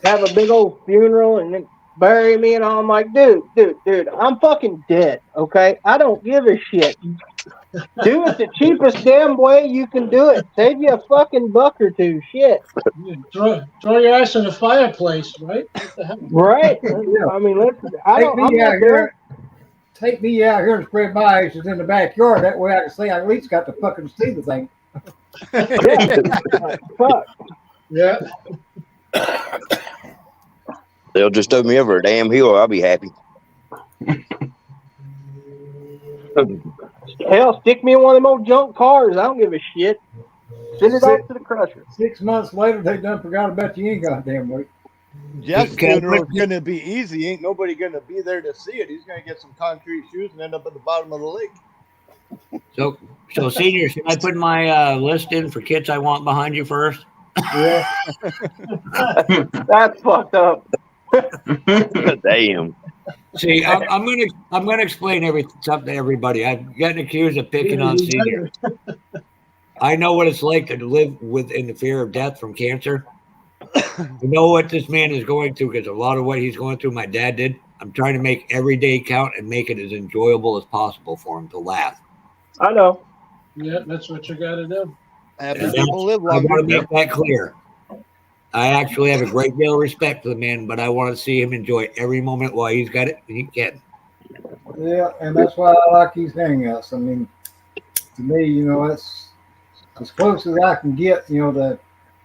S6: have a big old funeral and then bury me, and I'm like, dude, I'm fucking dead, okay? I don't give a shit. Do it the cheapest damn way you can do it. Save you a fucking buck or two, shit.
S5: Yeah, throw your ass in the fireplace, right? What the hell?
S6: Right? I mean,
S1: Take me out here and spread my ashes in the backyard. That way I can say I at least got to fucking see the thing.
S6: Fuck.
S5: Yeah.
S4: They'll just throw me over a damn hill. I'll be happy.
S6: Hell, stick me in one of them old junk cars. I don't give a shit. Send it off to the crusher.
S1: 6 months later, they done forgot about you. Ain't goddamn week.
S2: Jeff's funeral's gonna be easy. Ain't nobody gonna be there to see it. He's gonna get some concrete shoes and end up at the bottom of the lake.
S10: So senior, should I put my list in for kits I want behind you first?
S1: Yeah.
S6: That's fucked up.
S4: Damn.
S10: See, I'm gonna explain something to everybody. I've gotten accused of picking on senior. I know what it's like to live in the fear of death from cancer. I know what this man is going through because a lot of what he's going through, my dad did. I'm trying to make every day count and make it as enjoyable as possible for him to laugh.
S6: I know.
S5: Yeah, that's what you got to do.
S2: Happy people live
S10: I
S2: longer.
S10: want to make that clear. I actually have a great deal of respect for the man, but I want to see him enjoy every moment while he's got it. And he can.
S1: Yeah, and that's why I like these hangouts. I mean, to me, you know, that's as close as I can get, you know, to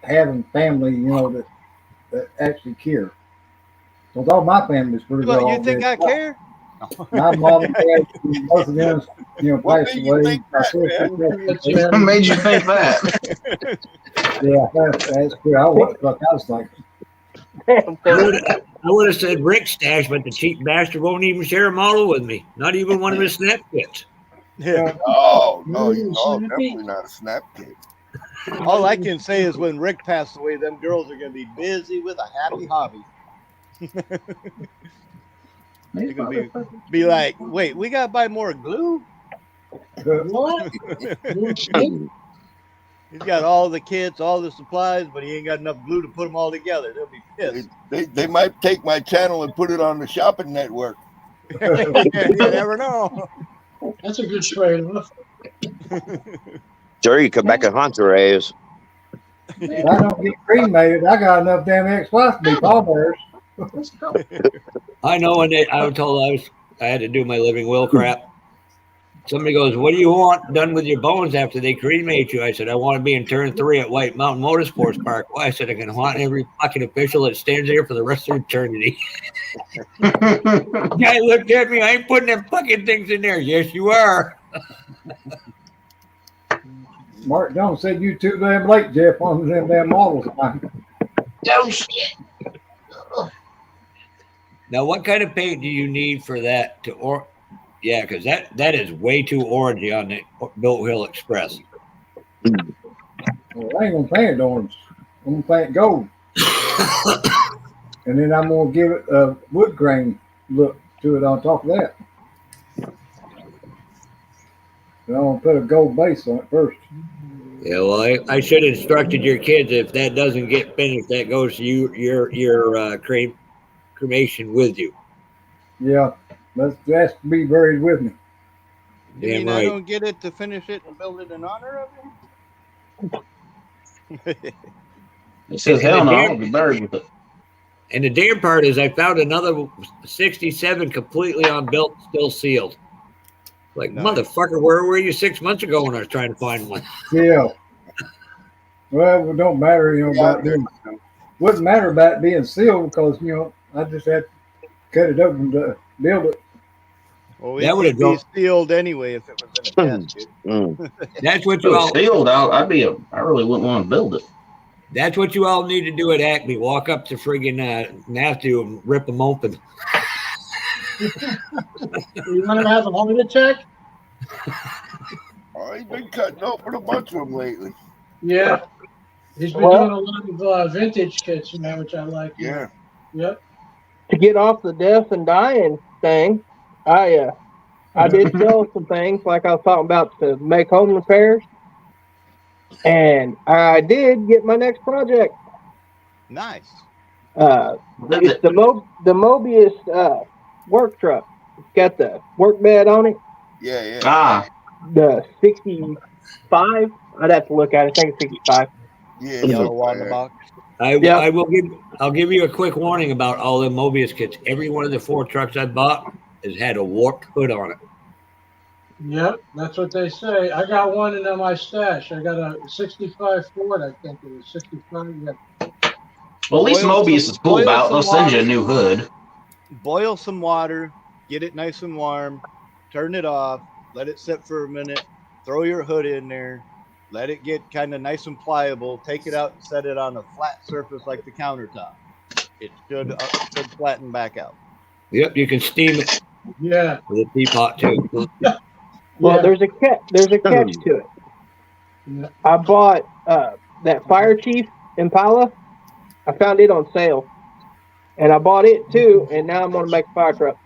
S1: having family, you know, that actually care. Because all my family's pretty well.
S2: Well, you think I care?
S1: My mom and dad, both of them, you know, passed away.
S9: What made you think that?
S1: Yeah, that's true. I was thinking.
S10: I would have said Rick Stash, but the cheap bastard won't even share a model with me. Not even one of his snap kits.
S2: Yeah.
S3: Oh, no, definitely not a snap kit.
S2: All I can say is when Rick passed away, them girls are going to be busy with a happy hobby. They're going to be like, wait, we got to buy more glue?
S5: What?
S2: He's got all the kits, all the supplies, but he ain't got enough glue to put them all together. They'll be pissed.
S3: They might take my channel and put it on the shopping network.
S2: You never know.
S5: That's a good trade-off.
S4: Sure, you come back and hunt your ass.
S1: If I don't get cremated, I got enough damn ex-wives to be pallbearers.
S10: I know when I was told I had to do my living will crap. Somebody goes, "What do you want done with your bones after they cremate you?" I said, "I want to be in turn 3 at White Mountain Motorsports Park." Why? I said, "I can haunt every fucking official that stands there for the rest of eternity." Guy looked at me. I ain't putting them fucking things in there. Yes, you are.
S1: Mark Jones said you too damn late, Jeff, on them damn models.
S6: Oh shit.
S10: Now, what kind of paint do you need for that to Yeah, because that is way too orangey on the Built Hill Express.
S1: Well, I ain't gonna paint it orange. I'm gonna paint gold. And then I'm gonna give it a wood grain look to it on top of that. And I'm gonna put a gold base on it first.
S10: Yeah, well, I should have instructed your kids if that doesn't get finished, that goes to your cremation with you.
S1: Yeah, that's to be buried with me.
S2: You
S10: Damn
S2: mean
S10: right.
S2: I don't get it to finish it and build it in honor of him?
S9: He says, hell no, I'll be buried with it.
S10: And the damn part is I found another 67 completely unbuilt, still sealed. Like,
S2: Nice.
S10: motherfucker, where were you 6 months ago when I was trying to find one?
S1: Yeah. Well, it don't matter, about them. Wouldn't matter about it being sealed because, I just had to cut it open to build it.
S2: Well,
S10: That
S2: it
S10: would've
S2: would be sealed anyway if it was in a casket.
S10: That's what
S9: If
S10: you
S9: it
S10: all.
S9: was sealed out, I really wouldn't want to build it.
S10: That's what you all need to do at Acme. Walk up to friggin' Matthew and rip them open.
S5: You want to have a heart attack?
S3: Oh, he's been cutting open a bunch of them lately.
S5: Yeah. He's been doing a lot of vintage kits, which I like.
S3: Yeah.
S5: Yep.
S6: To get off the death and dying thing, I did sell some things like I was talking about to make home repairs, and I did get my next project.
S2: Nice.
S6: It's the Mobius work truck. It's got the work bed on it.
S3: Yeah.
S9: Ah,
S6: The 65. I'd have to look at it. I think it's 65.
S3: Yeah.
S2: Yellow on the box.
S10: I'll give you a quick warning about all the Mobius kits. Every one of the 4 trucks I bought has had a warped hood on it.
S5: Yep, that's what they say. I got one in my stash. I got a 65 Ford, I think it was 65. Yeah.
S9: well, at least
S2: Boil
S9: Mobius
S2: some-
S9: is cool
S2: boil
S9: about it.
S2: some
S9: They'll send you a
S2: water.
S9: new hood.
S2: Boil some water, get it nice and warm, turn it off, let it sit for a minute, throw your hood in there, let it get kind of nice and pliable, take it out and set it on a flat surface like the countertop. It should flatten back out.
S10: Yep, you can steam it
S5: Yeah.
S10: with a teapot too.
S6: Well, there's a catch to it.
S5: Yeah.
S6: I bought that Fire Chief Impala. I found it on sale, and I bought it too. And now I'm gonna make a fire truck.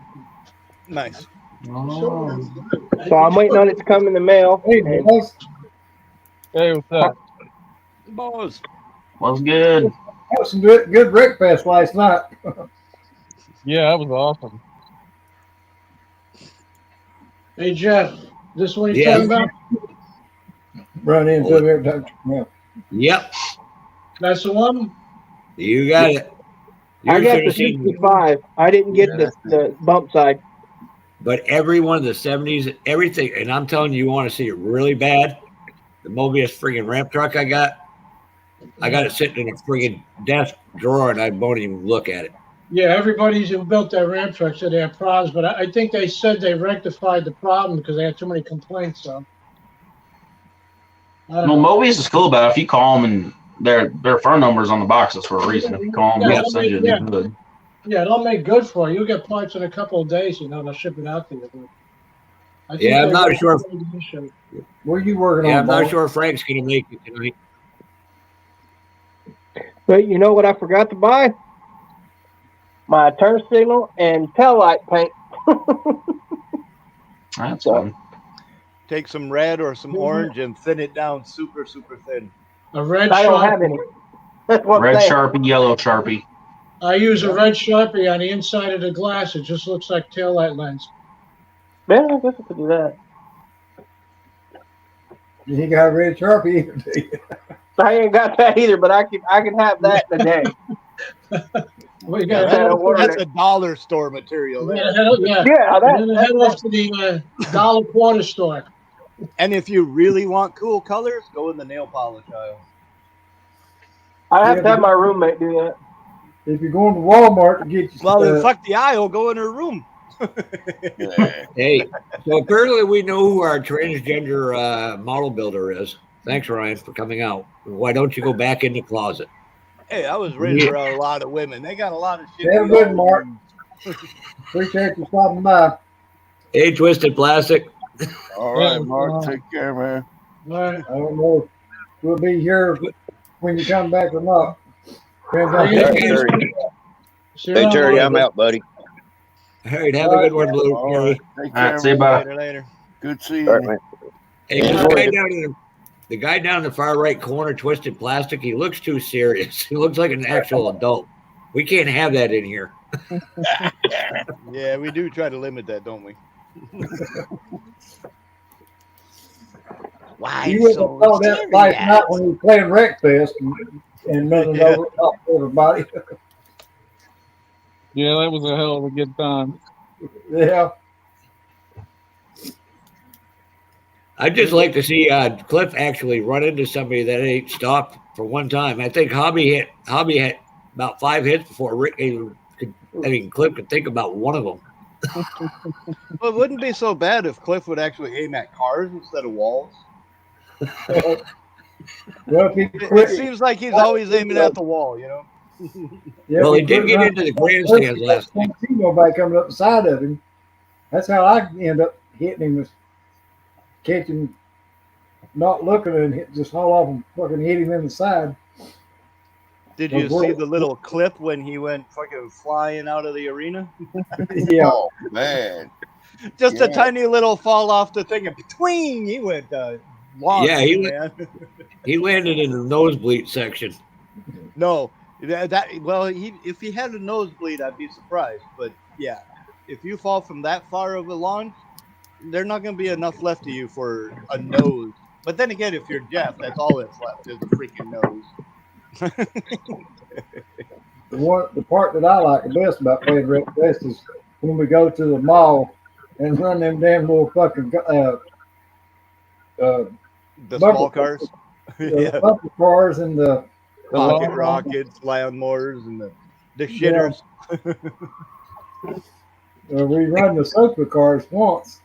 S2: Nice.
S6: So I'm waiting on it to come in the mail.
S1: Hey,
S6: and-
S1: boys,
S11: Hey, what's up?
S2: Boys.
S9: Was good.
S1: that was some good Rick Fest last night.
S11: Yeah, that was awesome.
S5: Hey, Jeff, this one you're
S10: Yeah.
S5: talking about?
S1: Run into it every time. Yeah.
S10: Yep,
S5: That's the one?
S10: you got it.
S6: I
S10: You
S6: got
S10: should
S6: the
S10: have seen,
S6: 65. I didn't get the bump side.
S10: but every one of the 70s, everything, and I'm telling you, you want to see it really bad. The Mobius friggin' ramp truck I got it sitting in a friggin' desk drawer, and I won't even look at it.
S5: Yeah, everybody who built that ramp truck said they had problems, but I think they said they rectified the problem because they had too many complaints. So, I don't
S9: Well,
S5: know.
S9: Mobius is cool about it. If you call them and their phone number's on the boxes for a reason. If you call them,
S5: Yeah,
S9: they'll send you a
S5: yeah.
S9: new hood.
S5: Yeah, they'll make good for you. You'll get parts in a couple of days. They'll ship it out to you. But I think
S10: Yeah, I'm
S5: they
S10: not
S5: were
S10: sure.
S5: the issue.
S1: What are you working
S10: Yeah,
S1: on,
S10: I'm not
S1: boss?
S10: sure Frank's going to make it tonight.
S6: But you know what I forgot to buy? My turn signal and tail light paint.
S9: That's
S6: So,
S9: fun.
S2: Take some red or some orange and thin it down super, super thin.
S5: A red
S6: I don't have
S5: Sharpie.
S6: any. That's what I'm
S9: Red
S6: saying.
S9: Sharpie, yellow Sharpie.
S5: I use a red Sharpie on the inside of the glass. It just looks like taillight lens.
S6: Yeah, I guess I could do that.
S1: You got a red Sharpie either, do you?
S6: I ain't got that either, but I can have that in a day.
S5: Well, you
S2: Yeah,
S5: gotta head off,
S2: that's a dollar store material
S5: you
S2: there.
S5: gotta head off, yeah.
S6: Yeah,
S5: You gotta head off to the dollar quarter store.
S2: And if you really want cool colors, go in the nail polish aisle.
S6: I have to have my roommate do that.
S1: If you're going to Walmart to get you
S2: Well, then fuck the aisle. Go in her room.
S10: Hey, so apparently we know who our transgender model builder is. Thanks, Ryan, for coming out. Why don't you go back in the closet?
S2: Hey, I was raised around a lot of women. They got a lot of shit.
S1: Have a good, Mark. Appreciate you stopping by.
S10: Hey, Twisted Plastic.
S3: All right, Mark. Take care, man.
S5: All right.
S1: I don't know if we'll be here when you come back or not. Depends on
S10: Hey, Terry.
S4: Hey, Terry, I'm out, buddy.
S10: All right, have a good one, Blue.
S3: All
S10: Terry.
S3: right. Take care,
S9: see you,
S3: man.
S9: bye.
S2: Later.
S3: Good seeing
S4: All right,
S3: you.
S4: man.
S10: Hey, the guy down in the far right corner, Twisted Plastic, he looks too serious. He looks like an actual adult. We can't have that in here.
S2: Yeah, we do try to limit that, don't we? Why
S1: You wouldn't have thought that last night when we were playing Wreckfest and running over top of everybody.
S11: Yeah, that was a hell of a good time.
S1: Yeah.
S10: I'd just like to see Cliff actually run into somebody that ain't stopped for one time. I think Hobby had about 5 hits before Rick Cliff could think about one of them.
S2: Well, it wouldn't be so bad if Cliff would actually aim at cars instead of walls.
S1: Well,
S2: It seems like he's always aiming at the wall, you know?
S1: Yeah,
S10: Well,
S1: we
S10: he did
S1: put
S10: get
S1: around-
S10: into the grandstands last night.
S1: See nobody coming up the side of him. That's how I end up hitting him, was catching, not looking, and just haul off and fucking hit him in the side.
S2: Did you see the little clip when he went fucking flying out of the arena?
S1: Yeah.
S3: Oh, man.
S2: Just a
S3: Yeah.
S2: tiny little fall off the thing, and between he went long.
S10: Yeah, he
S2: man.
S10: He landed in the nosebleed section.
S2: No, if he had a nosebleed, I'd be surprised. But yeah, if you fall from that far of a launch, there's not going to be enough left of you for a nose. But then again, if you're Jeff, that's all that's left is a freaking nose.
S1: The part that I like the best about playing Wreckfest is when we go to the mall and run them damn little fucking
S2: The
S1: bumper-
S2: small cars,
S1: the bumper cars and the
S2: pocket rockets, lawnmowers, and the shitters.
S1: we run the sofa cars once.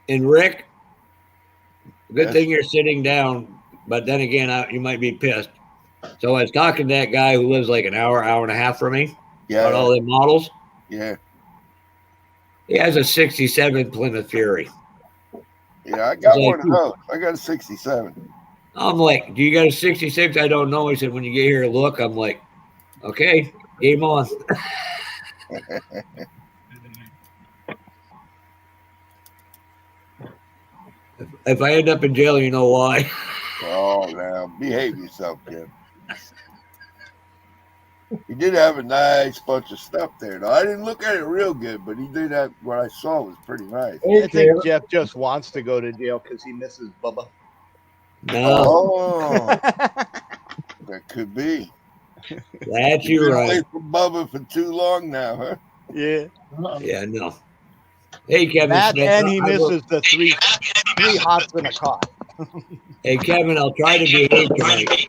S10: And Rick, good
S3: Yes.
S10: thing you're sitting down, but then again, you might be pissed. So I was talking to that guy who lives like an hour and a half from me about all
S3: Yeah.
S10: the models.
S3: Yeah.
S10: He has a 67 Plymouth Fury.
S3: Yeah. I got
S10: It's
S3: one
S10: like-
S3: of those. I got a 67.
S10: I'm like, do you got a 66? I don't know. He said, when you get here, look. I'm like, okay, game on. If I end up in jail, you know why.
S3: Oh, now behave yourself, kid. He did have a nice bunch of stuff there, though. I didn't look at it real good, but he did have what I saw was pretty nice.
S2: I think Jeff just wants to go to jail because he misses Bubba.
S10: No,
S3: Oh, that could be.
S10: that's
S3: You've
S10: you
S3: been
S10: right.
S3: away from Bubba for too long now, huh?
S2: Yeah.
S10: Yeah, no. Hey, Kevin
S2: That
S10: Smith.
S2: and he
S10: I will-
S2: misses the three hots in a car.
S10: Hey, Kevin, I'll try to behave tonight.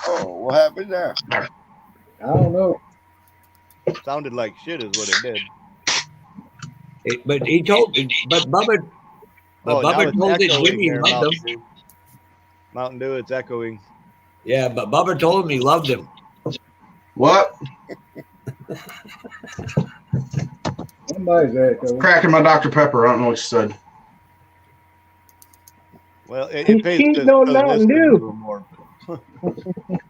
S3: Oh, what happened there?
S1: I don't know.
S2: Sounded like shit is what it did.
S10: But he told me, but Bubba
S2: Now
S10: told
S2: it's
S10: that
S2: echoing
S10: Jimmy
S2: there,
S10: loved
S2: Mountain
S10: him.
S2: Dew. Mountain Dew, it's echoing.
S10: Yeah, but Bubba told him he loved him.
S9: What?
S1: I'm Somebody's echo.
S9: Cracking my Dr. Pepper. I don't know what you said.
S2: Well, it
S6: He's
S2: pays
S6: cheating
S2: to
S6: on Mountain
S2: listen a
S6: Dew.
S2: little more.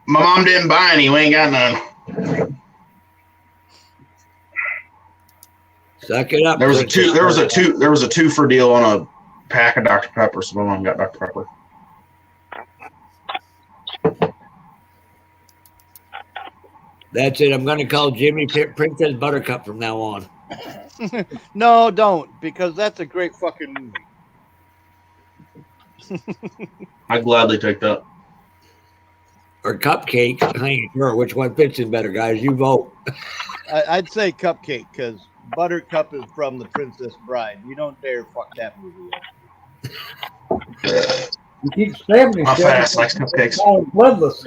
S9: My mom didn't buy any. We ain't got none.
S10: Suck it up.
S9: There was a
S10: Princess.
S9: there was a 2 for deal on a pack of Dr. Pepper, so my mom got Dr. Pepper.
S10: That's it. I'm going to call Jimmy Princess Buttercup from now on.
S2: No, don't, because that's a great fucking movie.
S9: I'd gladly take that.
S10: Or Cupcake. I ain't sure which one fits in better, guys. You vote.
S2: I'd say Cupcake, because Buttercup is from The Princess Bride. You don't dare fuck that movie up.
S1: You keep stabbing
S9: My
S1: yourself.
S9: fast likes cupcakes.
S1: All bloodless.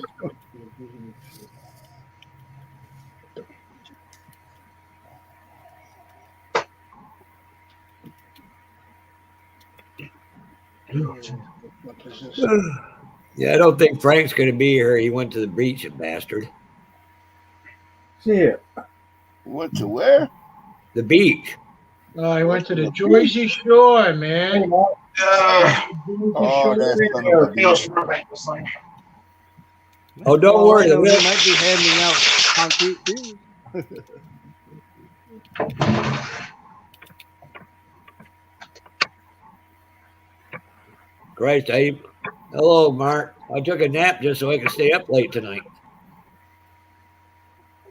S10: Yeah, I don't think Frank's going to be here. He went to the beach, you bastard.
S1: Shit.
S3: Went to where?
S10: The beach.
S5: Oh, I went to the Jersey Shore, man.
S3: Oh, that's son of a bitch.
S10: Oh, don't
S2: Well,
S10: worry.
S2: I know
S10: The
S2: he might be handing out concrete too.
S10: Christ, hello, Mark. I took a nap just so I could stay up late tonight.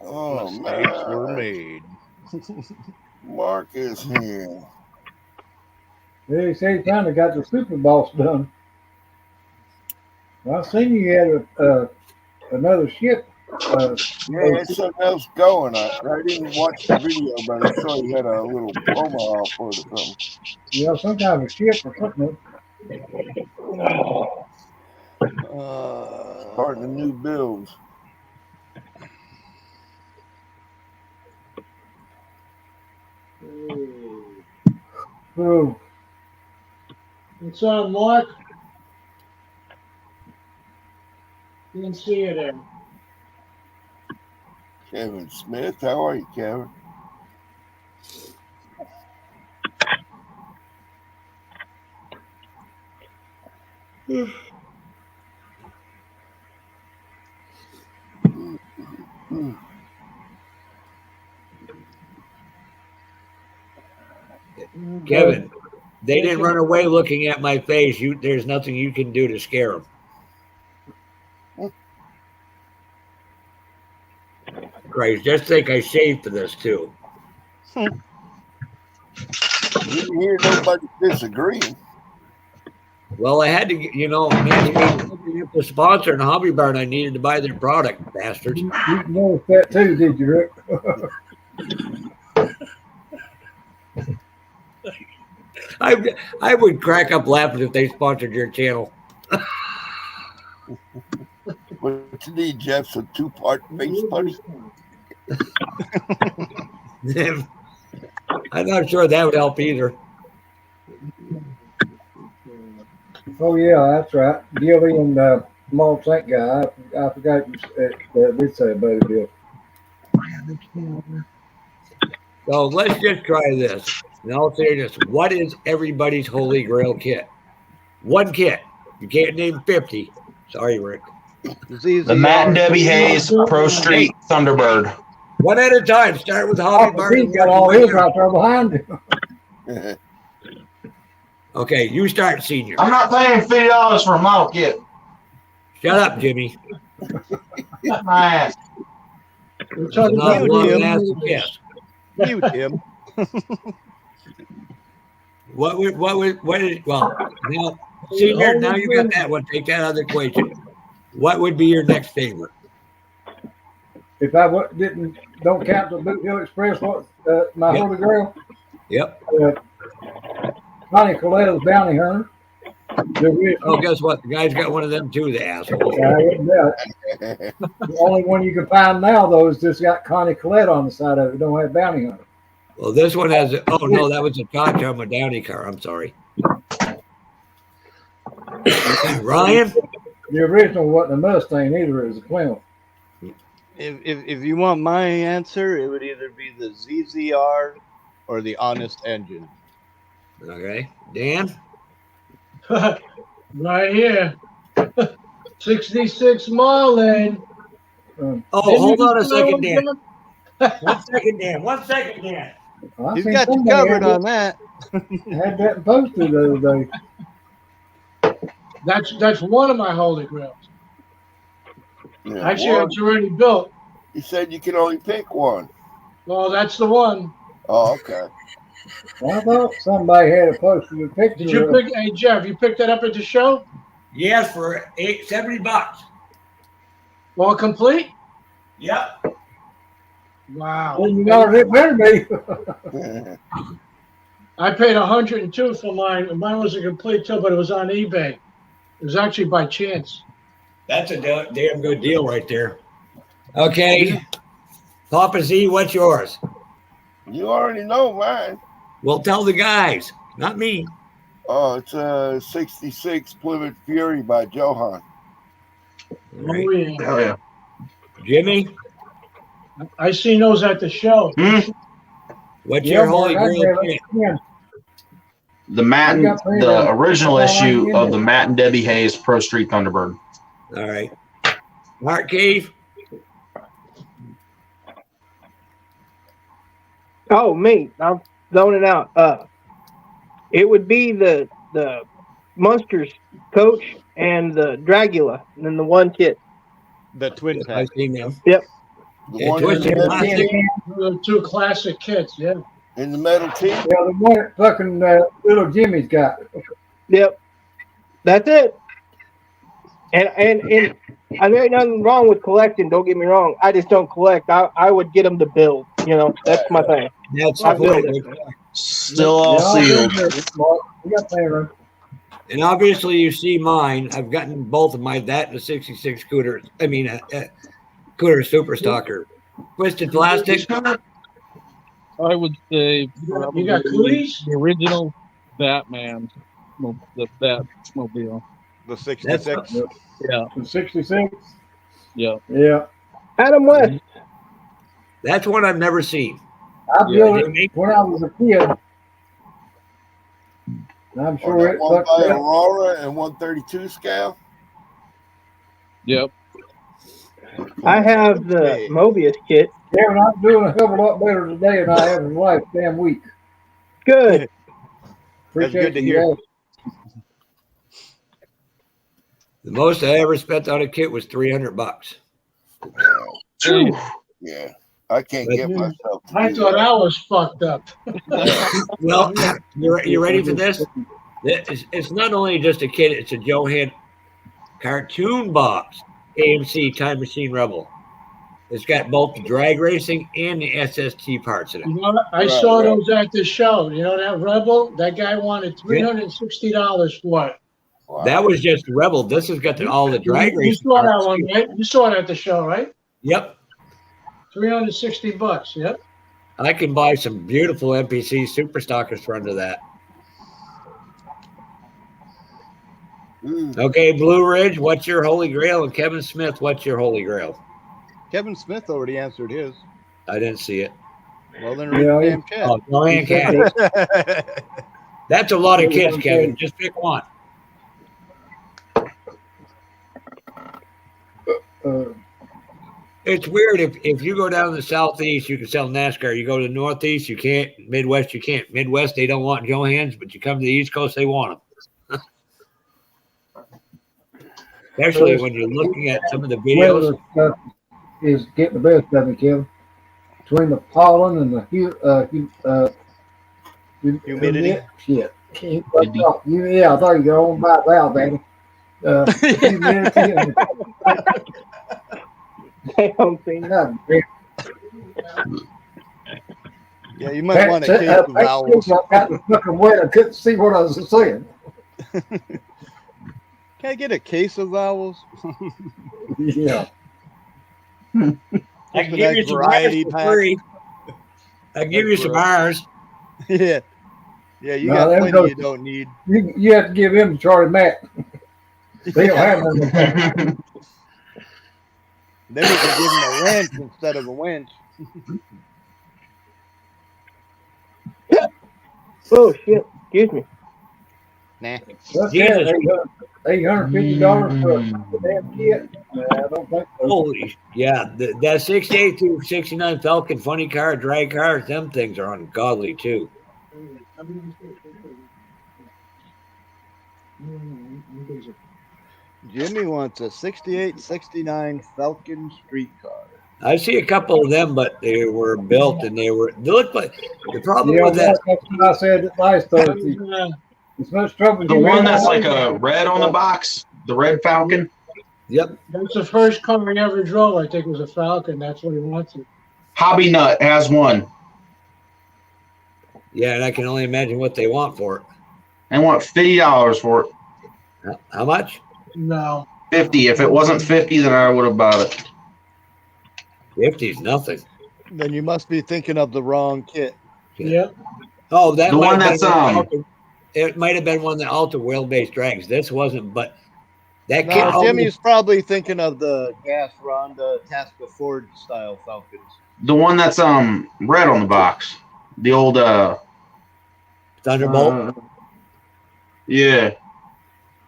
S3: Oh,
S2: Mistakes were
S3: man.
S2: made.
S3: Mark is here.
S1: Yeah, he said he finally got the Super Boss done. I seen you had another ship.
S3: Yeah, it's something else going. I didn't watch the video, but I saw you had a little promo out for it or something.
S1: Yeah, some kind of a ship or something.
S3: Starting a new build.
S1: Oh,
S5: What's up, Mark? Didn't see you there.
S3: Kevin Smith, how are you, Kevin?
S10: Kevin, they didn't run away looking at my face. There's nothing you can do to scare them. Christ, just think I shaved for this, too.
S3: You didn't hear nobody disagreeing.
S10: Well, I had to, Manscaped the sponsor in Hobby Barn. I needed to buy their product, bastards.
S1: you noticed that too, did you, Rick?
S10: I would crack up laughing if they sponsored your channel.
S3: What you need, Jeff? Some 2-part face putty?
S10: I'm not sure that would help either.
S1: Oh yeah, that's right. Gilly and Malt St. Guy. I forgot you did say about it, Bill.
S10: So let's just try this. In all seriousness, what is everybody's holy grail kit? One kit. You can't name 50. Sorry, Rick.
S9: The Matt and Debbie Hayes Pro Street Thunderbird.
S10: One at a time. Start with Hobby Barn.
S1: He's got all his right there behind him.
S10: Okay, you start, senior.
S9: I'm not paying $50 for a model kit.
S10: Shut up, Jimmy.
S9: My ass.
S10: Not long ass yes.
S2: You, Tim.
S10: What is, well, now, senior, now you got that one. Take that out of the equation. What would be your next favorite?
S1: If I don't count the Boot Hill Express, my holy grail?
S10: Yep.
S1: Connie Coletta's Bounty Hunter.
S10: Oh, guess what? The guy's got one of them too, the asshole.
S1: The only one you can find now, though, is just got Connie Coletta on the side of it. It don't have Bounty Hunter.
S10: Well, this one has oh no, that was a Dodge on my Downey car. I'm sorry. Ryan?
S1: The original wasn't a Mustang either, it was a Plymouth.
S2: If you want my answer, it would either be the ZZR or the honest engine?
S10: Okay, Dan.
S5: Right here. 66 Marlin.
S1: Um,
S10: Oh,
S5: Didn't
S10: hold
S5: you
S10: on a
S5: just throw
S10: second,
S5: it,
S10: Dan.
S5: John?
S10: 1 second, Dan. 1 second, Dan.
S1: I
S2: He's
S1: seen
S2: got you
S1: somebody
S2: covered on that.
S1: had that posted the other day.
S5: That's one of my holy grails.
S3: Yeah,
S5: Actually,
S3: one.
S5: it's already built.
S3: He said you can only pick one.
S5: Well, that's the one.
S3: Oh, okay.
S1: I thought somebody had a posted a picture.
S5: Did you
S1: of-
S5: pick? Hey, Jeff, you picked that up at the show?
S10: Yes, for $70.
S5: All complete?
S10: Yep.
S5: Wow.
S1: Well, you know, it better be.
S5: I paid 102 for mine, and mine wasn't complete too, but it was on eBay. It was actually by chance.
S10: That's a damn good deal right there. Okay. Papa Z, what's yours?
S3: You already know mine.
S10: Well, tell the guys, not me.
S3: Oh, it's a 66 Plymouth Fury by Johan.
S10: Right.
S5: Oh, yeah.
S9: Hell yeah.
S10: Jimmy,
S5: I seen those at the show.
S10: what's
S1: Yeah,
S10: your holy
S1: Mark, I
S10: grail?
S1: have it. Yeah.
S9: The Matt,
S1: I got plenty
S9: the
S1: of-
S9: original
S1: all I
S9: issue
S1: need
S9: of
S1: is-
S9: the Matt and Debbie Hayes Pro Street Thunderbird.
S10: All right. Mark Cave.
S6: Oh, me. I'm zoning out. It would be the Munsters coach and the Dragula, and then the one kit.
S2: The twin
S10: I've
S2: pack.
S10: seen them.
S6: Yep.
S3: The
S10: Yeah,
S3: one
S10: Twisted
S3: in the,
S10: Plastic.
S5: The two classic kits, yeah.
S3: in the metal teeth.
S1: Yeah, the one that fucking little Jimmy's got.
S6: Yep. That's it. And there ain't nothing wrong with collecting. Don't get me wrong. I just don't collect. I would get them to build. You know, that's my thing.
S10: That's
S6: I build
S10: it.
S6: it.
S9: Still all
S1: Yeah, I'll
S9: sealed.
S1: be here, Mark. We got plenty of room.
S10: And obviously, you see mine. I've gotten both of my that and the 66 Cooter. I mean, Cooter Super Stalker. Twisted Plastic.
S11: I would say
S5: You got cooties?
S11: the original Batman, the Batmobile.
S2: The 66.
S11: Yeah,
S1: The 66?
S11: yeah.
S1: Yeah.
S6: Adam West.
S10: That's one I've never seen.
S1: I
S11: Yeah,
S1: built it when I was a kid. And I'm
S3: Or
S1: sure
S3: that
S1: it
S3: one
S1: fucked
S3: by
S1: up.
S3: Aurora and 132 scale.
S11: Yep.
S6: I have the Mobius kit.
S1: Kevin, I'm doing a hell of a lot better today than I have in the last damn week.
S6: Good.
S1: Appreciate
S2: good to
S1: you
S2: hear.
S1: guys.
S10: The most I ever spent on a kit was $300.
S9: Phew.
S3: Yeah. I can't
S10: But-
S3: get myself to
S5: I
S3: do
S5: thought
S3: that.
S5: I was fucked up.
S10: Well, you ready for this? It's not only just a kit, it's a Johan cartoon box AMC Time Machine Rebel. It's got both the drag racing and the SST parts in it.
S5: You know, I
S3: Right,
S5: saw
S3: right.
S5: those at the show. You know that Rebel? That guy wanted $360 for it.
S3: Wow.
S10: That was just the Rebel. This has got all the drag
S5: You
S10: racing
S5: saw that
S10: parts.
S5: one, right? You saw it at the show, right?
S10: Yep.
S5: $360. Yep.
S10: I can buy some beautiful NPC Super Stalkers for under that.
S3: Mm.
S10: Okay, Blue Ridge, what's your holy grail? And Kevin Smith, what's your holy grail?
S2: Kevin Smith already answered his.
S10: I didn't see it.
S2: Well, then read
S1: Yeah,
S2: the
S1: he-
S2: damn chat.
S10: Oh, Joanne Cat. That's a lot of kids, Kevin. Just pick one. It's weird if you go down to the southeast, you can sell NASCAR. You go to the northeast, you can't. Midwest, you can't. Midwest, they don't want Johans, but you come to the East Coast, they want them. Especially when you're looking at some of the videos.
S1: Weather stuff is getting the best of me, Kevin. Between the pollen and the
S2: Humidity.
S1: Shit. Yeah, I thought you go on by that, baby. Humidity and
S6: Damn thing.
S1: God,
S2: Yeah, you might want a case of owls.
S1: I got the fucking wet. I couldn't see what I was saying.
S2: Can I get a case of owls?
S1: Yeah.
S10: I can give you
S2: nice
S10: some
S2: variety
S10: variety for
S2: pack.
S10: free. I can give you some ours.
S2: Yeah. Yeah, you
S1: No,
S2: got
S1: them
S2: plenty
S1: goes-
S2: you don't need.
S1: You have to give him to Charlie Mack. They don't have none.
S2: Then we can give him a wrench instead of a winch.
S6: Oh shit! Excuse me.
S2: Nah.
S1: What's
S10: Jesus.
S1: that? $850 for a damn kit? I don't think so.
S10: Holy, yeah, that 68 to 69 Falcon funny car, drag cars, them things are ungodly too.
S2: Jimmy wants a 68, 69 Falcon street car.
S10: I see a couple of them, but they were built and they look like the problem
S1: Yeah,
S10: with that.
S1: that's what I said last Thursday. As much trouble as
S9: The
S1: you
S9: one
S1: had,
S9: that's like a red on the box, the red Falcon.
S10: Yep.
S5: That's the first car he ever drove. I think it was a Falcon. That's what he wanted.
S9: Hobby Nut has one.
S10: Yeah, and I can only imagine what they want for it.
S9: They want $50 for it.
S10: How much?
S5: No.
S9: 50. If it wasn't 50, then I would have bought it.
S10: 50 is nothing.
S2: Then you must be thinking of the wrong kit.
S5: Yep.
S10: Oh, that
S9: The
S10: might
S9: one
S10: have
S9: that's
S10: been it might have been one that Alta wheel-based drags. This wasn't, but that kit.
S2: No, Jimmy's probably thinking of the gas Ronda Tasca Ford style Falcons.
S9: The one that's red on the box. The old
S10: Thunderbolt.
S9: Yeah.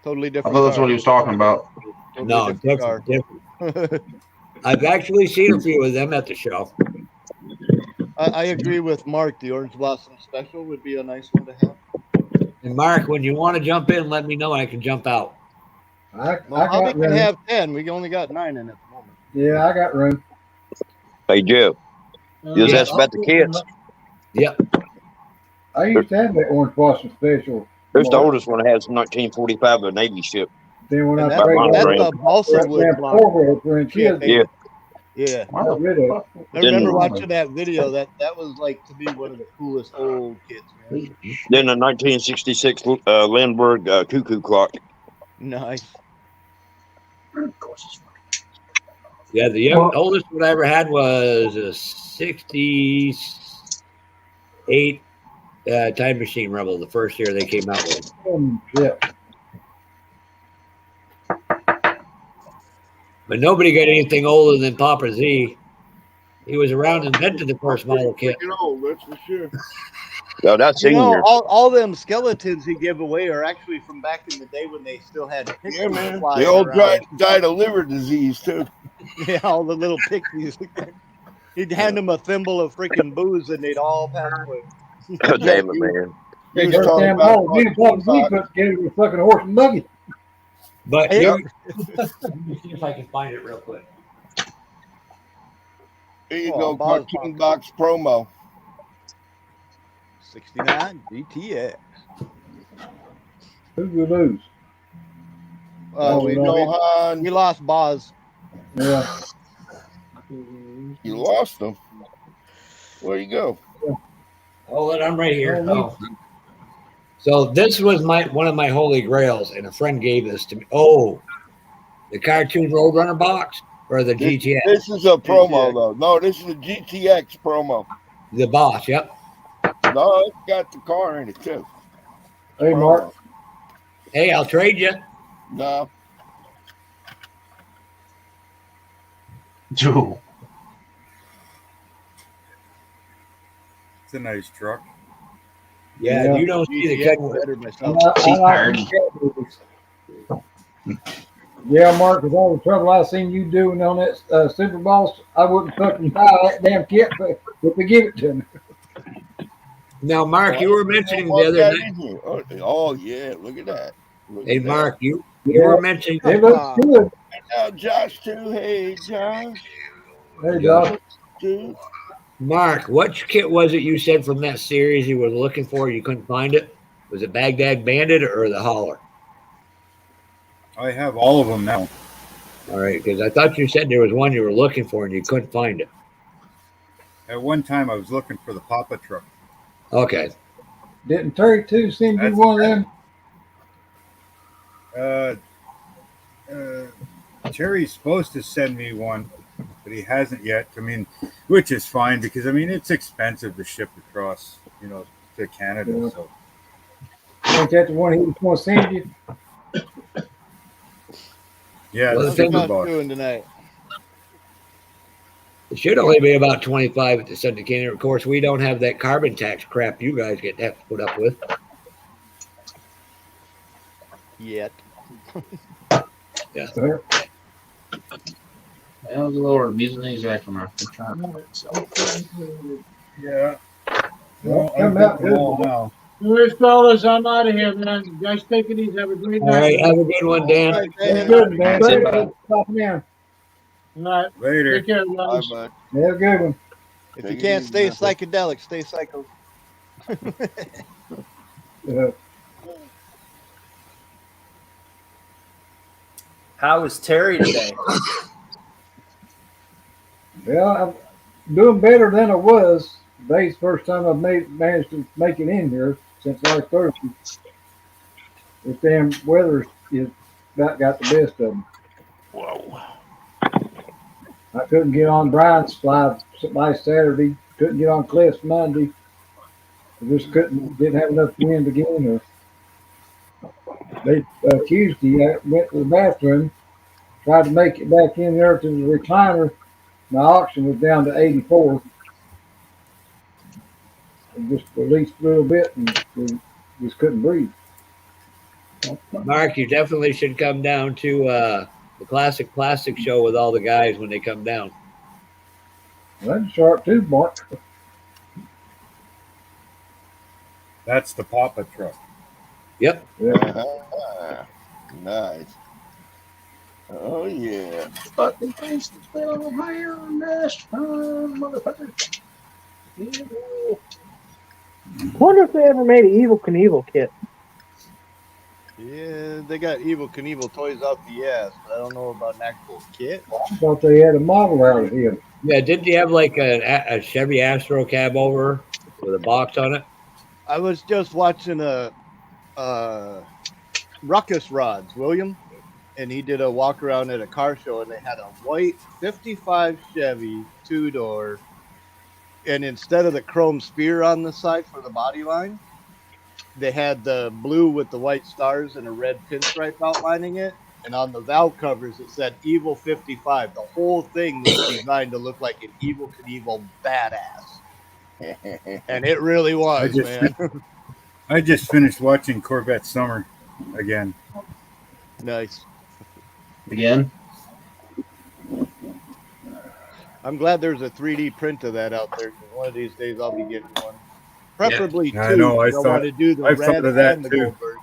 S2: Totally
S9: I
S2: different.
S9: thought that's what he was talking about.
S2: Totally
S10: No, different. I've actually seen a few of them at the show.
S2: I agree with Mark. The Orange Blossom Special would be a nice one to have.
S10: And Mark, when you want to jump in, let me know. I can jump out.
S1: I
S2: Hobby
S1: got
S2: can
S1: room.
S2: have 10. We only got 9 in at the moment.
S1: Yeah, I got room.
S4: Hey, Joe. You was asking about the kits.
S10: Yep.
S1: I used to have that Orange Blossom Special.
S4: There's the oldest one that has 1945 a Navy ship.
S1: Then when
S2: And
S1: I
S2: that's,
S1: traded
S2: that's
S1: it,
S2: the balsa wood block.
S4: Yeah.
S2: Yeah.
S1: Got rid of it.
S2: I remember watching that video. That was like to me one of the coolest old kits, man.
S4: Then the 1966 Lindbergh cuckoo clock.
S2: Nice.
S10: Yeah, the oldest one I ever had was a 68 Time Machine Rebel, the first year they came out with.
S1: Yeah.
S10: But nobody got anything older than Papa Z. He was around and invented the first model kit.
S3: Old, that's for sure.
S4: No, that's
S2: You know,
S4: senior.
S2: all them skeletons he gave away are actually from back in the day when they still had pixies.
S3: Yeah, man.
S2: flying
S3: They all
S2: around.
S3: died of liver disease too.
S2: Yeah, all the little pixies. He'd hand them a thimble of freaking booze and they'd all pass away.
S4: God damn it, man.
S3: He was
S1: First
S3: talking
S1: damn
S3: about
S1: ball, me and Papa Z put together with a fucking horse and buggy.
S10: But
S2: Hey,
S10: let me see if I can find it real quick.
S3: Here you
S2: Oh,
S3: go,
S2: Bob.
S3: Cartoon Box promo.
S2: 69 GTX.
S1: Who you lose?
S2: We
S3: Johan,
S2: lost Boz.
S1: Yeah.
S3: you lost him. Where you go?
S10: Oh, I'm right here. Oh. So this was one of my holy grails, and a friend gave this to me. Oh, the cartoon Roadrunner box or the GTX?
S3: This is a promo though. No, this is a GTX promo.
S10: The boss, yep.
S3: No, it's got the car in it too.
S1: Hey, Mark.
S10: Hey, I'll trade you.
S3: No.
S9: Joe.
S12: It's a nice truck.
S10: Yeah,
S1: Yeah.
S10: you don't see the
S2: GTX
S10: cut.
S2: better myself.
S9: Cheap bird.
S1: Yeah, Mark, with all the trouble I seen you doing on that Super Bowl, I wouldn't fucking buy that damn kit if they give it to me.
S10: Now, Mark, you were mentioning the
S3: What
S10: other
S3: got
S10: night.
S3: in here? Oh yeah, look at that. Look
S10: Hey,
S3: at
S10: Mark, you
S1: Yeah.
S10: were mentioning.
S1: It looks good.
S3: that. Now Josh too. Hey Josh.
S1: Hey, Josh.
S3: Too.
S10: Mark, which kit was it you said from that series you were looking for? You couldn't find it. Was it Baghdad Bandit or the Holler?
S12: I have all of them now.
S10: All right, because I thought you said there was one you were looking for and you couldn't find it.
S12: At one time, I was looking for the Papa truck.
S10: Okay.
S1: Didn't Terry too send you
S12: That's
S1: one of them?
S12: Terry's supposed to send me one, but he hasn't yet. I mean, which is fine because I mean it's expensive to ship across, to Canada.
S1: Yeah.
S12: So
S1: Ain't that the one he was going to send you?
S12: yeah,
S10: Well,
S12: the
S10: the thing
S12: Super
S2: What's
S12: Bowl.
S2: doing tonight?
S10: It should only be about 25 at the Syndicator. Of course, we don't have that carbon tax crap you guys have to put up with.
S2: Yet.
S10: Yeah.
S9: Oh Lord, using the exact one.
S12: Yeah.
S1: Well,
S12: Well, I've got them all
S1: good.
S12: now.
S5: All right, fellas, I'm out of here, man. You guys take it easy. Have a great
S10: All
S5: night.
S10: right, have a good one, Dan.
S2: Right,
S1: That's
S2: Dan.
S1: good, man.
S6: Later.
S1: Thanks for stopping in.
S5: All right.
S12: Later.
S5: Take care,
S3: Bye,
S5: guys.
S3: bud.
S1: Have a good one.
S2: If
S3: Take
S2: you
S3: it
S2: can't
S3: easy,
S2: stay
S3: man.
S2: psychedelic, stay psycho.
S13: How was Terry today?
S1: Well, I'm doing better than I was. Today's the first time I've managed to make it in here since last Thursday. This damn weather is about got the best of them.
S3: Whoa.
S1: I couldn't get on Brian's fly last Saturday. Couldn't get on Cliff's Monday. I just didn't have enough wind to get in there. Tuesday, I went to the bathroom, tried to make it back in there to the recliner. My oxygen was down to 84. And just released a little bit and we just couldn't breathe.
S10: Mark, you definitely should come down to the Classic Plastic Show with all the guys when they come down.
S1: Well, that's a sharp too, Mark.
S12: That's the Papa truck.
S10: Yep.
S3: Nice. Oh, yeah.
S6: Fucking face to spell higher last time, motherfucker. Wonder if they ever made an Evil Knievel kit.
S2: Yeah, they got Evil Knievel toys out the ass, but I don't know about an actual kit.
S1: I thought they had a model out of him.
S10: Yeah, didn't you have like a Chevy Astro cab over with a box on it?
S2: I was just watching a Ruckus Rods, William, and he did a walk around at a car show, and they had a white 55 Chevy 2-door, and instead of the chrome spear on the side for the body line, they had the blue with the white stars and a red pinstripe outlining it. And on the valve covers, it said Evil 55. The whole thing was designed to look like an Evil Knievel badass. And it really was, man.
S12: I just finished watching Corvette Summer again.
S2: Nice.
S9: Again?
S2: I'm glad there's a 3D print of that out there, because one of these days I'll be getting one. Preferably two.
S12: I know. I
S2: want to do the
S12: I've
S2: red
S12: thought of that
S2: and the
S12: too.
S2: Goldberg.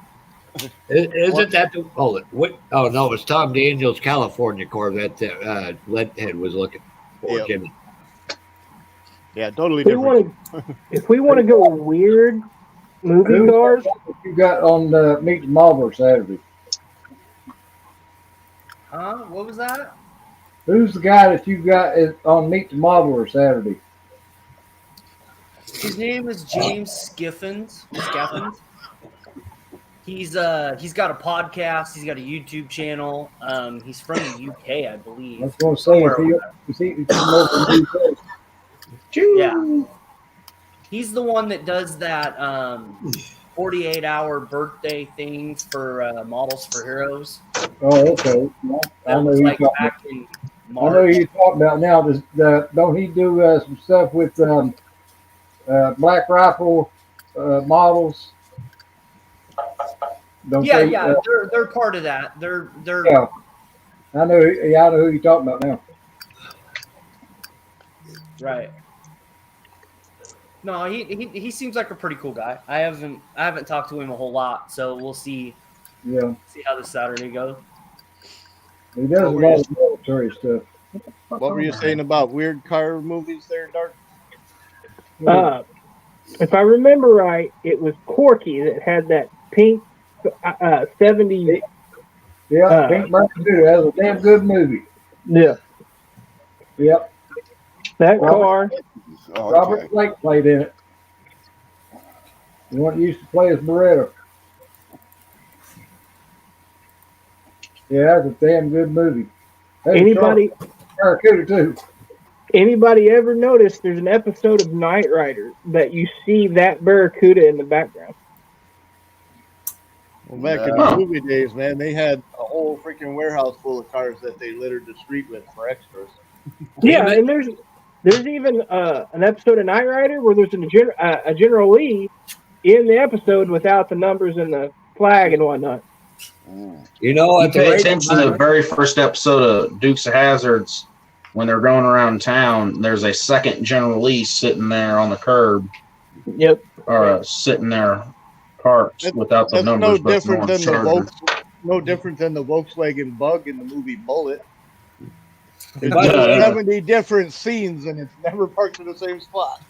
S10: Isn't that the oh no, it's Tom Daniel's California Corvette that Leadhead was looking for,
S2: Yep.
S10: Jimmy.
S2: Yeah, totally
S6: If we want to go weird movie cars,
S1: You got on Meet the Marlboro Saturday.
S13: Huh? What was that?
S1: Who's the guy that you got on Meet the Marlboro Saturday?
S13: His name is James Skiffins. He's got a podcast. He's got a YouTube channel. He's from the UK, I believe.
S1: I was going to say if he from over in the UK.
S13: Yeah. He's the one that does that 48-hour birthday things for Models for Heroes.
S1: Oh, okay. Well, I know
S13: was
S1: who
S13: like
S1: you're talking
S13: back in
S1: about. I know who you're talking about now. Don't he do some stuff with Black Rifle models? Don't
S13: Yeah,
S1: they,
S13: yeah, they're part of that. They're
S1: yeah. I know who you're talking about now.
S13: right. No, he seems like a pretty cool guy. I haven't talked to him a whole lot, so we'll see.
S1: Yeah.
S13: See how this Saturday goes.
S1: He does a lot of military stuff.
S2: What were you saying about weird car movies there, Dark?
S6: if I remember right, it was Corky that had that pink 70s.
S1: Yeah, Pink Mercury. That was a damn good movie.
S6: Yeah.
S1: Yep.
S6: That car.
S1: Robert Blake played in it. The one that used to play as Beretta. Yeah, that's a damn good movie.
S6: Anybody
S1: Barracuda too.
S6: Anybody ever notice there's an episode of Knight Rider that you see that Barracuda in the background?
S2: Well, back in the movie days, man, they had a whole freaking warehouse full of cars that they littered the street with for extras.
S6: Yeah, and there's There's even an episode of Knight Rider where there's a General Lee in the episode without the numbers and the flag and whatnot.
S10: You know,
S9: You
S10: at the
S9: pay
S10: rate
S9: attention to the very first episode of Dukes of Hazzards when they're going around town. There's a second General Lee sitting there on the curb.
S6: Yep.
S9: Or sitting there parked without the
S2: That's
S9: numbers.
S2: no
S9: but
S2: different than the
S9: Charger.
S2: no different than the Volkswagen Bug in the movie Bullet. There's
S10: By the way,
S2: 70 different scenes and it's never parked in the same spot.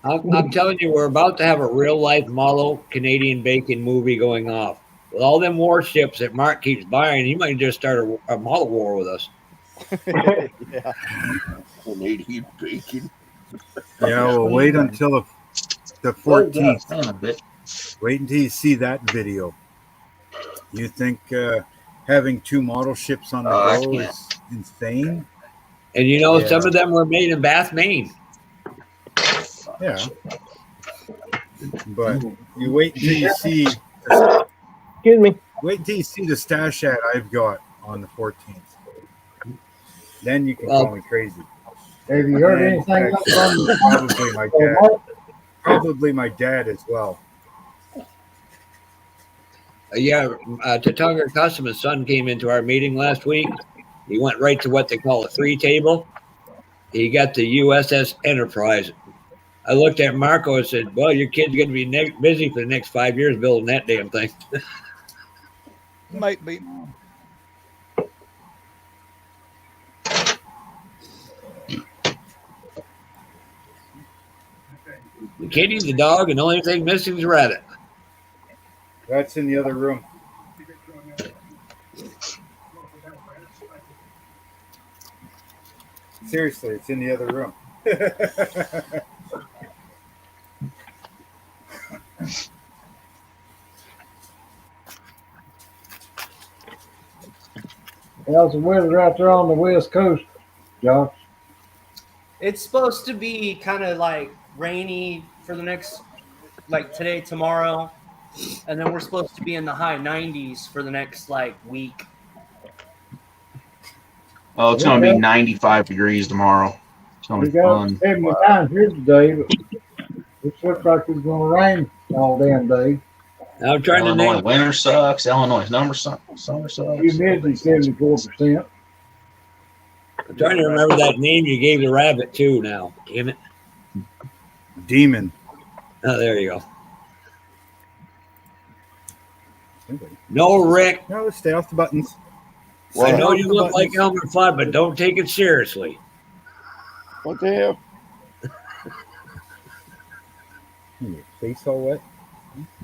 S10: I'm telling you, we're about to have a real life model Canadian bacon movie going off. With all them warships that Mark keeps buying, he might just start a model war with us.
S2: Yeah.
S3: Canadian bacon.
S12: Yeah, well, wait until the 14th. Wait until you see that video. You think having 2 model ships on the go is insane?
S10: And you know, some of them were made in Bath, Maine.
S12: Yeah. But you wait until you see.
S6: Excuse me.
S12: Wait until you see the stash ad I've got on the 14th. Then you can call me crazy.
S1: Have you heard anything else from
S12: Probably my dad. Probably my dad as well.
S10: Tatunga Customer's son came into our meeting last week. He went right to what they call a 3 table. He got the USS Enterprise. I looked at Marco and said, well, your kid's going to be busy for the next 5 years building that damn thing.
S2: Might be.
S10: The kitty's the dog, and the only thing missing is a rabbit.
S12: That's in the other room. Seriously, it's in the other room.
S1: How's the weather out there on the West Coast, Josh?
S13: It's supposed to be kind of like rainy for the next, like today, tomorrow. And then we're supposed to be in the high 90s for the next like week.
S9: Oh, it's going to be 95 degrees tomorrow. It's going
S1: We
S9: to be
S1: got
S9: fun.
S1: 79 here today, but it looks like it's going to rain all damn day.
S10: I'm trying
S9: Illinois
S10: to name.
S9: winter sucks. Illinois summer sucks.
S1: Humidity 74%.
S10: I'm trying to remember that name you gave the rabbit too. Now, damn it.
S12: Demon.
S10: Oh, there you go. No, Rick.
S12: No, stay off the buttons.
S10: I know you look like Elmer Fudd, but don't take it seriously.
S3: What the hell?
S12: Your face all wet.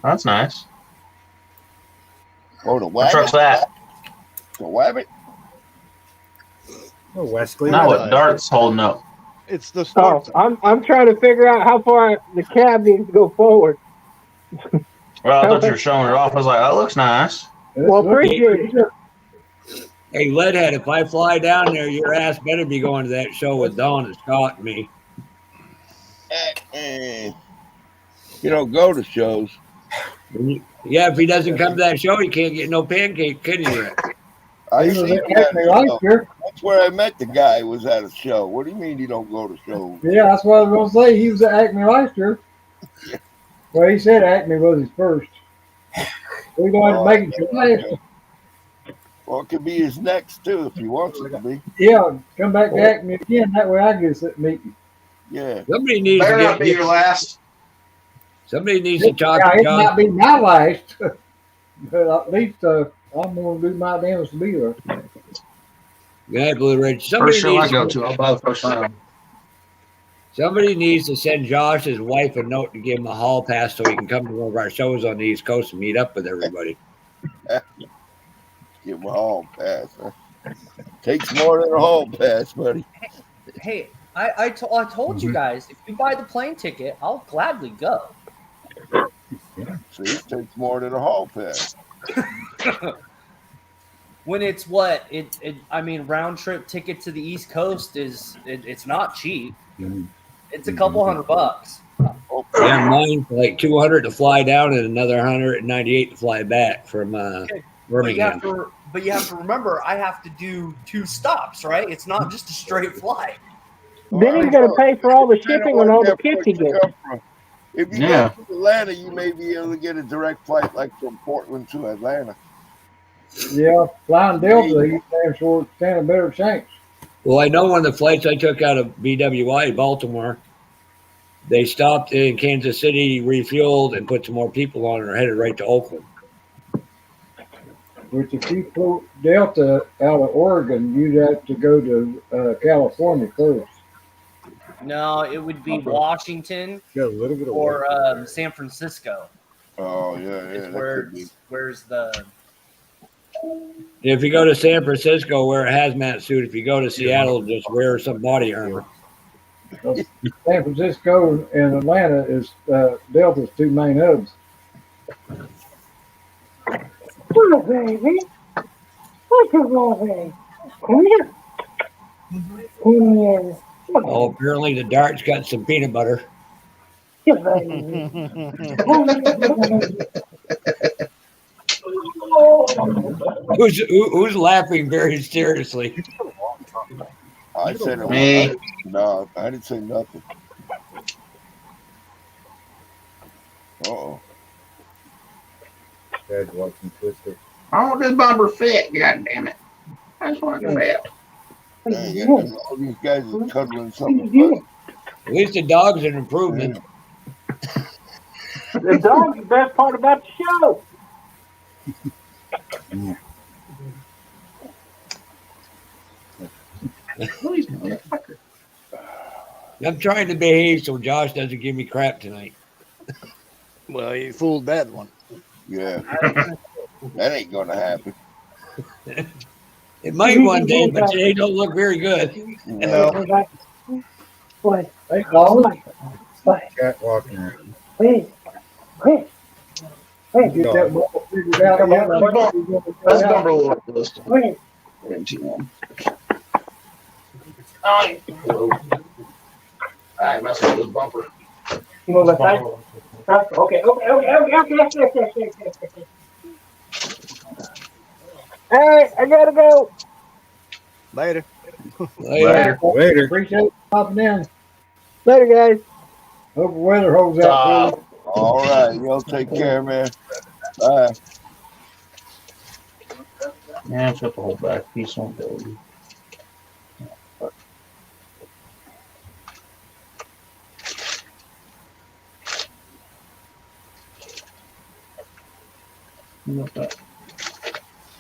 S9: That's nice.
S3: Oh, the
S9: What
S3: wabbit?
S9: truck's that?
S3: The wabbit?
S12: Oh, Wesley.
S9: Not what Dart's holding up.
S2: It's the
S6: Oh,
S2: sports.
S6: I'm trying to figure out how far the cab needs to go forward.
S9: Well, I thought you were showing it off. I was like, that looks nice.
S6: Well, appreciate it.
S10: Hey, Leadhead, if I fly down there, your ass better be going to that show with Dawn and Scott and me.
S3: You don't go to shows.
S10: Yeah, if he doesn't come to that show, he can't get no pancake, can he, Rick?
S3: I
S1: You know,
S3: see
S1: they
S3: you
S1: act
S3: at
S1: me
S3: a
S1: like
S3: show.
S1: here.
S3: That's where I met the guy who was at a show. What do you mean you don't go to shows?
S1: Yeah, that's what I was going to say. He was at Acme last year. Well, he said Acme was his first. We're going to make it last.
S3: Well, it could be his next too if he wants it to be.
S1: Yeah, come back to Acme again. That way I get to meet you.
S3: Yeah.
S10: Somebody needs
S9: Better
S10: to
S9: not
S10: get
S9: be your last.
S10: Somebody needs to talk
S1: Yeah,
S10: to
S1: it
S10: John.
S1: might be my last, but at least I'm going to do my damnedest to be there.
S10: Yeah, Blue Ridge. Somebody
S9: First show I
S10: needs,
S9: go to, I'll buy the first round.
S10: somebody needs to send Josh's wife a note to give him a hall pass so he can come to one of our shows on the East Coast and meet up with everybody.
S3: Give him a hall pass. Huh? Takes more than a hall pass, buddy.
S13: Hey, I told you guys, if you buy the plane ticket, I'll gladly go.
S3: See, it takes more than a hall pass.
S13: When it's what I mean, round trip ticket to the East Coast it's not cheap. It's a couple $100.
S10: Yeah, mine for like 200 to fly down and another 198 to fly back from Birmingham.
S13: But you have to remember, I have to do 2 stops, right? It's not just a straight flight.
S6: Then he's gonna pay for all the shipping on all the kits he gets.
S3: If you
S9: Yeah.
S3: go to Atlanta, you may be able to get a direct flight like from Portland to Atlanta.
S1: Yeah, flying Delta, he stands for stand a better chance.
S10: Well, I know one of the flights I took out of BWI, Baltimore, they stopped in Kansas City, refueled, and put some more people on and are headed right to Oakland.
S1: Which if you flew Delta out of Oregon, you'd have to go to California first.
S13: No, it would be Washington
S12: Got a little bit of
S13: or San Francisco.
S3: Oh yeah,
S13: Is
S3: that
S13: where
S3: could be.
S13: where's the
S10: If you go to San Francisco, wear a hazmat suit. If you go to Seattle, just wear some body armor.
S1: San Francisco and Atlanta is Delta's two main hubs.
S6: Come on, baby. Come on, baby. Come here. Come here.
S10: Oh, apparently the Dart's got some peanut butter.
S6: Come on.
S10: Who's laughing very seriously?
S3: I said it.
S9: Me.
S3: No, I didn't say nothing. Uh-oh.
S12: Dad's watching Twister.
S9: I want this bumper fit. God damn it! I just want to do that.
S3: Dang, all these guys are cuddling something.
S10: At least the dog's an improvement.
S6: The dog's the best part about the show.
S12: Yeah.
S10: I'm trying to behave so Josh doesn't give me crap tonight.
S2: Well, you fooled that one.
S3: Yeah, that ain't gonna happen.
S10: It might one day, but today don't look very good.
S3: No.
S6: What?
S1: Hey, Colin,
S12: Cat walking around.
S6: Wait.
S1: get that ball figured out.
S9: Come on, let's
S1: Yeah.
S9: bumper a little list.
S6: Wait.
S9: I messed with this bumper.
S6: You want left side? Huh? Okay. All right, I gotta go.
S2: Later.
S10: Later.
S12: Later.
S1: Appreciate you popping in.
S6: Later, guys.
S1: Hope the weather holds out for you.
S3: All right, y'all take care, man. Bye.
S9: Yeah, flip the whole back piece won't go. Look that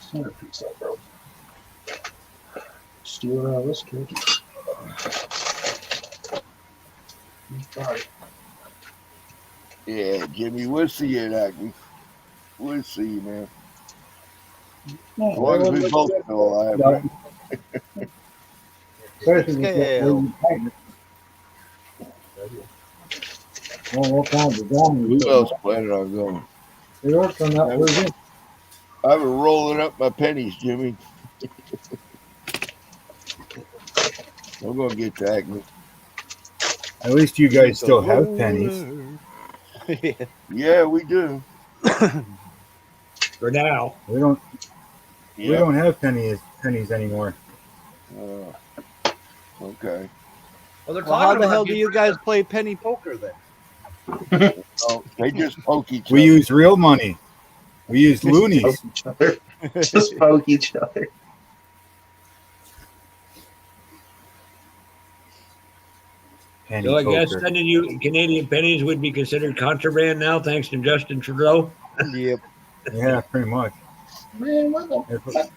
S9: centerpiece I broke. Steal out of this kid.
S3: Yeah, Jimmy, we'll see you at Acme. We'll see you, man. As long as we both still alive, man.
S1: Especially with that blue paint. All kinds of diamonds.
S3: Who else planning on going?
S1: It ought to come out pretty good.
S3: I've been rolling up my pennies, Jimmy. I'm gonna get to Acme.
S12: At least you guys still have pennies.
S3: Yeah, we do.
S10: For now.
S12: We don't.
S3: Yeah.
S12: We don't have pennies anymore.
S3: Okay.
S13: Well, they're
S2: Well, how
S13: talking
S2: the
S13: about
S2: hell do you guys play penny poker then?
S3: Oh, they just poke each
S12: We
S3: other.
S12: use real money. We use loonies.
S9: Just poke each other.
S12: Penny
S10: So I guess
S12: poker.
S10: sending you Canadian pennies would be considered contraband now, thanks to Justin Trudeau.
S2: Yep.
S12: Yeah, pretty much.
S9: Man, what the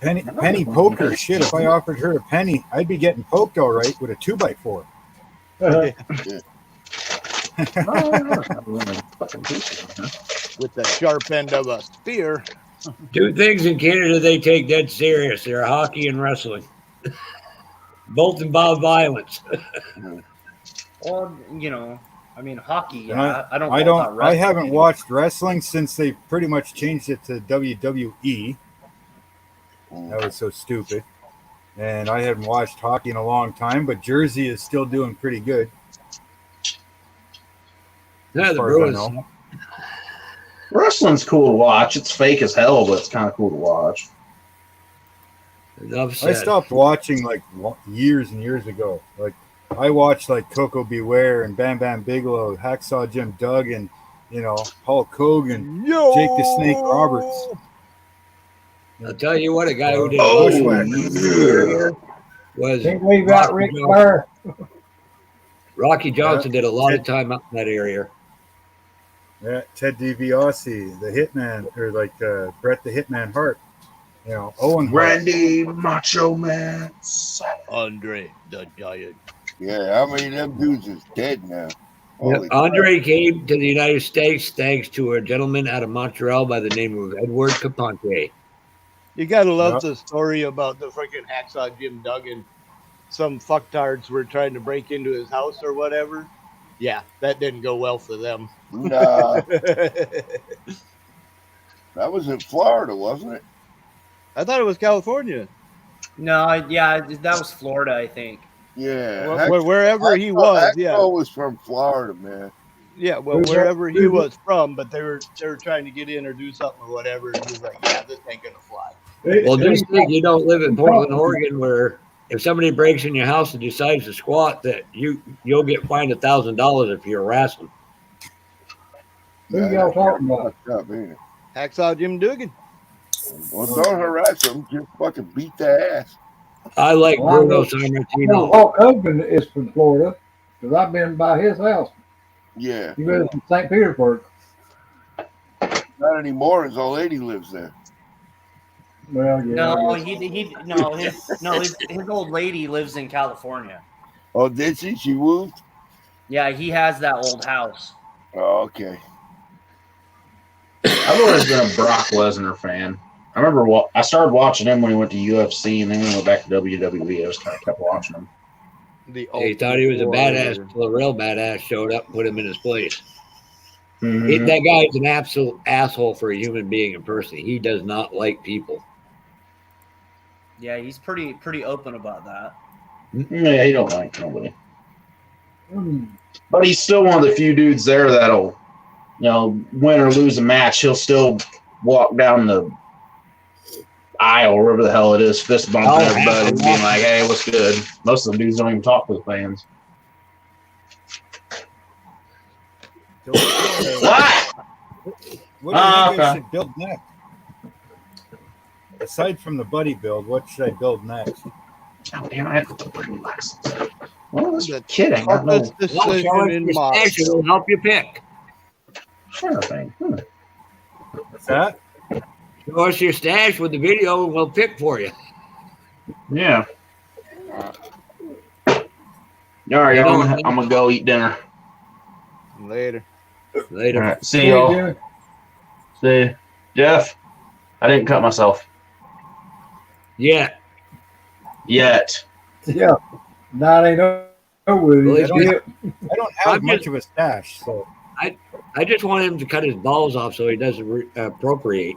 S12: Penny poker. Shit, if I offered her a penny, I'd be getting poked all right with a 2x4.
S2: With the sharp end of a spear.
S10: Two things in Canada they take dead serious. They're hockey and wrestling. Both involve violence.
S13: Or, you know, I mean, hockey.
S12: And
S13: Yeah, I don't.
S12: I
S13: know
S12: don't.
S13: about
S12: I
S13: wrestling.
S12: haven't watched wrestling since they pretty much changed it to WWE. That was so stupid. And I haven't watched hockey in a long time, but Jersey is still doing pretty good.
S10: Yeah,
S12: as
S10: the
S12: far as I
S10: Bruins.
S12: know.
S9: Wrestling's cool to watch. It's fake as hell, but it's kind of cool to watch.
S10: Enough
S12: I
S10: said.
S12: stopped watching like years and years ago. Like I watched like Coco Beware and Bam Bam Bigelow, Hacksaw Jim Duggan, you know, Hulk Hogan, Jake the Snake Roberts.
S10: I'll tell you what, a guy who did
S9: Oh,
S10: area was
S1: Can't leave out Rick
S10: Johnson.
S1: Burr.
S10: Rocky Johnson
S12: Yeah.
S10: did a lot of time out in that area.
S12: Yeah, Ted DiBiase, the Hitman, or like Bret the Hitman Hart. You know, Owen Hart.
S9: Randy Macho Man.
S2: Andre the Giant.
S3: Yeah, how many of them dudes is dead now? Holy
S10: Andre came to the United States thanks to a gentleman out of Montreal by the name of Edward Caponte.
S2: You gotta love
S12: Yep.
S2: the story about the freaking Hacksaw Jim Duggan. Some fucktards were trying to break into his house or whatever. Yeah, that didn't go well for them.
S3: Nah, that was in Florida, wasn't it?
S2: I thought it was California.
S13: No, yeah, that was Florida, I think.
S3: Yeah,
S2: Wherever he was, yeah.
S3: Hacksaw was from Florida, man.
S2: Yeah, well, wherever he was from, but they were trying to get in or do something or whatever, and he was like, "Yeah, this ain't gonna fly."
S10: Well, just think you don't live in Portland, Oregon, where if somebody breaks in your house and decides to squat, that you'll get fined $1,000 if you harass them.
S1: Who y'all talking about?
S3: Up, ain't it?
S2: Hacksaw Jim Duggan.
S3: Well, don't harass them. Just fucking beat their ass.
S10: I like
S1: Well,
S10: Bruno
S1: I know
S10: Sammartino.
S1: Hulk Hogan is from Florida because I've been by his house.
S3: Yeah,
S1: He lives in St. Petersburg.
S3: not anymore. His old lady lives there.
S1: Well, yeah.
S13: No,
S1: I guess.
S13: his old lady lives in California.
S3: Oh, did she? She moved?
S13: Yeah, he has that old house.
S3: Oh, okay.
S9: I've always been a Brock Lesnar fan. I remember I started watching him when he went to UFC, and then we went back to WWE. I just kind of kept watching him.
S10: He thought he was a badass until a real badass showed up and put him in his place. That guy is an absolute asshole for a human being in person. He does not like people.
S13: Yeah, he's pretty open about that.
S9: Yeah, he don't like nobody. But he's still one of the few dudes there that'll, win or lose a match, he'll still walk down the aisle, wherever the hell it is, fist bumping everybody and being like, "Hey, what's good?" Most of the dudes don't even talk to the fans.
S12: What? What do you think I should build next? Aside from the buddy build, what should I build next?
S9: Oh, damn, I have to put my glasses. Well, that's kidding.
S10: Well, it'll help you pick.
S9: Sure thing.
S12: What's that?
S10: Show us your stash with the video and we'll pick for you.
S9: Yeah. All right, I'm going to go eat dinner.
S2: Later.
S9: All right, see y'all. See Jeff, I didn't cut myself.
S10: Yet.
S1: Yeah. Not ain't over with.
S12: I don't have much of a stash, so
S10: I just want him to cut his balls off so he doesn't appropriate.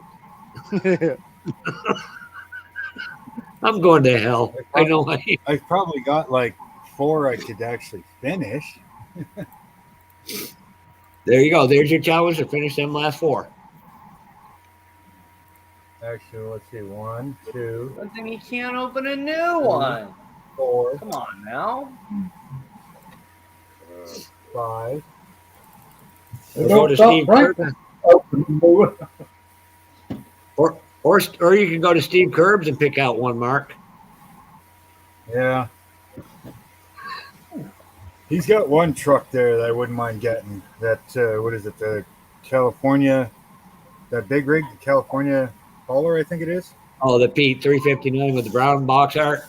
S10: I'm going to hell. I know.
S12: I've probably got like 4 I could actually finish.
S10: There you go. There's your challenge to finish them last 4.
S12: Actually, let's see. 1, 2.
S13: But then you can't open a new one.
S12: 4.
S13: Come on now.
S12: 5.
S10: We'll go to Steve Curbs. Or you can go to Steve Curbs and pick out one, Mark.
S12: Yeah. He's got one truck there that I wouldn't mind getting. That, what is it? The California, that big rig, the California hauler, I think it is.
S10: Oh, the Pete 359 with the brown box art?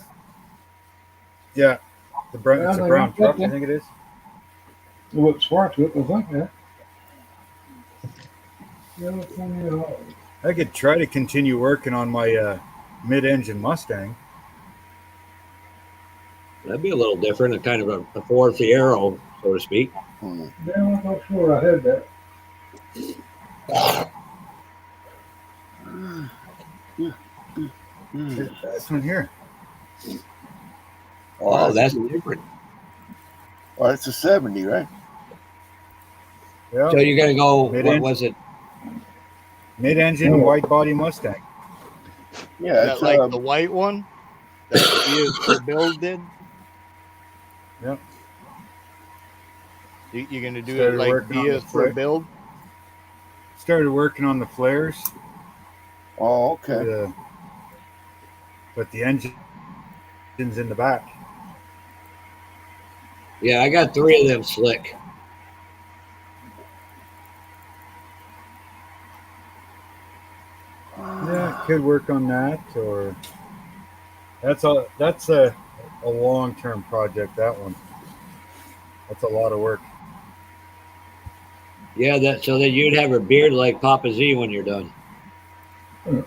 S12: Yeah. It's a brown truck, I think it is.
S1: What Swartz with, I think,
S12: I could try to continue working on my mid-engine Mustang.
S10: That'd be a little different, a kind of a Ford Fiero, so to speak.
S1: Yeah, I'm not sure I had that.
S12: This one here.
S10: Oh, that's different.
S3: Oh, it's a 70, right?
S12: Yeah.
S10: So you're going to go, what was it?
S12: Mid-engine wide-body Mustang.
S3: Yeah,
S2: Is that like the white one? That's B is for build then?
S12: Yep.
S2: You're going to do
S12: Started
S2: it like
S12: working
S2: B
S12: on the
S2: is for
S12: flare.
S2: build?
S12: Started working on the flares.
S3: Oh, okay.
S12: But the engine's in the back.
S10: Yeah, I got 3 of them slick.
S12: Yeah, could work on that, or that's a long-term project. That one. That's a lot of work.
S10: Yeah, that so that you'd have a beard like Papa Z when you're done.
S12: I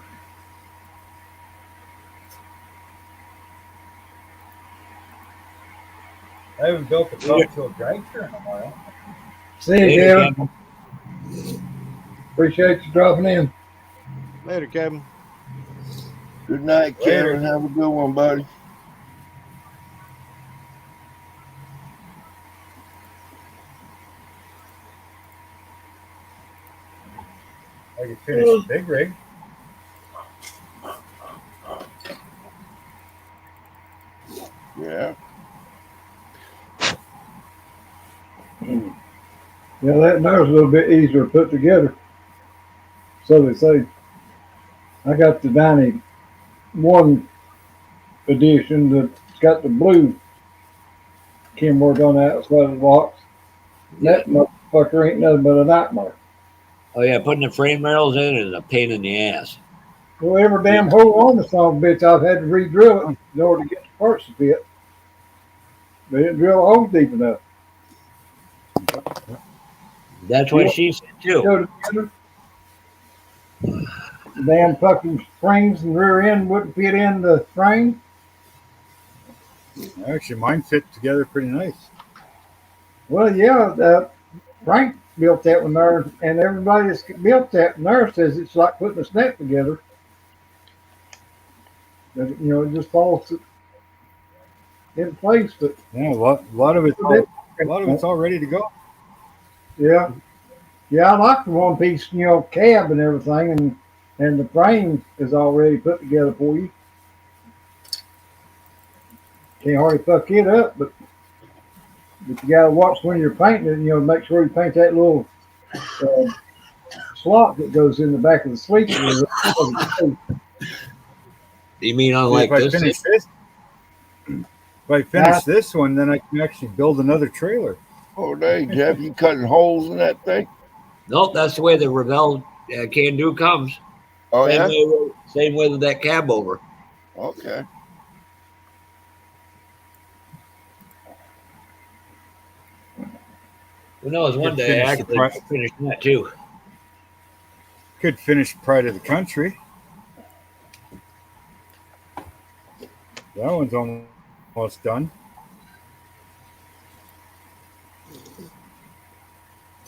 S12: haven't built a top-tilt dragster in a while.
S1: See you,
S10: Later,
S1: Kevin.
S10: Kevin.
S1: Appreciate you dropping in.
S2: Later, Kevin.
S3: Good night,
S12: Later.
S3: Kevin. Have a good one, buddy.
S12: I could finish the big rig.
S3: Yeah.
S1: Yeah, that there's a little bit easier to put together. So they say. I got the 91 edition that's got the blue Kim worked on that outside of the box. That motherfucker ain't nothing but a nightmare.
S10: Oh yeah, putting the frame rails in is a pain in the ass.
S1: Well, every damn hole on the son of a bitch, I've had to re-drill it in order to get the parts to fit. They didn't drill a hole deep enough.
S10: That's what she said too.
S1: Go together. The damn fucking springs and rear end wouldn't fit in the frame.
S12: Actually, mine fit together pretty nice.
S1: Well, yeah, Frank built that one there, and everybody that's built that one there says it's like putting a snap together. That, it just falls in place. But
S12: Yeah, a lot of it's all ready to go.
S1: yeah, I like the one piece, cab and everything, and the frame is already put together for you. Can't hardly fuck it up, but you gotta watch when you're painting it. Make sure you paint that little slot that goes in the back of the sleeve.
S10: You mean unlike
S12: If I
S10: this?
S12: finish this, if I finish this one, then I can actually build another trailer.
S3: Oh, dang, Jeff, you cutting holes in that thing?
S10: Nope, that's the way the Revell Can Do comes.
S3: Oh,
S10: same
S3: yeah?
S10: same way with that cab over.
S3: Okay.
S10: Who knows? One day I actually finish that too.
S12: Could finish Pride of the Country. That one's almost done.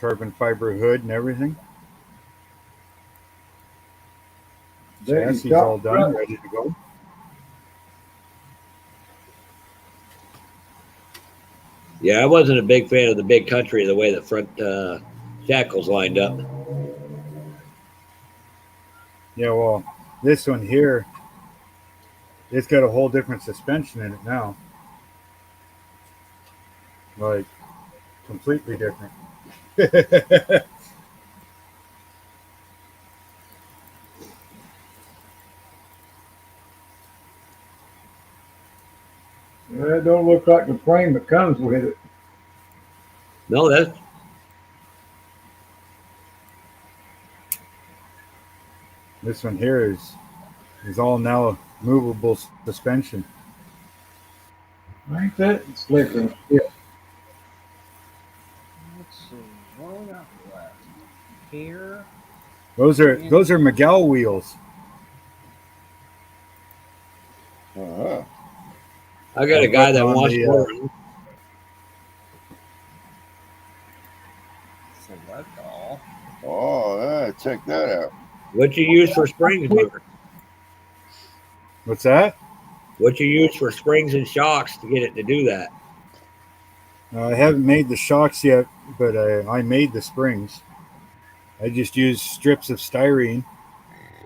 S12: Carbon fiber hood and everything. Chassis all done, ready to go.
S10: Yeah, I wasn't a big fan of the big country, the way the front shackles lined up.
S12: Yeah, well, this one here, it's got a whole different suspension in it now. Like, completely different.
S1: It don't look like the frame that comes with it.
S10: No, that's
S12: This one here is all now movable suspension.
S1: Ain't that slicker? Yeah.
S13: Let's see. What we got left here?
S12: Those are Miguel wheels.
S3: Uh-huh.
S10: I got a guy that wants more.
S13: Select all.
S3: Oh, yeah, check that out.
S10: What you use for springs, Beaver?
S12: What's that?
S10: What you use for springs and shocks to get it to do that?
S12: I haven't made the shocks yet, but I made the springs. I just used strips of styrene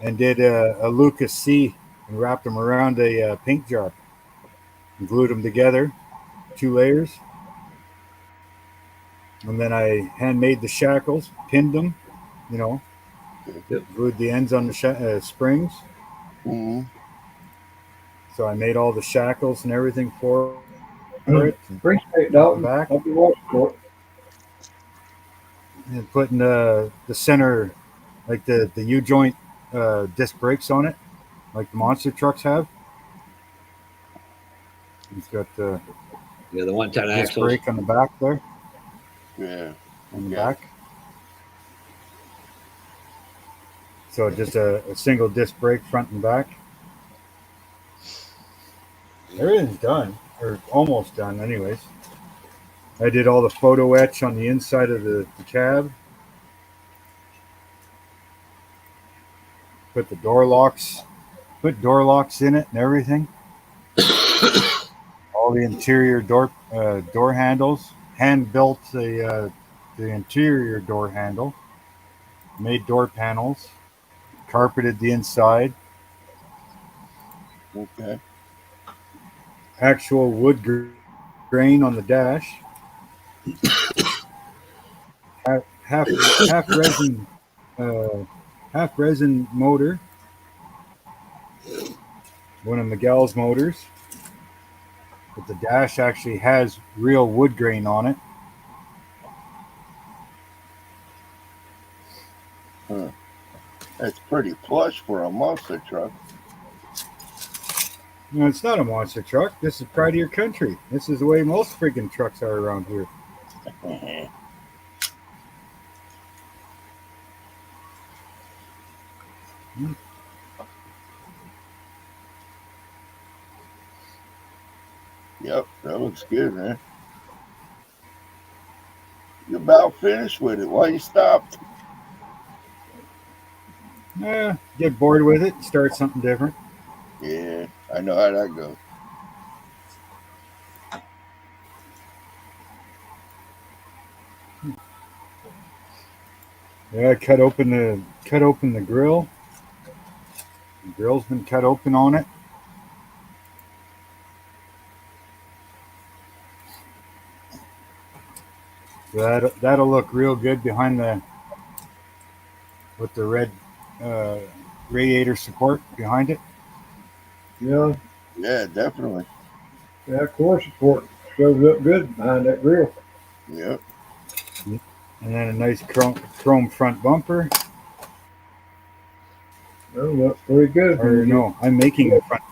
S12: and did a Lucas C and wrapped them around a paint jar. glued them together, 2 layers. And then I handmade the shackles, pinned them, you know, glued the ends on the springs.
S3: Mm-hmm.
S12: So I made all the shackles and everything for it.
S1: Appreciate it,
S12: Front and
S1: Dalton.
S12: back.
S1: Hope you watch for it.
S12: And putting the center, like the U-joint disc brakes on it, like the monster trucks have. It's got the
S10: Yeah, the 110
S12: disc
S10: axles.
S12: brake on the back there,
S3: Yeah.
S12: on the
S3: Okay.
S12: back. So just a single disc brake front and back. Everything's done, or almost done anyways. I did all the photo etch on the inside of the cab. Put door locks in it and everything. All the interior door handles. Hand built the interior door handle. Made door panels. Carpeted the inside.
S3: Okay.
S12: Actual wood grain on the dash. Half resin motor. One of Miguel's motors. But the dash actually has real wood grain on it.
S3: Huh. That's pretty plush for a monster truck.
S12: No, it's not a monster truck. This is pride of your country. This is the way most friggin' trucks are around here.
S3: Yep, that looks good, man. You're about finished with it. Why you stopped?
S12: Get bored with it, start something different.
S3: Yeah, I know how that goes.
S12: Yeah, I cut open the grill. The grill's been cut open on it. That'll look real good behind with the red radiator support behind it.
S1: Yeah.
S3: Yeah, definitely.
S1: Yeah, core support shows up good behind that grill.
S3: Yep.
S12: And then a nice chrome front bumper.
S1: Oh, looks pretty good.
S12: Or no, I'm making the front.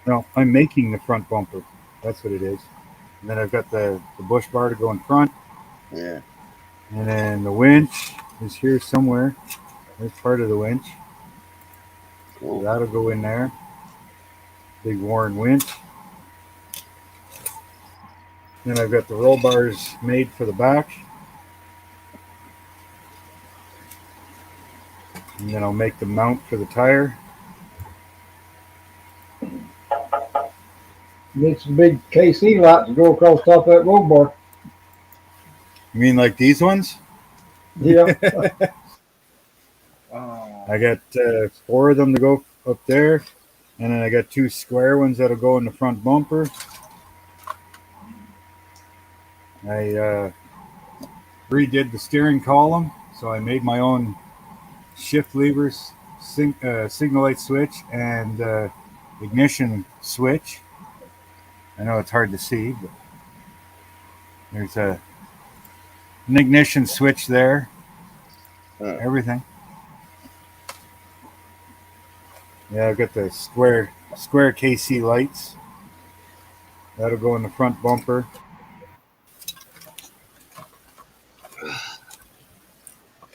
S12: No, I'm making the front bumper. That's what it is. And then I've got the bush bar to go in front.
S3: Yeah.
S12: And then the winch is here somewhere. There's part of the winch.
S3: Cool.
S12: So that'll go in there. Big Warren winch. Then I've got the roll bars made for the back. And then I'll make the mount for the tire.
S1: Need some big KC lights to go across top of that roll bar.
S12: You mean like these ones?
S1: Yeah.
S12: I got 4 of them to go up there. And then I got 2 square ones that'll go in the front bumper. I redid the steering column, so I made my own shift levers, signal light switch, and ignition switch. I know it's hard to see, but there's an ignition switch there. Everything. Yeah, I've got the square KC lights. That'll go in the front bumper.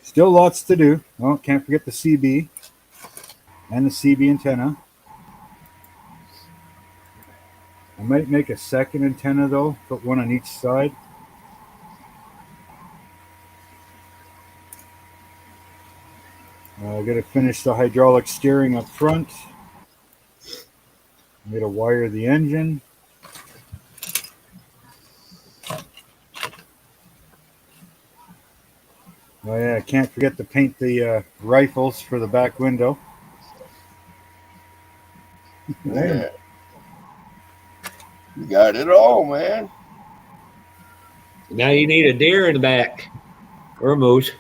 S12: Still lots to do. Oh, can't forget the CB and the CB antenna. I might make a second antenna though, put one on each side. I got to finish the hydraulic steering up front. I'm going to wire the engine. Oh yeah, I can't forget to paint the rifles for the back window.
S3: Yeah. You got it all, man.
S10: Now you need a deer in the back, or a moose,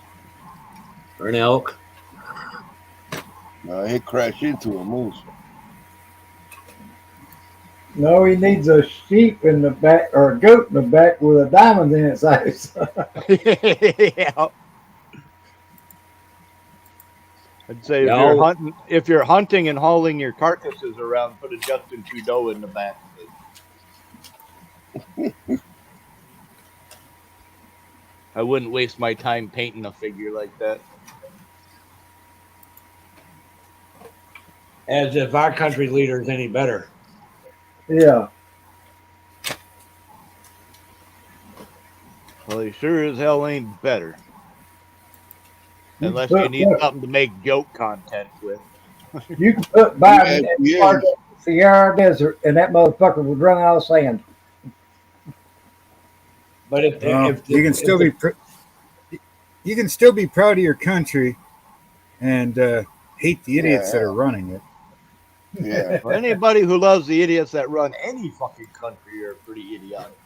S10: or an elk.
S3: No, he'd crash into a moose.
S1: No, he needs a sheep in the back or a goat in the back with a diamond in its eyes.
S2: Yeah. I'd say if you're hunting and hauling your carcasses around, put a Justin Trudeau in the back. I wouldn't waste my time painting a figure like that.
S10: As if our country leader is any better.
S1: Yeah.
S2: Well, he sure as hell ain't better.
S1: You
S2: Unless
S1: put
S2: you need
S1: what?
S2: something to make joke content with.
S1: You can put Biden in
S3: Yes,
S1: part of the Sahara Desert, and that motherfucker would run out of sand.
S10: But if
S12: you can still be you can still be proud of your country and hate the idiots that are running it.
S3: Yeah.
S2: Well, anybody who loves the idiots that run any fucking country are pretty idiotic.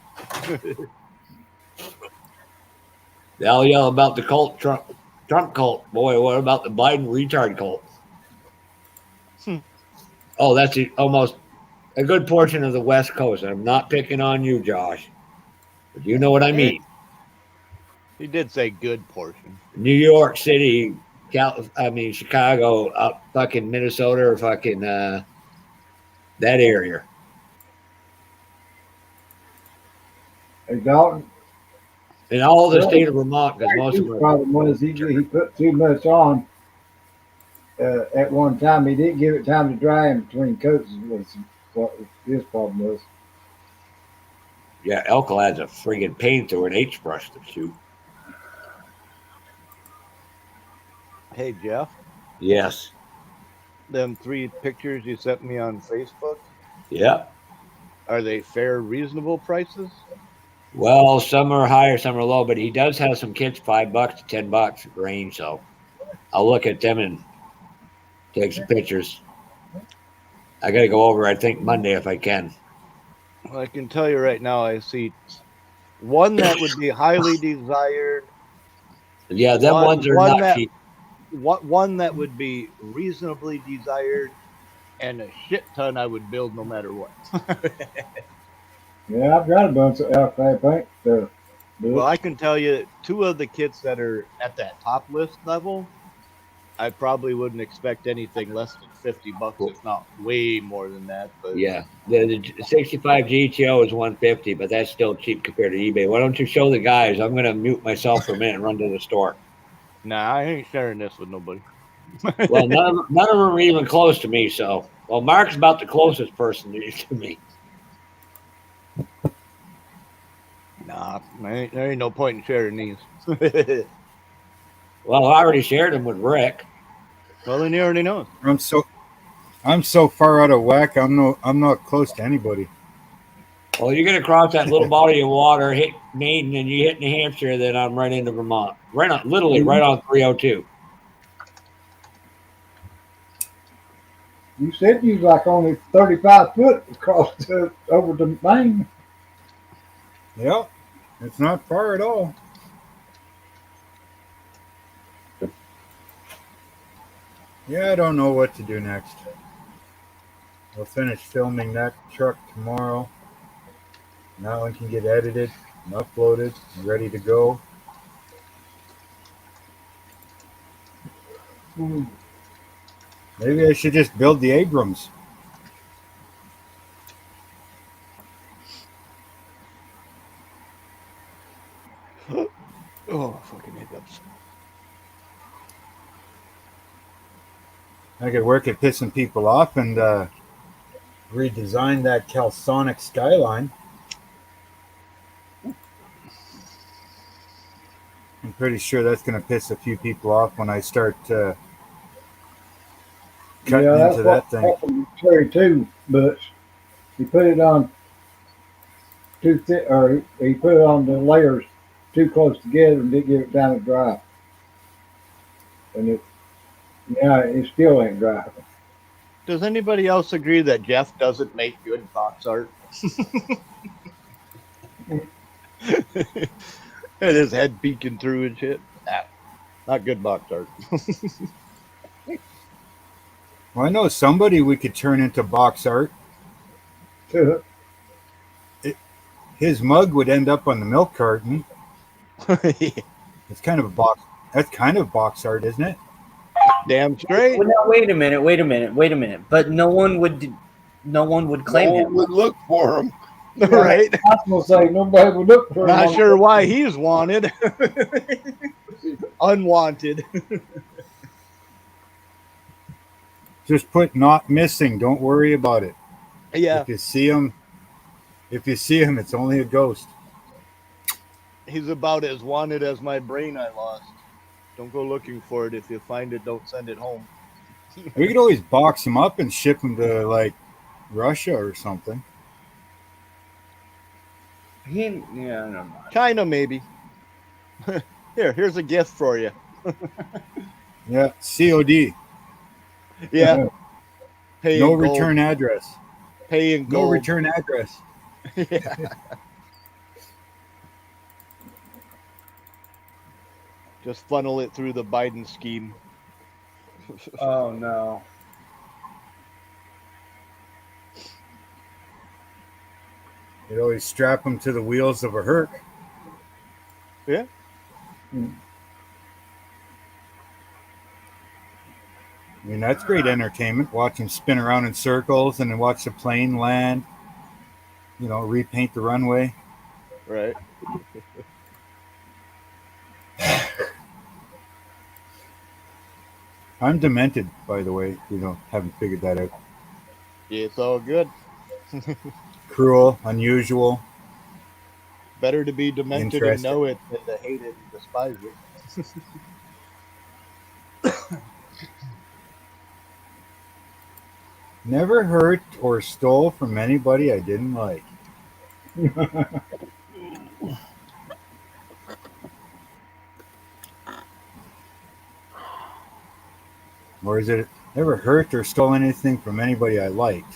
S10: they'll yell about the Trump cult. Boy, what about the Biden retard cult? Oh, that's almost a good portion of the West Coast. I'm not picking on you, Josh, but you know what I mean.
S2: He did say good portion.
S10: New York City, Chicago, up fucking Minnesota, or fucking that area.
S1: Hey, Dalton.
S10: In all the state of Vermont, because most of
S1: His
S10: them.
S1: problem was he put too much on at one time. He didn't give it time to dry in between coats. Was what his problem was.
S10: Yeah, Elko has a friggin' paint or an H brush to shoot.
S2: Hey, Jeff.
S10: Yes.
S2: Them 3 pictures you sent me on Facebook?
S10: Yeah.
S2: Are they fair, reasonable prices?
S10: Well, some are higher, some are low, but he does have some kits $5 to $10 range, so I'll look at them and take some pictures. I got to go over, I think, Monday if I can.
S2: Well, I can tell you right now, I see one that would be highly desired.
S10: Yeah, them ones are not cheap.
S2: One that would be reasonably desired, and a shit ton I would build no matter what.
S1: Yeah, I've got a bunch of alcohol paint stuff.
S2: Well, I can tell you 2 of the kits that are at that top list level, I probably wouldn't expect anything less than $50, if not way more than that. But
S10: yeah, the 65 GTO is $150, but that's still cheap compared to eBay. Why don't you show the guys? I'm going to mute myself for a minute and run to the store.
S2: Nah, I ain't sharing this with nobody.
S10: Well, none of them are even close to me. So, well, Mark's about the closest person to me.
S2: Nah, there ain't no point in sharing these.
S10: Well, I already shared them with Rick.
S2: Well, then you already know.
S12: I'm so far out of whack. I'm not close to anybody.
S10: Well, you're gonna cross that little body of water, hit Maine, and you hit New Hampshire. Then I'm right into Vermont, literally right on 302.
S1: You said you was like only 35 foot across over to Maine.
S12: Yep, it's not far at all. Yeah, I don't know what to do next. We'll finish filming that truck tomorrow. That one can get edited and uploaded and ready to go. Maybe I should just build the Abrams.
S2: Oh, fucking hiccups.
S12: I could work at pissing people off and redesign that Calsonic skyline. I'm pretty sure that's going to piss a few people off when I start cutting into that thing.
S1: Cherry too, but he put it on too thick, or he put it on the layers too close together and didn't give it time to dry. And it still ain't dry.
S2: Does anybody else agree that Jeff doesn't make good box art? And his head peeking through and shit. Nah, not good box art.
S12: Well, I know somebody we could turn into box art. His mug would end up on the milk carton. It's kind of a box. That's kind of box art, isn't it?
S2: Damn straight.
S13: Well, now, wait a minute. But no one would claim
S3: No
S13: him.
S3: one would look for him.
S2: Right.
S1: I was gonna say nobody would look for him.
S2: Not
S1: on
S2: sure
S1: the-
S2: why he's wanted. Unwanted.
S12: Just put not missing. Don't worry about it.
S2: Yeah.
S12: If you see him, it's only a ghost.
S2: He's about as wanted as my brain I lost. Don't go looking for it. If you find it, don't send it home.
S12: We could always box him up and ship him to like Russia or something.
S13: Yeah, no.
S2: China, maybe. Here's a gift for you.
S12: Yeah, COD.
S2: Yeah. Pay
S12: No
S2: in gold.
S12: return address.
S2: Pay in
S12: No
S2: gold.
S12: return address.
S2: Yeah. Just funnel it through the Biden scheme.
S13: Oh no.
S12: You'd always strap him to the wheels of a Herc.
S2: Yeah.
S12: I mean, that's great entertainment. Watch him spin around in circles and then watch the plane land. You know, repaint the runway.
S2: Right.
S12: I'm demented, by the way. You know, haven't figured that out.
S2: Yeah, it's all good.
S12: Cruel, unusual.
S2: Better to be demented and
S12: Interesting.
S2: know it than to hate it and despise it.
S12: Never hurt or stole from anybody I didn't like. Or is it never hurt or stole anything from anybody I liked?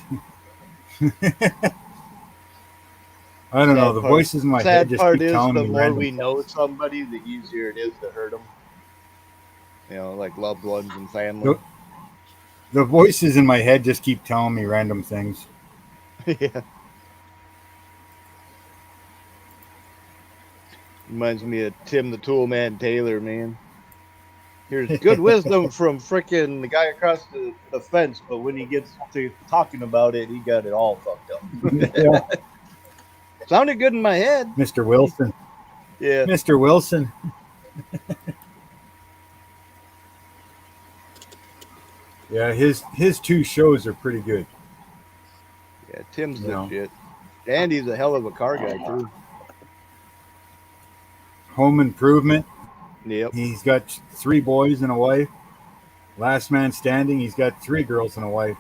S12: I don't know. The voices in my head just keep telling
S2: the
S12: me
S2: more
S12: random
S2: we
S12: stuff.
S2: know somebody, the easier it is to hurt them. You know, like loved ones and family.
S12: The voices in my head just keep telling me random things.
S2: Yeah. Reminds me of Tim the Toolman Taylor, man. Here's good wisdom from frickin' the guy across the fence, but when he gets to talking about it, he got it all fucked up.
S12: Yeah.
S2: Sounded good in my head.
S12: Mr. Wilson.
S2: Yeah.
S12: Mr. Wilson. Yeah, his two shows are pretty good.
S2: Yeah, Tim's the
S12: No.
S2: shit. And he's a hell of a car guy, too.
S12: Home Improvement.
S2: Yep.
S12: He's got 3 boys and a wife. Last Man Standing. He's got 3 girls and a wife.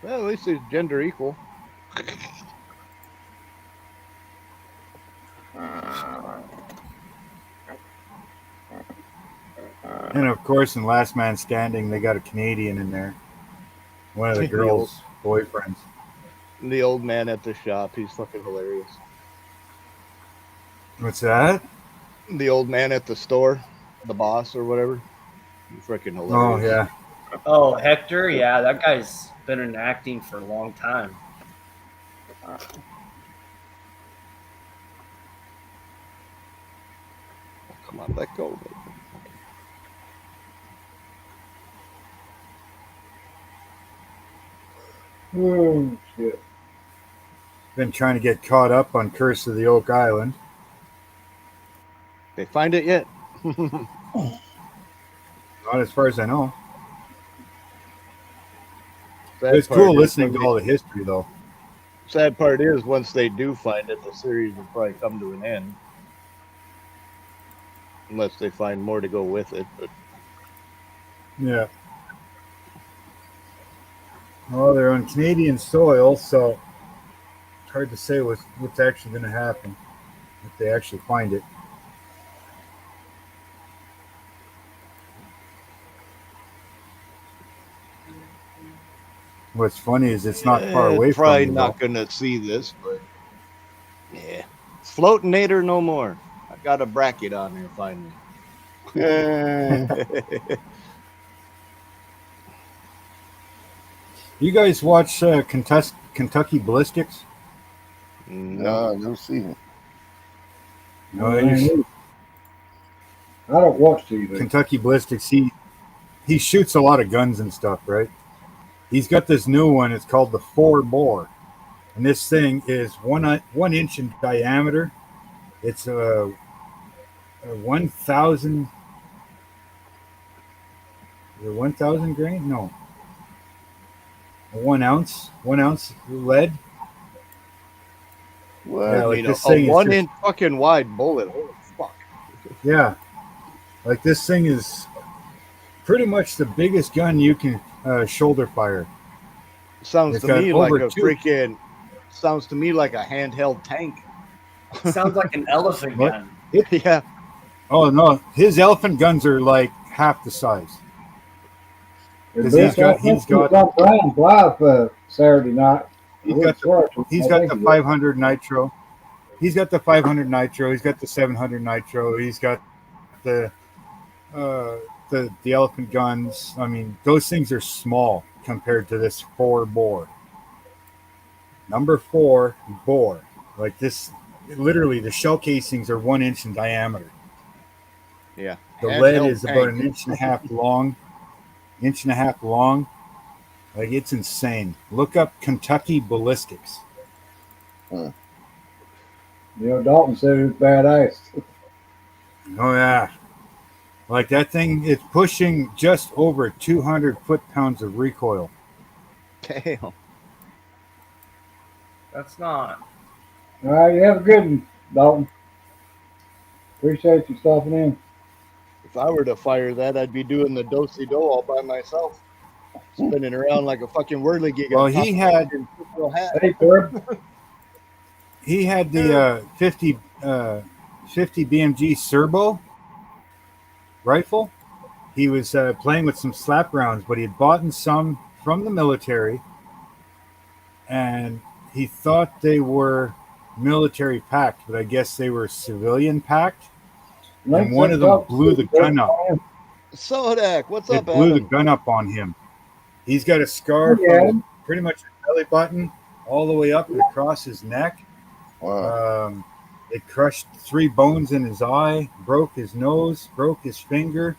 S2: Well, at least he's gender equal.
S12: And of course, in Last Man Standing, they got a Canadian in there. One of the girls' boyfriends.
S2: The old man at the shop, he's fucking hilarious.
S12: What's that?
S2: The old man at the store, the boss or whatever. He's freaking hilarious.
S12: Oh, yeah.
S13: Oh, Hector, yeah, that guy's been in acting for a long time.
S2: Come on, let go.
S1: Oh, shit.
S12: Been trying to get caught up on Curse of the Oak Island.
S2: They find it yet?
S12: Not as far as I know. It's cool listening to all the history, though.
S2: Sad part is, once they do find it, the series will probably come to an end. Unless they find more to go with it. But
S12: Yeah. Well, they're on Canadian soil, so it's hard to say what's actually going to happen if they actually find it. What's funny is it's not far away from
S2: Probably
S12: you.
S2: not gonna see this, but yeah, floating nader no more. I got a bracket on there finally.
S12: You guys watch Kentucky Ballistics?
S3: No, I've never seen it.
S12: No,
S1: I don't watch TV.
S12: Kentucky Ballistics. He shoots a lot of guns and stuff, right? He's got this new one. It's called the 4-bore, and this thing is 1 inch in diameter. It's a 1,000. 1,000 grain? No. 1 ounce. 1 ounce lead.
S3: What?
S12: Yeah,
S2: I
S12: like
S2: mean,
S12: this
S2: a
S12: thing is
S2: 1
S12: just,
S2: inch fucking wide bullet. Holy fuck!
S12: yeah, like this thing is pretty much the biggest gun you can shoulder fire.
S2: Sounds
S12: It's
S2: to
S12: got
S2: me like
S12: over
S2: a freaking. Sounds to me like a handheld tank.
S13: Sounds like an elephant
S12: What?
S13: gun.
S2: Yeah.
S12: Oh no, his elephant guns are like half the size. Because he's got
S1: on Brian's live Saturday night.
S12: he's got the 500 nitro. He's got the 500 nitro. He's got the 700 nitro. He's got the elephant guns. I mean, those things are small compared to this 4-bore. Number 4 bore. Like this, literally, the shell casings are 1 inch in diameter.
S2: Yeah.
S12: The lead is about an inch and a half long. Like, it's insane. Look up Kentucky Ballistics.
S1: You know, Dalton said it was badass.
S12: Oh yeah, like that thing. It's pushing just over 200 foot-pounds of recoil.
S2: Damn.
S13: That's not.
S1: All right, you have a good one, Dalton. Appreciate you stopping in.
S2: If I were to fire that, I'd be doing the do-si-do all by myself, spinning around like a fucking whirligig.
S12: Well, he had he had the 50 BMG Serbo rifle. He was playing with some slap rounds, but he had bought some from the military, and he thought they were military packed, but I guess they were civilian packed. And one of them blew the gun up.
S2: Sodak, what's up,
S12: It blew the
S2: Adam?
S12: gun up on him. He's got a scar from pretty much the belly button all the way up and across his neck.
S3: Wow.
S12: It crushed 3 bones in his eye, broke his nose, broke his finger.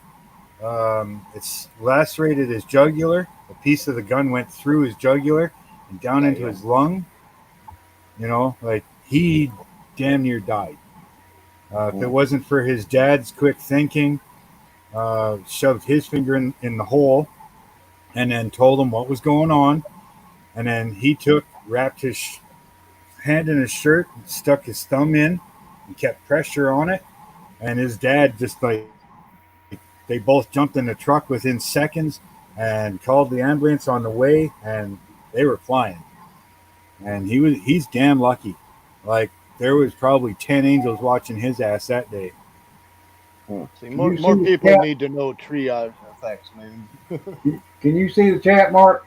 S12: It's lacerated his jugular. A piece of the gun went through his jugular and down into his lung. You know, like he damn near died. If it wasn't for his dad's quick thinking, shoved his finger in the hole and then told him what was going on. And then he wrapped his hand in his shirt, stuck his thumb in, and kept pressure on it. And his dad just they both jumped in the truck within seconds and called the ambulance on the way, and they were flying. And he's damn lucky. Like, there was probably 10 angels watching his ass that day.
S2: See, more people need to know triage effects, man.
S1: Can you see the chat, Mark?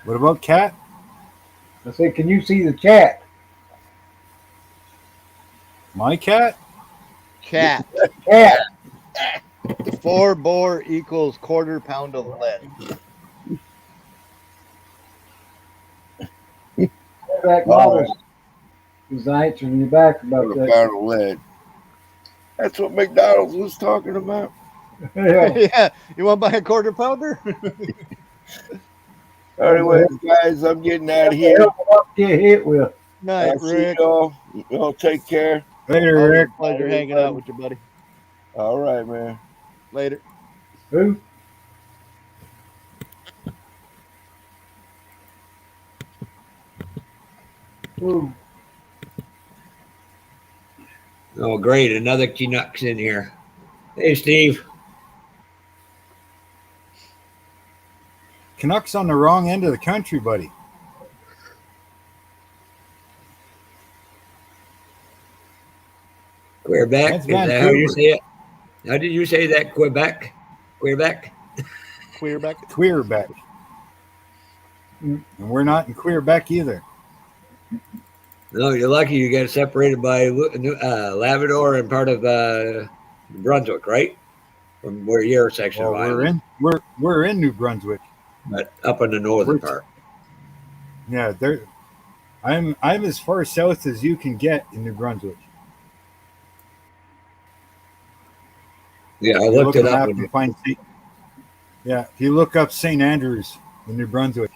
S12: What about Cat?
S1: I said, can you see the chat?
S12: My cat?
S2: Cat.
S1: Cat.
S2: 4-bore equals 1/4 pound of lead.
S1: That Wallace was answering you back about
S3: 1/4
S1: that.
S3: pound of lead. That's what McDonald's was talking about.
S2: Yeah. You want to buy a 1/4 pounder?
S3: Anyway, guys, I'm getting out of here.
S1: Get hit with.
S2: Night,
S3: I'll see
S2: Rick.
S3: y'all. Y'all take care.
S12: Later,
S2: Always
S12: Rick.
S2: a pleasure hanging out with you, buddy.
S3: All right, man.
S2: Later.
S1: Who? Ooh.
S10: Oh, great. Another Canucks in here. Hey, Steve.
S12: Canucks on the wrong end of the country, buddy.
S10: Quebec.
S12: That's
S10: Is that how you say it? How did you say that? Quebec? Quebec?
S2: Queerbeck.
S12: Queerbeck. And we're not in Queerbeck either.
S10: No, you're lucky you got separated by Labrador and part of Brunswick, right? From where your section
S12: Well,
S10: of island.
S12: we're in New Brunswick,
S10: but up in the northern
S12: We're-
S10: part.
S12: Yeah, there. I'm as far south as you can get in New Brunswick.
S10: Yeah, I
S12: You
S10: looked
S12: look
S10: it
S12: at the
S10: up.
S12: map
S10: When
S12: and find yeah, if you look up St. Andrews in New Brunswick,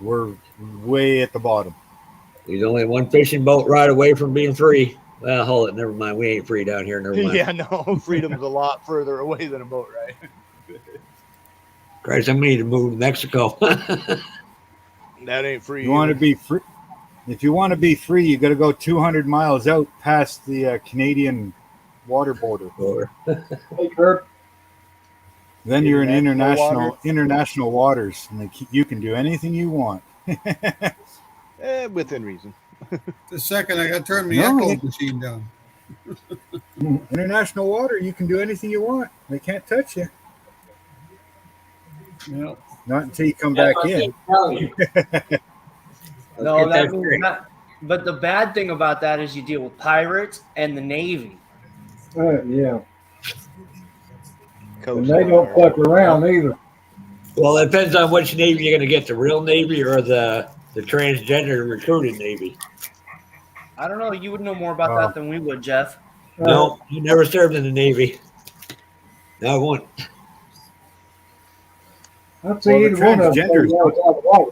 S12: we're way at the bottom.
S10: There's only one fishing boat ride away from being free. Well, hold it. Never mind. We ain't free down here. Never mind.
S2: Yeah, no, freedom's a lot further away than a boat ride.
S10: Christ, I need to move to Mexico.
S2: That ain't free.
S12: You want to
S2: either.
S12: be free? If you want to be free, you got to go 200 miles out past the Canadian water border.
S1: Hey, Kurt.
S12: Then you're in
S2: International
S12: international waters, and you can do anything you want.
S2: Within reason.
S14: The second I got to turn my
S12: No.
S14: echo machine down.
S12: International water, you can do anything you want. They can't touch you.
S14: Yeah.
S12: Not until you come back in.
S13: No, that means not. But the bad thing about that is you deal with pirates and the Navy.
S1: Yeah. And they don't fuck around either.
S10: Well, it depends on which Navy you're going to get, the real Navy or the transgender recruited Navy.
S13: I don't know. You would know more about that than we would, Jeff.
S10: No, you never served in the Navy. No, I won't.
S1: I'd say either one of them.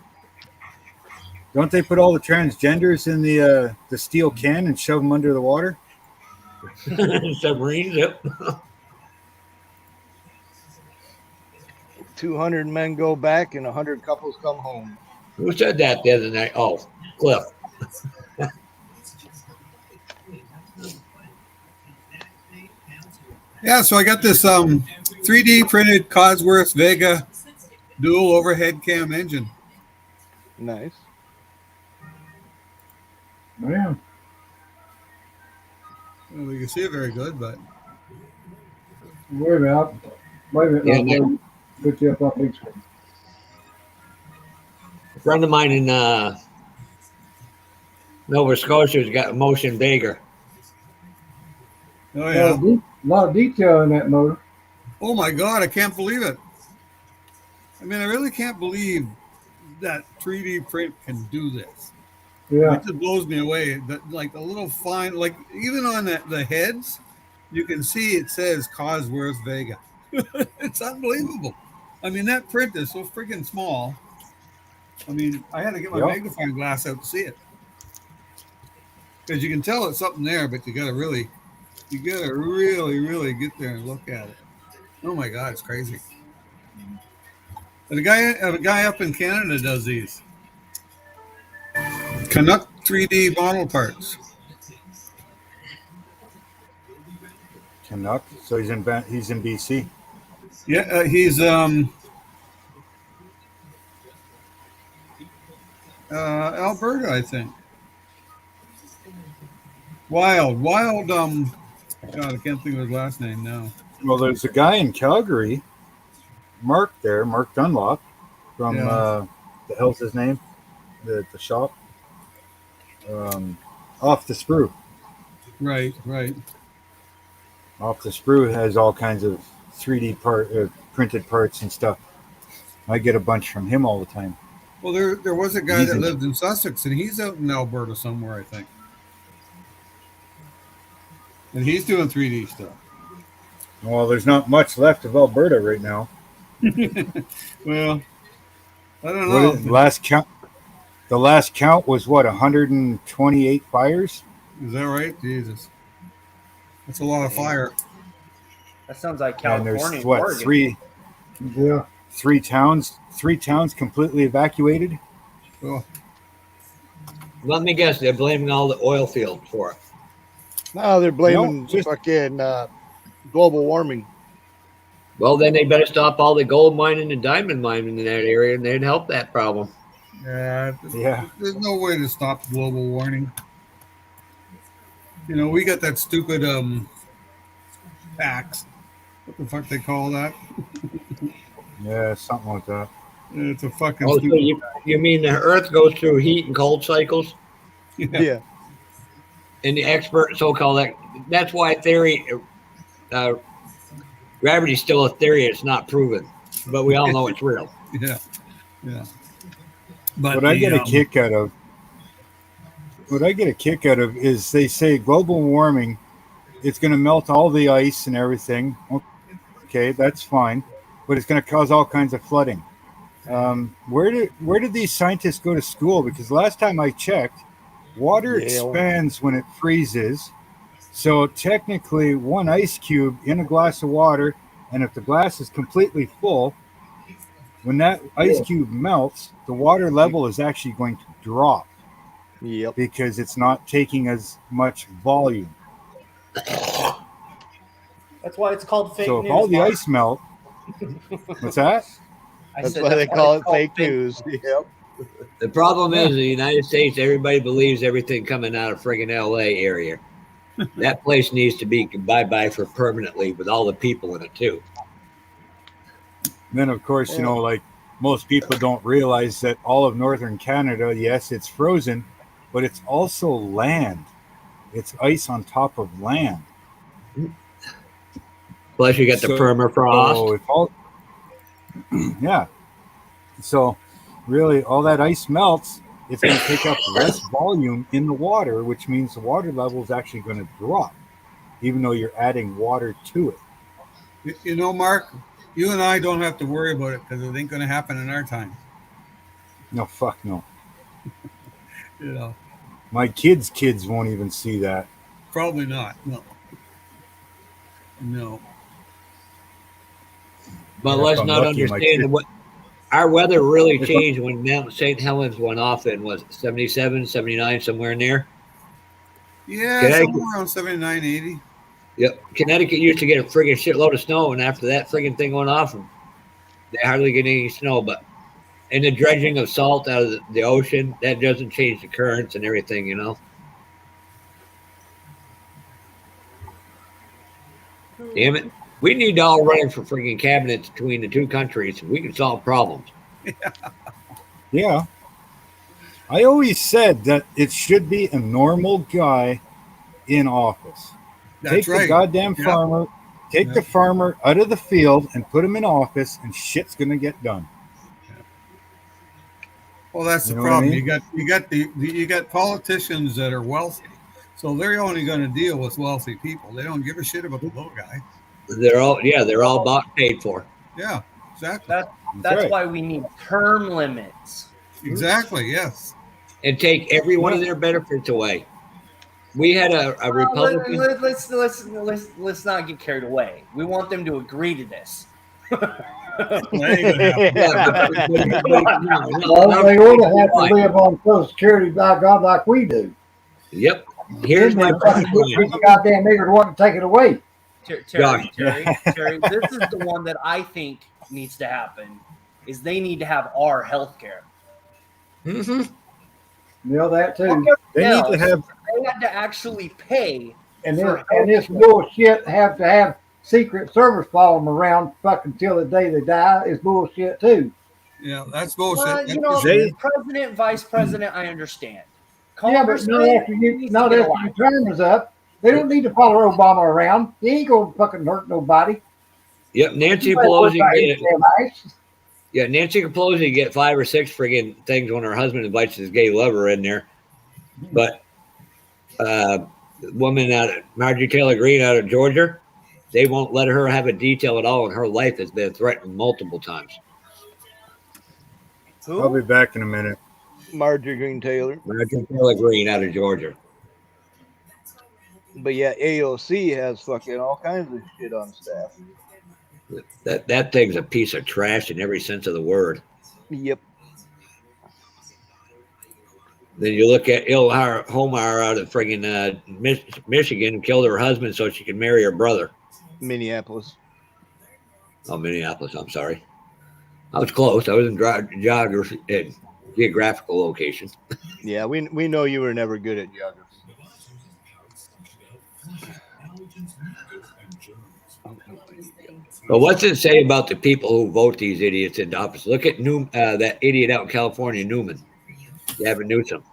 S12: Don't they put all the transgenders in the steel can and shove them under the water?
S10: Submarines, yep.
S2: 200 men go back and 100 couples come home.
S10: Who said that the other night? Oh, Cliff.
S14: Yeah, so I got this 3D printed Cosworth Vega dual overhead cam engine.
S2: Nice.
S1: Yeah.
S14: Well, we can see it very good, but
S1: Wait a minute. Wait a minute.
S10: Yeah,
S1: I'll put you up on big screen.
S10: A friend of mine in Nova Scotia's got a motion Vega.
S14: oh yeah.
S1: A lot of detail in that motor.
S14: Oh my God, I can't believe it. I mean, I really can't believe that 3D print can do this.
S1: Yeah.
S14: It just blows me away. That like a little fine, like even on the heads, you can see it says Cosworth Vega. It's unbelievable. I mean, that print is so freaking small. I mean, I had to get my magnifying glass out to see it. Because you can tell it's something there, but you gotta really get there and look at it. Oh my God, it's crazy. But a guy up in Canada does these. Canuck 3D model parts.
S12: Canuck. So he's in BC.
S14: Yeah, he's Alberta, I think. Wild. God, I can't think of his last name now.
S12: Well, there's a guy in Calgary, Mark Dunlop, from the hell's his name? The shop. Off the Sprue.
S14: Right.
S12: Off the Sprue has all kinds of 3D printed parts and stuff. I get a bunch from him all the time.
S14: Well, there was a guy that lived in Sussex, and he's out in Alberta somewhere, I think. And he's doing 3D stuff.
S12: Well, there's not much left of Alberta right now.
S14: Well, I don't know.
S12: The last count was what, 128 fires?
S14: Is that right? Jesus. That's a lot of fire.
S13: That sounds like
S12: And
S13: California.
S12: there's what,
S13: Oregon.
S12: three towns completely evacuated?
S14: Oh.
S10: Let me guess, they're blaming all the oil fields for it.
S2: No, they're blaming fucking global warming.
S10: Well, then they better stop all the gold mining and diamond mining in that area, and they'd help that problem.
S14: Yeah. There's no way to stop global warming. You know, we got that stupid tax. What the fuck they call that?
S12: Yeah, something like that.
S14: It's a fucking
S10: Oh, so
S14: stupid.
S10: you mean the Earth goes through heat and cold cycles?
S2: Yeah.
S10: And the expert so-called that's why theory gravity's still a theory. It's not proven, but we all know it's real.
S14: Yeah, yeah. But
S12: What I get a kick out of is they say global warming, it's going to melt all the ice and everything. Okay, that's fine, but it's going to cause all kinds of flooding. Where did these scientists go to school? Because last time I checked, water
S2: Yale.
S12: expands when it freezes. So technically, one ice cube in a glass of water, and if the glass is completely full, when that ice cube melts, the water level is actually going to drop.
S2: Yep.
S12: Because it's not taking as much volume.
S13: That's why it's called fake
S12: So
S13: news.
S12: if all the
S13: Mark.
S12: ice melt, what's that?
S2: That's why they call it fake news. Yep.
S10: The problem is in the United States, everybody believes everything coming out of friggin' LA area. That place needs to be bye-bye for permanently with all the people in it too.
S12: Then of course, you know, like most people don't realize that all of northern Canada, yes, it's frozen, but it's also land. It's ice on top of land.
S10: Plus you got the permafrost.
S12: So if all, yeah. So really all that ice melts, it's going to take up less volume in the water, which means the water level is actually going to drop, even though you're adding water to it.
S14: You know, Mark, you and I don't have to worry about it because it ain't going to happen in our time.
S12: No, fuck no.
S14: You know,
S12: my kids' won't even see that.
S14: Probably not. No. No.
S10: But let's not understand that what our weather really changed when Mount St. Helens went off in was 77, 79, somewhere in there.
S14: Yeah, somewhere around 79, 80.
S10: Yep. Connecticut used to get a friggin' shitload of snow, and after that friggin' thing went off, they hardly get any snow. But and the dredging of salt out of the ocean, that doesn't change the currents and everything, you know. Damn it. We need to all run for friggin' cabinets between the two countries. We can solve problems.
S12: Yeah. I always said that it should be a normal guy in office.
S14: That's
S12: take
S14: right.
S12: The goddamn farmer, take the farmer out of the field and put him in office, and shit's gonna get done.
S14: Well, that's the
S12: You know what I
S14: problem.
S12: mean?
S14: You got politicians that are wealthy, so they're only going to deal with wealthy people. They don't give a shit about the little guy.
S10: They're all bought and paid for.
S14: Yeah, exactly.
S13: That's why we need term limits.
S14: Exactly. Yes.
S10: And take every one of their benefits away. We had a Republican.
S13: Let's not get carried away. We want them to agree to this.
S1: Well, they ought to have to live on Social Security, by God, like we do.
S10: Yep. Here's my
S1: goddamn nigger to want to take it away.
S13: Terry, this is the one that I think needs to happen. Is they need to have our health care.
S10: Mm-hmm.
S1: Yeah, that too.
S12: They need to have.
S13: They had to actually pay.
S1: And this bullshit have to have Secret Service follow them around fucking till the day they die is bullshit too.
S14: Yeah, that's bullshit.
S13: You know, president, vice president, I understand.
S1: Congress, yeah, but not after your term is up. They don't need to follow Obama around. He ain't gonna fucking hurt nobody.
S10: Yep, Nancy Pelosi Nancy Pelosi get 5 or 6 friggin' things when her husband invites his gay lover in there. But the woman out of Marjorie Taylor Greene out of Georgia, they won't let her have a detail at all, and her life has been threatened multiple times.
S12: I'll be back in a minute.
S2: Marjorie Greene Taylor.
S10: Marjorie Taylor Greene out of Georgia.
S2: But yeah, AOC has fucking all kinds of shit on staff.
S10: That thing's a piece of trash in every sense of the word.
S2: Yep.
S10: Then you look at Ilhar Homar out of friggin' Michigan, killed her husband so she could marry her brother.
S2: Minneapolis.
S10: Oh, Minneapolis. I'm sorry. I was close. I was in geographical location.
S2: Yeah, we know you were never good at geography.
S10: But what's it say about the people who vote these idiots into office? Look at that idiot out in California, Newman, Gavin Newsom.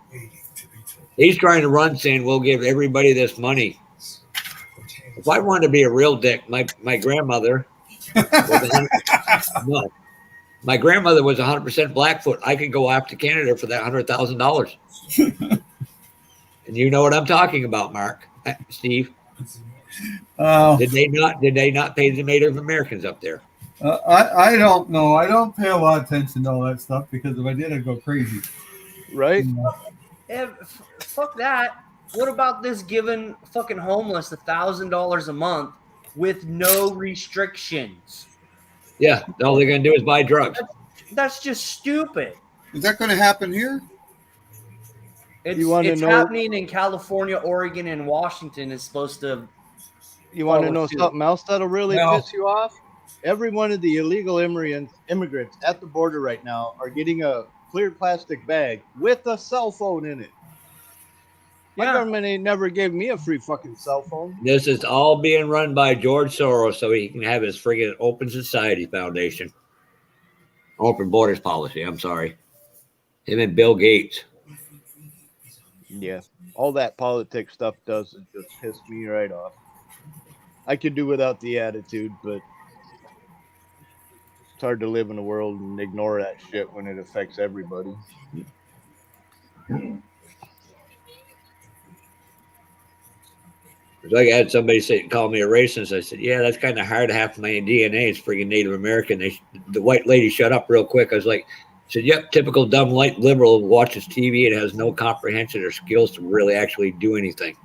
S10: He's trying to run saying we'll give everybody this money. If I wanted to be a real dick, my grandmother was no, my grandmother was 100% Blackfoot. I could go after Canada for that $100,000. And you know what I'm talking about, Mark, Steve. Did they not pay the Native Americans up there?
S14: I don't know. I don't pay a lot of attention to all that stuff because if I did, I'd go crazy.
S2: Right?
S13: Fuck that. What about this giving fucking homeless $1,000 a month with no restrictions?
S10: Yeah, all they're going to do is buy drugs.
S13: That's just stupid.
S14: Is that going to happen here?
S13: It's happening in California, Oregon, and Washington. Is supposed to.
S2: You want to know something else that'll really piss you off? Every one of the illegal immigrants at the border right now are getting a clear plastic bag with a cell phone in it. My government ain't never gave me a free fucking cell phone.
S10: This is all being run by George Soros so he can have his friggin' Open Society Foundation. Open Borders Policy, I'm sorry. Him and Bill Gates.
S2: Yeah. All that politics stuff does is just piss me right off. I could do without the attitude, but it's hard to live in a world and ignore that shit when it affects everybody.
S10: Like I had somebody call me a racist. I said, yeah, that's kind of hard. Half my DNA is friggin' Native American. The white lady shut up real quick. I was like, I said, yep, typical dumb light liberal who watches TV and has no comprehension or skills to really actually do anything.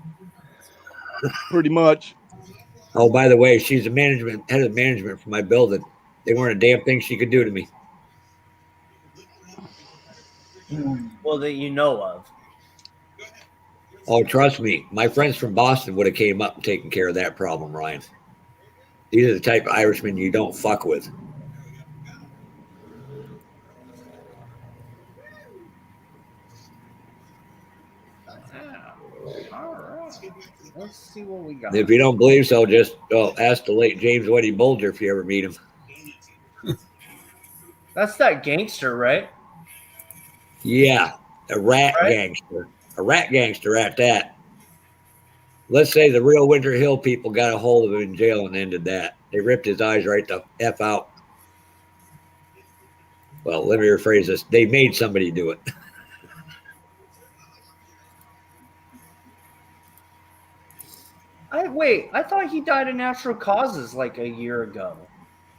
S2: Pretty much.
S10: Oh, by the way, she's head of management for my building. They weren't a damn thing she could do to me.
S13: Well, that you know of.
S10: Oh, trust me. My friends from Boston would have came up and taken care of that problem, Ryan. These are the type of Irishmen you don't fuck with.
S13: All right. Let's see what we got.
S10: If you don't believe so, just ask the late James Whitey Bulger if you ever meet him.
S13: That's that gangster, right?
S10: Yeah, a rat gangster. A rat gangster at that. Let's say the real Winter Hill people got a hold of him in jail and ended that. They ripped his eyes right the F out. Well, let me rephrase this. They made somebody do it.
S13: I thought he died of natural causes like a year ago.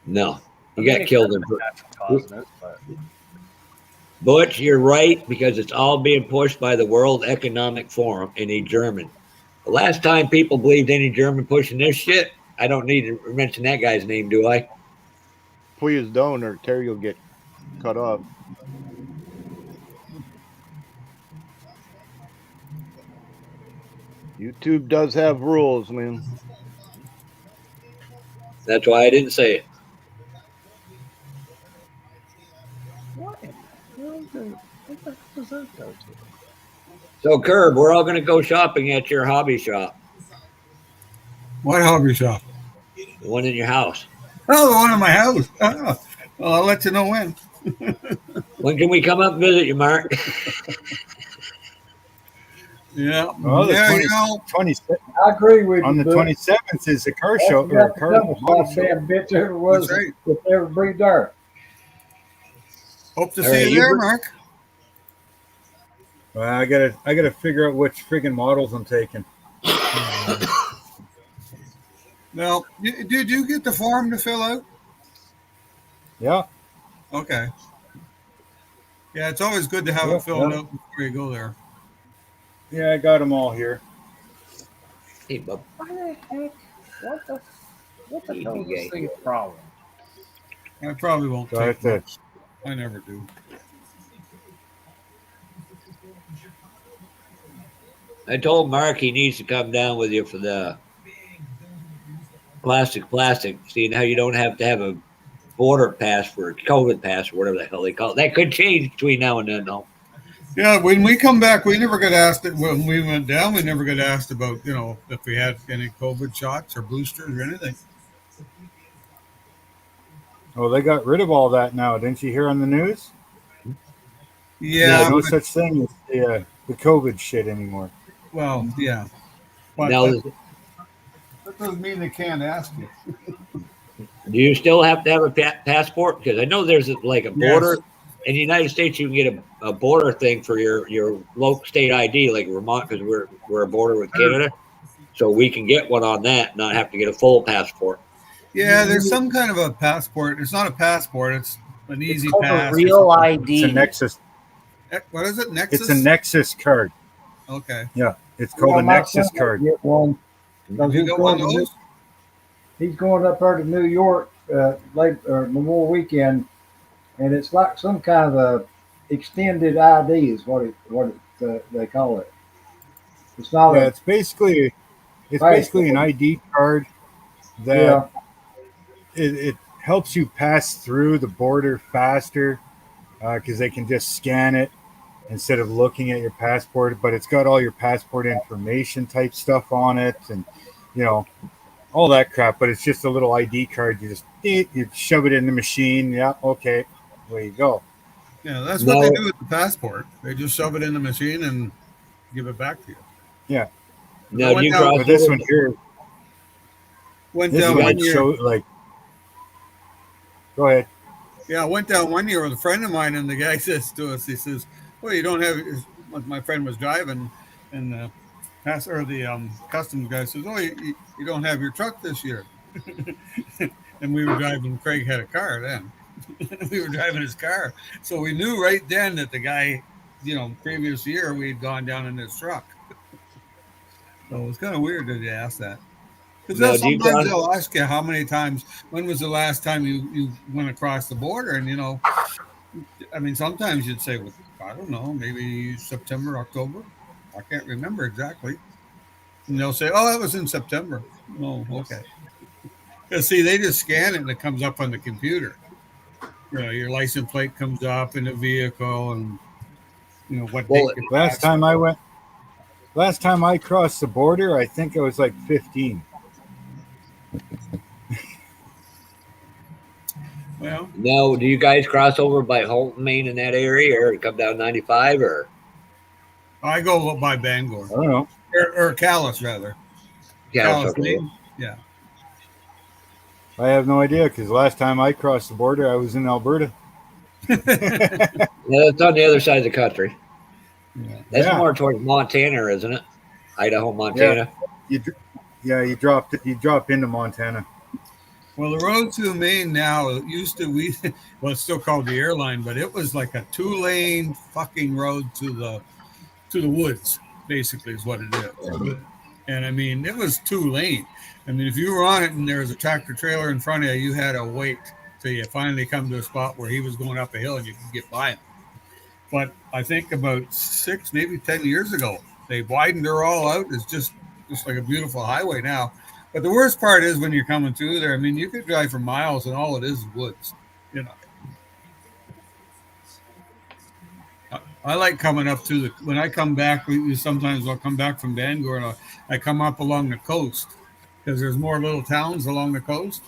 S10: No, he got killed in
S13: natural causes, but...
S10: Butch, you're right, because it's all being pushed by the World Economic Forum, any German. The last time people believed any German pushing this shit, I don't need to mention that guy's name, do I?
S2: Please don't, or Terry will get cut off. YouTube does have rules, man.
S10: That's why I didn't say it.
S13: What the hell does that go to?
S10: So, Curb, we're all going to go shopping at your hobby shop.
S14: What hobby shop?
S10: The one in your house.
S14: Oh, the one in my house. Oh, well, I'll let you know when.
S10: When can we come up and visit you, Mark?
S14: Yeah.
S12: Well, the
S14: yeah,
S12: 27th.
S1: I agree with you.
S12: On the 27th is the car show. Or car
S1: damn bitch ever was
S14: right.
S1: if ever breathed there.
S14: Hope to see you there, Mark.
S12: Well, I gotta figure out which friggin' models I'm taking.
S14: Now, did you get the form to fill out?
S12: Yeah.
S14: Okay. Yeah, it's always good to have it filled out before you go there.
S12: Yeah, I got them all here.
S10: Hey, bub.
S13: Why the heck? What the hell is this thing's problem?
S14: I probably won't
S12: So
S14: take much. I never do.
S10: I told Mark he needs to come down with you for the plastic. Seeing how you don't have to have a border pass for a COVID pass or whatever the hell they call it. That could change between now and then, though.
S14: Yeah, when we come back, we never got asked. When we went down, we never got asked about, if we had any COVID shots or boosters or anything.
S12: Oh, they got rid of all that now. Didn't you hear on the news?
S14: Yeah,
S12: There's no
S14: but,
S12: such thing as the COVID shit anymore.
S14: well, yeah, but
S10: Now,
S14: that doesn't mean they can't ask you.
S10: do you still have to have a passport? Because I know there's like a border
S14: Yes.
S10: in the United States. You can get a border thing for your local state ID, like Vermont, because we're a border with Canada, so we can get one on that, not have to get a full passport.
S14: Yeah, there's some kind of a passport. It's not a passport. It's an
S13: It's
S14: easy
S13: called a
S14: pass.
S13: real
S12: It's a
S13: ID.
S12: Nexus.
S14: What is it? Nexus?
S12: It's a Nexus card.
S14: Okay.
S12: Yeah, it's called a
S1: my
S12: Nexus
S1: son
S12: card.
S1: Get one.
S14: Have you got one of those?
S1: He's going up there to New York late Memorial Weekend, and it's like some kind of a extended ID is what they call it. It's not
S12: Yeah,
S1: a
S12: it's basically an ID card that it helps you pass through the border faster because they can just scan it instead of looking at your passport. But it's got all your passport information type stuff on it, and all that crap. But it's just a little ID card. You just you shove it in the machine. Yeah, okay, there you go.
S14: Yeah, that's what they do with the passport. They just shove it in the machine and give it back to you.
S12: Yeah.
S10: Now, do you cross
S12: But this
S10: over?
S12: one here,
S14: Went
S12: this
S14: down
S12: one
S14: one year.
S12: show like. Go ahead.
S14: Yeah, I went down one year with a friend of mine, and the guy says to us, he says, "Well, you don't have." My friend was driving, and the customs guy says, "Oh, you don't have your truck this year." And we were driving. Craig had a car then. We were driving his car, so we knew right then that the guy, previous year we had gone down in his truck. So it was kind of weird that they asked that. Because sometimes they'll ask you how many times, when was the last time you went across the border? And, I mean, sometimes you'd say, well, I don't know, maybe September, October. I can't remember exactly. And they'll say, oh, that was in September. Oh, okay. Because, see, they just scan it and it comes up on the computer. Your license plate comes up in the vehicle and, what date you
S12: last time I crossed the border, I think I was like 15.
S14: Well,
S10: now, do you guys cross over by Holton, Maine, in that area, or come down 95, or?
S14: I go by Bangor.
S12: I don't know.
S14: Or Calais, rather.
S10: Calais,
S14: Maine. Yeah.
S12: I have no idea because last time I crossed the border, I was in Alberta.
S10: Yeah, it's on the other side of the country.
S14: Yeah.
S10: That's more towards Montana, isn't it? Idaho, Montana.
S12: Yeah, you drop into Montana.
S14: Well, the road to Maine now used to it's still called the airline, but it was like a 2-lane fucking road to the woods, basically is what it is. And I mean, it was 2-lane. I mean, if you were on it and there was a tractor trailer in front of you, you had to wait till you finally come to a spot where he was going up a hill and you could get by him. But I think about 6, maybe 10 years ago, they widened her all out. It's just like a beautiful highway now. But the worst part is when you're coming through there. I mean, you could drive for miles and all it is woods. I like coming up to when I come back, sometimes I'll come back from Bangor and I come up along the coast because there's more little towns along the coast.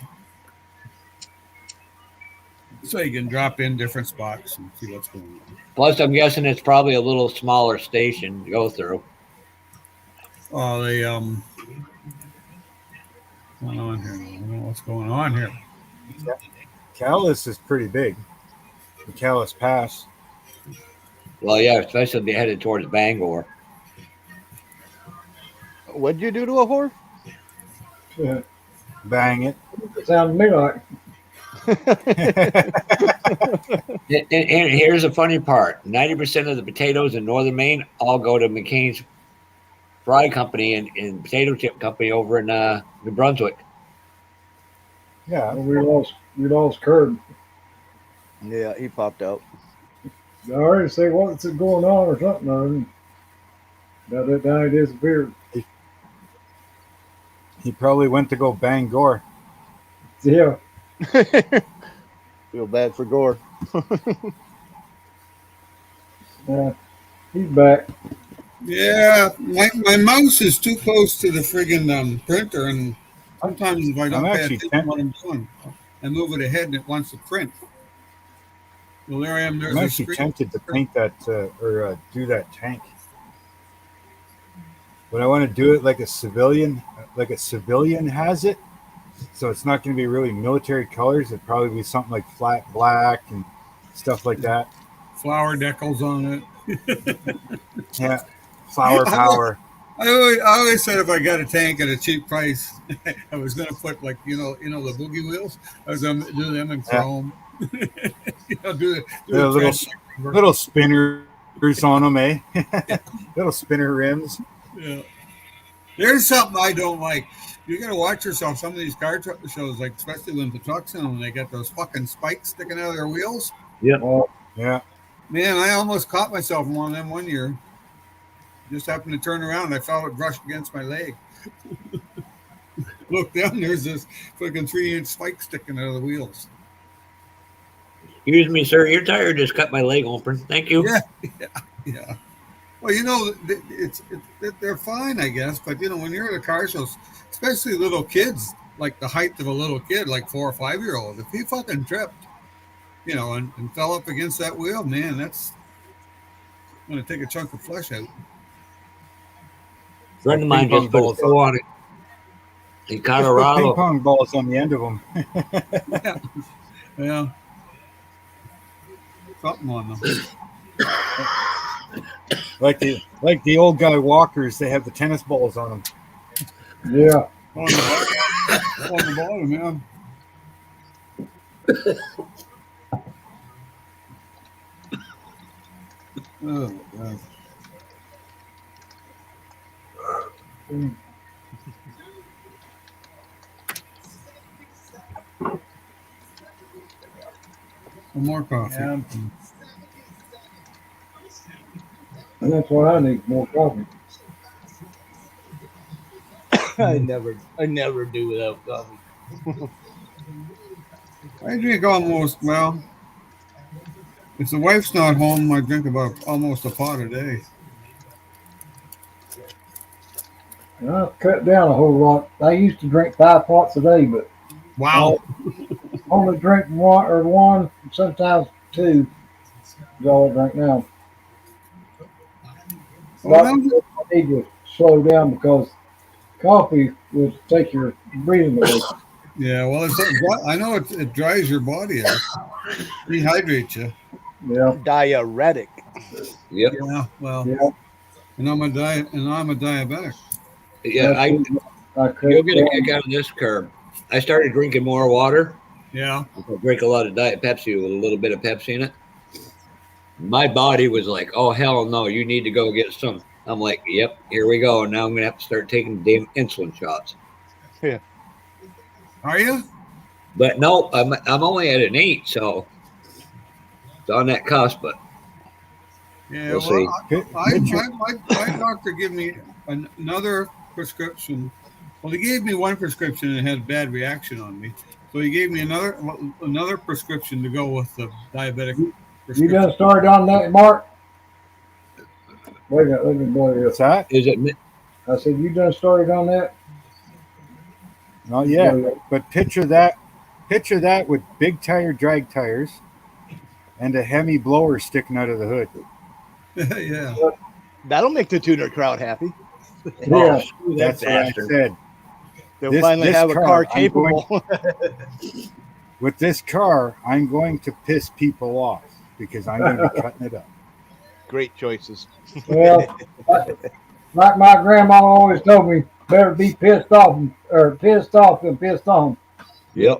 S14: So you can drop in different spots and see what's going on.
S10: Plus, I'm guessing it's probably a little smaller station to go through.
S14: Oh, going on here? I don't know what's going on here.
S12: Calais is pretty big. The Calais Pass.
S10: Well, yeah, especially if they headed towards Bangor.
S2: What'd you do to a horse?
S12: Bang it.
S1: It sounds to me like.
S10: And here's the funny part: 90% of the potatoes in northern Maine all go to McCain's Fry Company and potato chip company over in New Brunswick.
S12: Yeah,
S1: well, we lost Kurt.
S2: Yeah, he popped out.
S1: I already say what's going on or something. Now he disappeared.
S12: He probably went to go Bangor.
S1: Yeah.
S2: Feel bad for Gore.
S1: Yeah, he's back.
S14: Yeah, my mouse is too close to the friggin' printer, and sometimes if I don't pay attention to what I'm doing, and move it ahead, and it wants to print. Well, there I am.
S12: I'm
S14: There's a
S12: actually
S14: screen.
S12: tempted to paint that or do that tank. But I want to do it like a civilian has it. So it's not going to be really military colors. It'd probably be something like flat black and stuff like that.
S14: Flower decals on it.
S12: Yeah, flower power.
S14: I always said if I got a tank at a cheap price, I was going to put like the boogie wheels. I was going to do them in chrome. Do
S12: little spinners on them, eh? Little spinner rims.
S14: Yeah. There's something I don't like. You got to watch yourself. Some of these car shows, like especially when the trucks in them, they got those fucking spikes sticking out of their wheels.
S10: Yeah.
S12: Yeah.
S14: Man, I almost caught myself in one of them one year. Just happened to turn around and I felt it brushed against my leg. Look down, there's this fucking 3-inch spike sticking out of the wheels.
S10: Excuse me, sir. Your tire just cut my leg open. Thank you.
S14: Yeah. Well, they're fine, I guess. But when you're at a car show, especially little kids, like the height of a little kid, like 4 or 5 year old, if he fucking tripped, and fell up against that wheel, man, that's going to take a chunk of flesh out.
S10: A friend of mine just put a toe on it in Colorado.
S12: Ping pong balls on the end of them.
S14: Yeah. Something on them.
S12: Like the old guy walkers, they have the tennis balls on them.
S1: Yeah.
S14: On the bottom, yeah. Oh, God. Some more coffee.
S1: Yeah. And that's why I need more coffee.
S2: I never do without coffee.
S14: I drink almost, if the wife's not home, I drink about almost a pot a day.
S1: And I've cut down a whole lot. I used to drink 5 pots a day, but
S14: wow,
S1: I only drink one, sometimes 2. Is all I drink now. But I need to slow down because coffee will take your breathing away.
S14: Yeah, well, I know it dries your body out, dehydrates you.
S1: Yeah,
S2: diuretic.
S10: Yep.
S14: Yeah, well,
S1: yeah.
S14: And I'm a diabetic.
S10: Yeah, you'll get a kick out of this curve. I started drinking more water.
S14: Yeah.
S10: I drink a lot of Diet Pepsi with a little bit of Pepsi in it. My body was like, oh, hell no, you need to go get some. I'm like, yep, here we go. Now I'm going to have to start taking damn insulin shots.
S2: Yeah.
S14: Are you?
S10: But no, I'm only at an 8, so it's on that cusp, but
S14: yeah,
S10: we'll see.
S14: My doctor gave me another prescription. Well, he gave me one prescription and it had a bad reaction on me. So he gave me another prescription to go with the diabetic prescription.
S1: You done started on that, Mark? Wait a minute, let me blow you up.
S12: What's that?
S10: Is it?
S1: I said, you done started on that?
S12: Not yet, but picture that with big tire drag tires and a Hemi blower sticking out of the hood.
S14: Yeah.
S2: That'll make the tuner crowd happy.
S1: Yeah.
S12: That's what I said.
S2: They'll finally have a car capable.
S12: With this car, I'm going to piss people off because I'm going to be cutting it up.
S2: Great choices.
S1: Well, like my grandma always told me, better be pissed off than pissed on.
S10: Yep.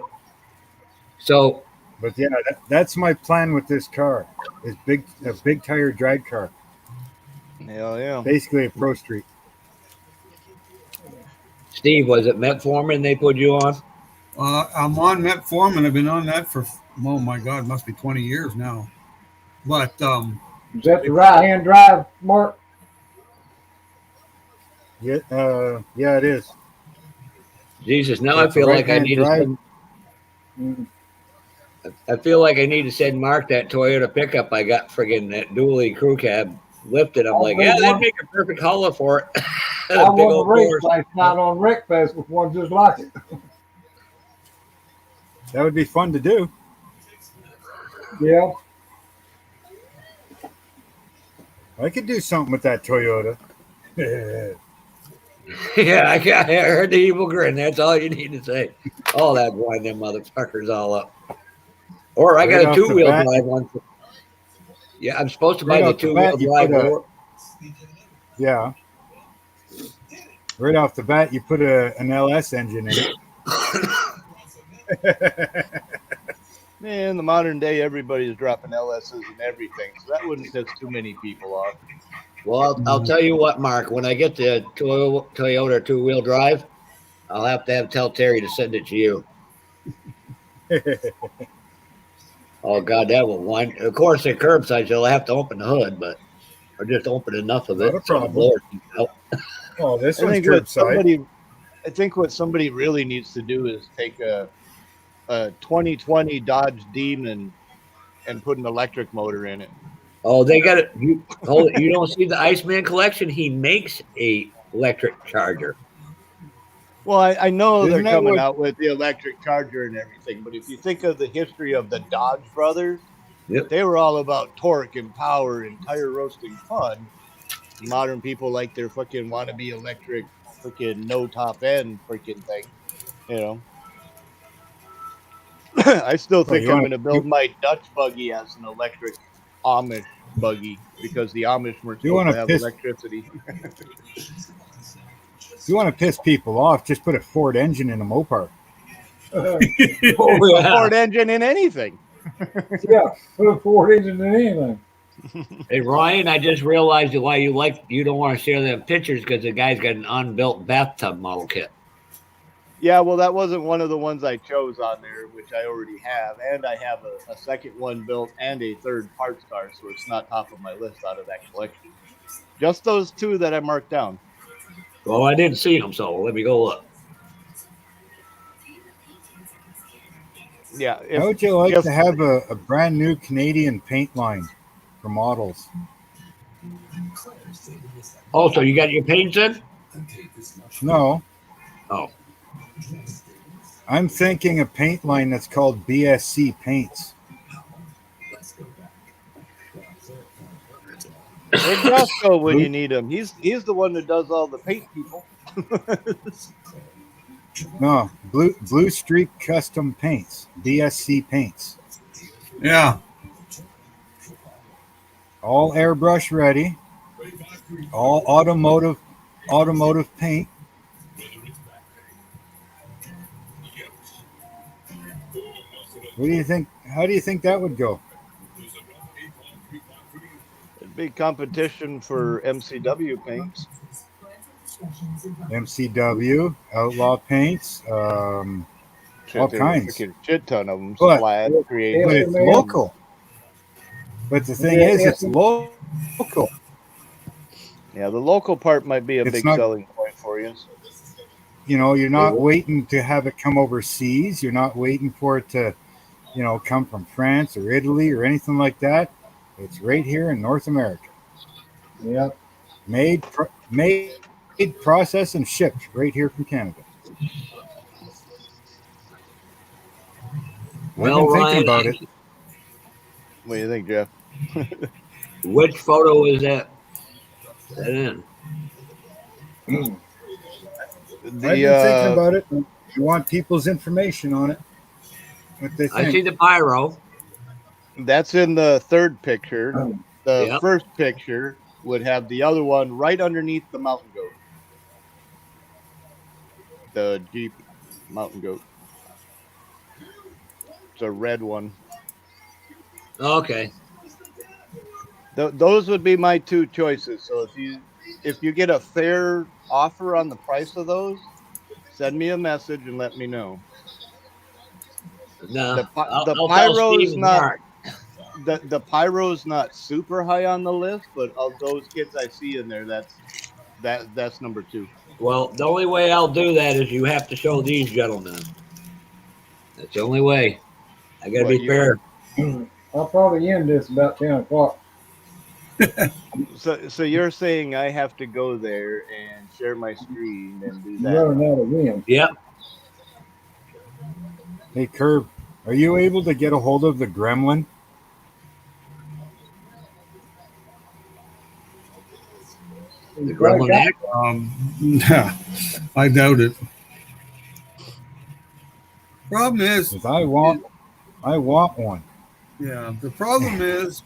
S10: So,
S12: but yeah, that's my plan with this car. Is a big tire drag car.
S2: Hell yeah.
S12: Basically a Pro Street.
S10: Steve, was it Metformin they put you on?
S14: I'm on Metformin. I've been on that for, oh my God, must be 20 years now. But
S1: is that the right-hand drive, Mark?
S12: Yeah, it is.
S10: Jesus, now I feel like I need to send, I feel like I need to send Mark that Toyota pickup I got friggin' that dually crew cab lifted. I'm like, yeah, that'd make a perfect hauler for it.
S1: I won the race last night on Wreckfest with one just like it.
S12: That would be fun to do.
S1: Yeah.
S12: I could do something with that Toyota.
S10: Yeah, I heard the evil grin. That's all you need to say. Oh, that wind them motherfuckers all up. Or I
S12: Right
S10: got a
S12: off the
S10: two-wheel
S12: bat,
S10: drive one. Yeah, I'm supposed to buy
S12: right
S10: the
S12: off the
S10: two-wheel
S12: bat, you
S10: drive.
S12: put a yeah. Right off the bat, you put an LS engine in it.
S2: Man, the modern day, everybody's dropping LSs and everything, so that wouldn't piss too many people off.
S10: Well, I'll tell you what, Mark. When I get the Toyota two-wheel drive, I'll have to tell Terry to send it to you. Oh God, that will wind. Of course, the curbside, you'll have to open the hood, but or just open enough of it
S12: Not a
S10: so the
S12: problem.
S10: blower can out.
S12: Oh, this
S2: I
S12: one's
S2: think
S12: curbside.
S2: what somebody really needs to do is take a 2020 Dodge Demon and put an electric motor in it.
S10: Oh, they got it. You hold it. You don't see the Iceman collection? He makes a electric charger.
S2: Well, I know
S12: Isn't
S2: they're
S12: that
S2: coming
S12: what-
S2: out with the electric charger and everything, but if you think of the history of the Dodge brothers,
S10: Yep.
S2: they were all about torque and power and tire roasting fun. Modern people like their fucking wannabe electric, freaking no top end freaking thing, you know. I still
S12: Well,
S2: think
S12: you
S2: I'm
S12: wanna-
S2: going to build my Dutch buggy as an electric Amish buggy because the Amish weren't
S12: You
S2: supposed
S12: wanna
S2: to have
S12: piss-
S2: electricity.
S12: If you want to piss people off, just put a Ford engine in a Mopar.
S10: Oh,
S2: A
S10: yeah.
S2: Ford engine in anything.
S1: Yeah. Put a Ford engine in anything.
S10: Hey Ryan, I just realized why you don't want to share them pictures because the guy's got an unbuilt bathtub model kit.
S2: Yeah, well, that wasn't one of the ones I chose on there, which I already have, and I have a second one built and a third parts car, so it's not top of my list out of that collection. Just those two that I marked down.
S10: Well, I didn't see them, so let me go look.
S2: Yeah.
S12: How would you like to have a brand new Canadian paint line for models?
S10: Oh, so you got your paints in?
S12: No,
S10: Oh,
S12: I'm thinking a paint line that's called BSC Paints.
S2: Where'd Josh go when you need him? He's the one that does all the paint people.
S12: No, Blue Streak Custom Paints, BSC Paints.
S14: Yeah.
S12: All airbrush ready. All automotive paint. What do you think? How do you think that would go?
S2: Big competition for MCW paints.
S12: MCW, Outlaw Paints, all
S2: Shit, there's
S12: kinds.
S2: a freaking shit ton of them.
S12: But-
S2: Splat,
S12: But
S2: Creative.
S12: it's local. But the thing is, it's local.
S2: Yeah, the local part might be a
S12: It's
S2: big
S12: not-
S2: selling point for you.
S12: You know, you're not waiting to have it come overseas. You're not waiting for it to, come from France or Italy or anything like that. It's right here in North America.
S1: Yep.
S12: Made, processed, and shipped right here from Canada.
S10: well,
S12: I've been
S10: Ryan,
S12: thinking about it.
S2: What do you think, Jeff?
S10: which photo is that in?
S12: I've been thinking about it. You want people's information on it. What they think.
S10: I see the pyro.
S2: That's in the third picture. The
S10: Yep.
S2: first picture would have the other one right underneath the mountain goat. The Jeep mountain goat. It's a red one.
S10: Okay.
S2: Those would be my two choices. So if you get a fair offer on the price of those, send me a message and let me know.
S10: No,
S2: The
S10: I'll tell
S2: pyro's
S10: Steve
S2: not
S10: Mark.
S2: the pyro's not super high on the list, but of those kids I see in there, that's number two.
S10: Well, the only way I'll do that is you have to show these gentlemen. That's the only way. I got to be fair.
S1: I'll probably end this about 10 o'clock.
S2: So you're saying I have to go there and share my screen and do
S1: You're running
S2: that?
S1: out of wind.
S10: Yep.
S12: Hey, Curb, Are you able to get a hold of the Gremlin?
S10: The Gremlin X?
S14: Yeah, I doubt it. Problem is,
S12: 'Cause I want one.
S14: yeah, the problem is,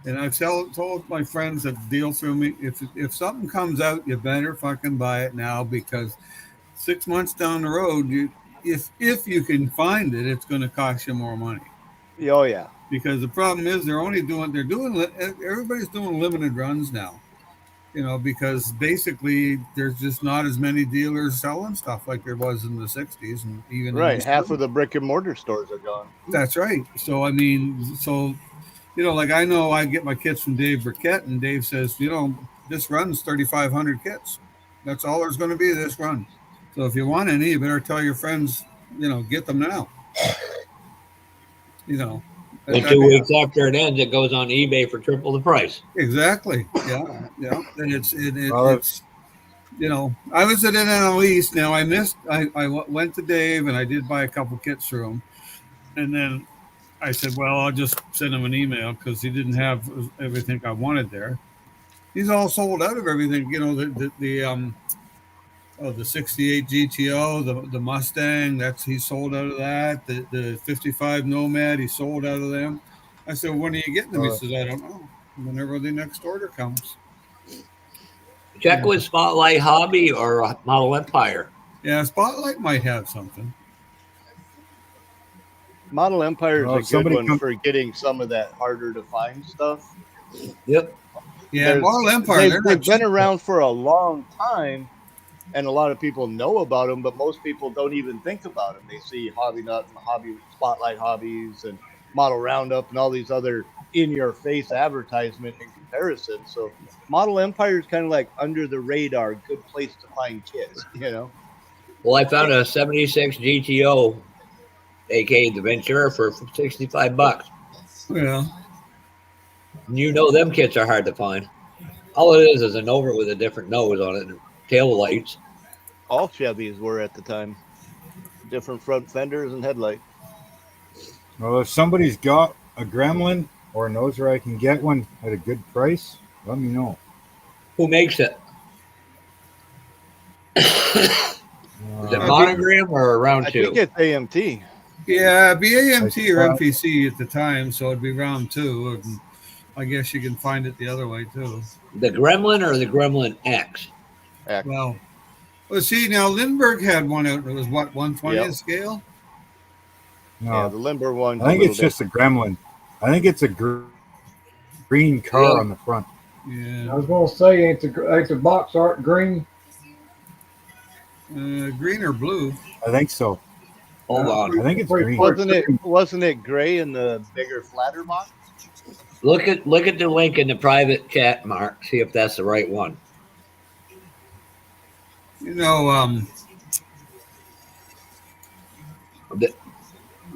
S14: and I've told my friends that deal through me, if something comes out, you better fucking buy it now, because 6 months down the road, if you can find it, it's going to cost you more money.
S2: Oh yeah.
S14: Because the problem is everybody's doing limited runs now. Because basically there's just not as many dealers selling stuff like there was in the 60s and even in
S2: Right.
S14: the
S2: Half
S14: 70s.
S2: of the brick and mortar stores are gone.
S14: That's right. So I mean, like I know I get my kits from Dave Burkett, and Dave says, this run's 3,500 kits. That's all there's going to be this run. So if you want any, you better tell your friends, get them now.
S10: And 2 weeks after it ends, it goes on eBay for triple the price.
S14: Exactly. Yeah. Yeah. And it's
S12: Well,
S14: I was at NL East. Now I went to Dave and I did buy a couple kits through him. And then I said, well, I'll just send him an email because he didn't have everything I wanted there. He's all sold out of everything. The 68 GTO, the Mustang, he's sold out of that. The 55 Nomad, he sold out of them. I said, when are you getting them? He says, I don't know. Whenever the next order comes.
S10: Check with Spotlight Hobby or Model Empire.
S14: Yeah, Spotlight might have something.
S2: Model Empire is a good one for getting some of that harder to find stuff.
S10: Yep.
S14: Yeah, Model Empire.
S2: They've been around for a long time, and a lot of people know about them, but most people don't even think about them. They see Hobby Nut and Hobby Spotlight Hobbies and Model Roundup and all these other in-your-face advertisement in comparison. So Model Empire is kind of like under the radar, good place to find kits,
S10: Well, I found a 76 GTO, aka the Ventura, for $65.
S14: Yeah.
S10: Them kits are hard to find. All it is a Nova with a different nose on it and tail lights.
S2: All Chevys were at the time. Different front fenders and headlight.
S12: Well, if somebody's got a Gremlin or knows where I can get one at a good price, let me know.
S10: Who makes it? Is it Monogram or Round 2?
S2: I think it's AMT.
S14: Yeah, it'd be AMT or MPC at the time, so it'd be Round 2. And I guess you can find it the other way, too.
S10: The Gremlin or the Gremlin X?
S14: Well, see, now Lindbergh had one out. It was what, 1/20th scale?
S12: No,
S2: yeah, the Limber one.
S12: I think it's just a Gremlin. I think it's a green car on the front.
S14: Yeah.
S1: I was going to say, it's a box art green.
S14: Green or blue?
S12: I think so.
S10: Hold on.
S12: I think it's green.
S2: Wasn't it gray in the bigger, flatter box?
S10: Look at the link in the private chat, Mark. See if that's the right one.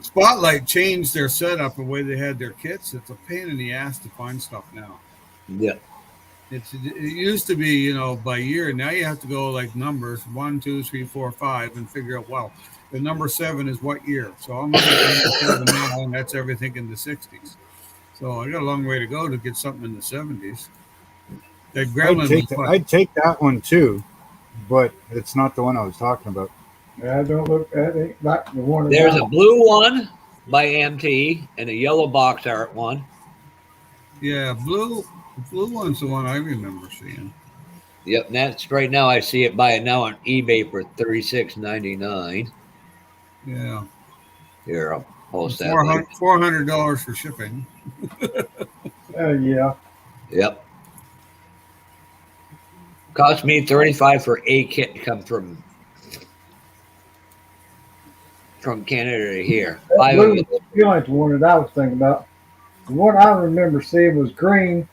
S14: Spotlight changed their setup the way they had their kits. It's a pain in the ass to find stuff now.
S10: Yeah.
S14: It used to be, by year. Now you have to go like numbers 1, 2, 3, 4, 5 and figure out, well, the number 7 is what year. So I'm looking at number 7 now, and that's everything in the 60s. So I got a long way to go to get something in the 70s.
S12: I'd take that one too, but it's not the one I was talking about.
S1: Yeah, I don't look at it like the one.
S10: There's a blue one by MT and a yellow box art one.
S14: Yeah, blue one's the one I remember seeing.
S10: Yep, and that's right now. I see it buy it now on eBay for $36.99.
S14: Yeah.
S10: Here, I'll post that.
S14: $400 for shipping.
S1: Yeah.
S10: Yep. Cost me $35 for a kit to come from Canada to here.
S1: That blue was the one that I was thinking about. The one I remember seeing was green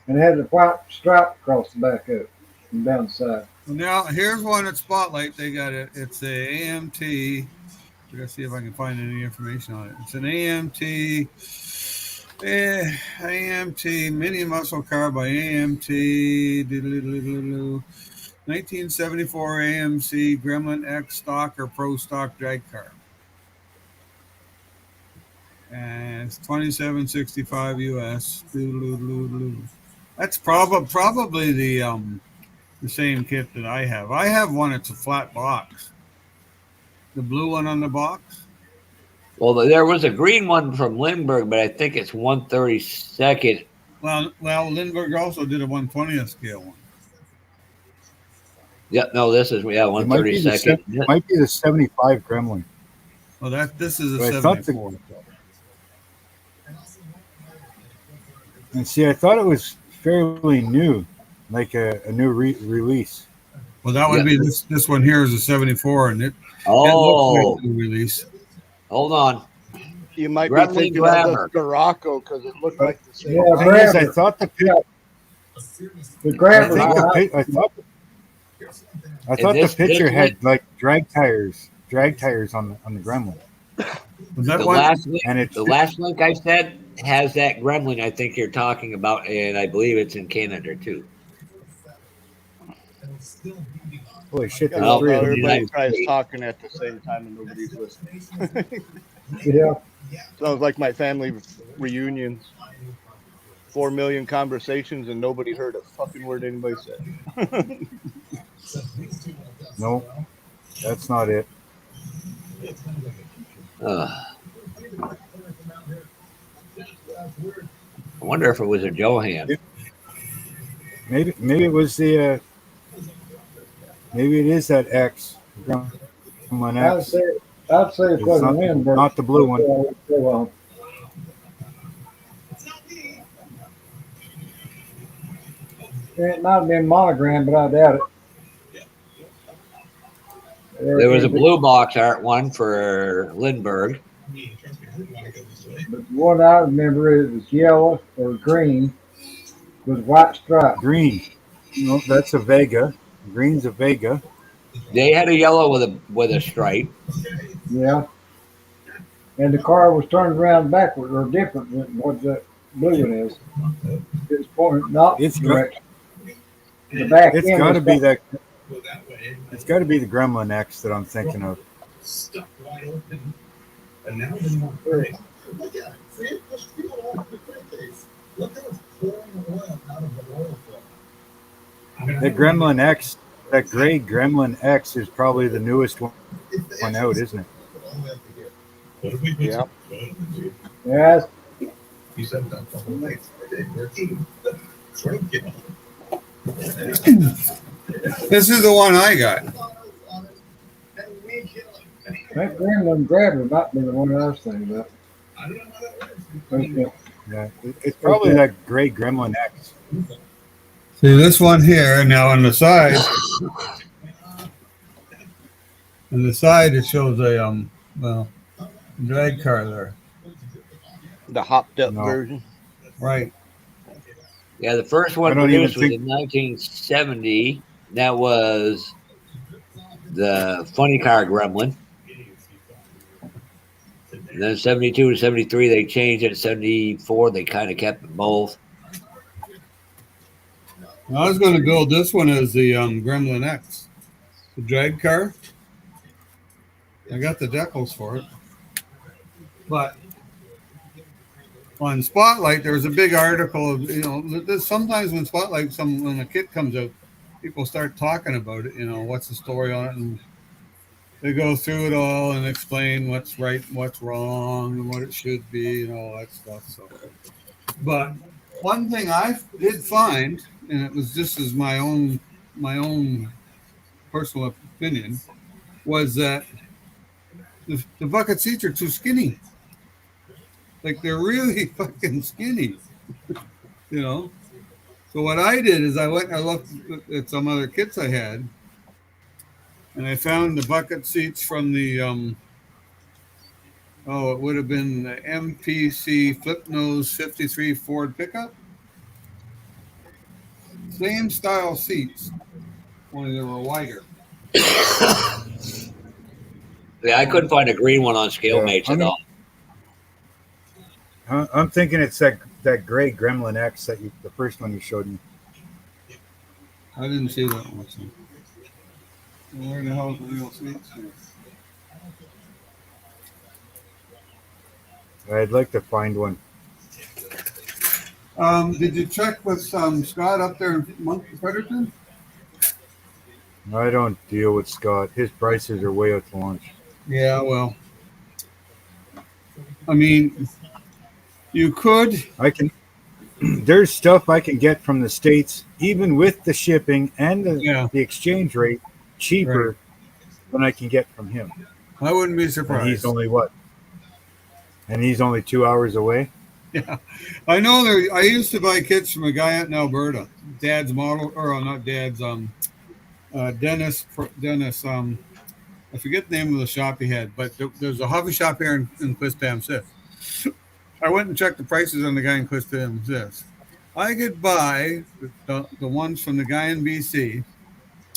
S1: and had a white stripe across the back of it and down the side.
S14: Now, here's one at Spotlight. They got it. It's a AMT. I gotta see if I can find any information on it. It's an AMT. AMT mini muscle car by AMT. 1974 AMC Gremlin X stock or Pro stock drag car. and it's 2765 US. That's probably the same kit that I have. I have one. It's a flat box. The blue one on the box.
S10: Well, there was a green one from Lindbergh, but I think it's 132nd.
S14: Well, Lindbergh also did a 1/20th scale one.
S10: Yeah, no, this is
S12: It might be
S10: 132nd.
S12: might be the 75 Gremlin.
S14: Well, this is a
S12: But I thought
S14: 74.
S12: And see, I thought it was fairly new, like a new release.
S14: Well, that would be this one here is a 74, and it
S10: Oh,
S14: looks like a release.
S10: Hold on.
S2: You might
S10: Gremlin
S2: be thinking
S10: grabber.
S2: of the Scirocco because it looked like the same.
S1: Yeah,
S12: Thing is, I
S1: grabber.
S12: thought the
S1: The grabber.
S12: I thought the
S10: this
S12: picture
S10: link-
S12: had like drag tires on the Gremlin.
S14: Was that
S10: The
S14: one?
S10: last link,
S12: And it's
S10: the last link I said has that Gremlin I think you're talking about, and I believe it's in Canada too.
S12: holy shit,
S2: I
S12: there's
S2: love
S12: three
S2: how
S12: of them.
S2: everybody tries talking at the same time and nobody's listening.
S1: Yeah.
S2: Sounds like my family reunions. 4 million conversations and nobody heard a fucking word anybody said.
S12: No, that's not it.
S10: I wonder if it was a Johan.
S12: Maybe it was the maybe it is that X Gremlin
S1: I'd
S12: X.
S1: say it
S12: It's
S1: was a
S12: not,
S1: Lindbergh.
S12: not the blue one. It might have been monogram, but I doubt it.
S10: There was a blue box art one for Lindbergh.
S1: But the one I remember it was yellow or green with white stripes.
S12: Green. No, that's a Vega. Green's a Vega.
S10: They had a yellow with a stripe.
S1: Yeah. And the car was turned around backward or different than what the blue one is. It's pointing not direction. The back
S12: It's
S1: end
S12: got to
S1: was
S12: be that. It's got to be the Gremlin X that I'm thinking of. The Gremlin X, that gray Gremlin X, is probably the newest one out, isn't it?
S2: Yeah.
S1: Yes.
S14: This is the one I got.
S1: That Gremlin grabber might be the one I was thinking about.
S12: Yeah, it's probably that gray Gremlin X.
S14: See this one here now on the side. On the side it shows a drag car there.
S2: The hopped up version.
S14: Right.
S10: Yeah, the first one produced was in 1970. That was the funny car Gremlin. And then 72 to 73, they changed it. 74, they kind of kept it both.
S14: I was going to build this one as the Gremlin X, the drag car. I got the decals for it, but on Spotlight there was a big article of sometimes when Spotlight when a kit comes out, people start talking about it. What's the story on it, and they go through it all and explain what's right, and what's wrong, and what it should be, and all that stuff. So, but one thing I did find, and it was just as my own personal opinion, was that the bucket seats are too skinny. Like they're really fucking skinny, So what I did is I went and I looked at some other kits I had, and I found the bucket seats from the it would have been the MPC flip nose 53 Ford pickup. Same style seats, only they were wider.
S10: Yeah, I couldn't find a green one on scale mates at all.
S12: I'm thinking it's that gray Gremlin X the first one you showed me.
S14: I didn't see that one. So. Where the hell is the real seats here?
S12: I'd like to find one.
S14: Did you check with Scott up there in Fredericton?
S12: I don't deal with Scott. His prices are way out to lunch.
S14: Yeah, well, I mean, you could.
S12: I can. There's stuff I can get from the States, even with the shipping and the exchange rate, cheaper than I can get from him.
S14: I wouldn't be
S12: And
S14: surprised.
S12: he's only what? And he's only 2 hours away.
S14: Yeah, I know. I used to buy kits from a guy out in Alberta. Dad's model, or not Dad's. Dennis. I forget the name of the shop he had, but there's a hobby shop here in Quispam. I went and checked the prices on the guy in Quispam. I could buy the ones from the guy in BC.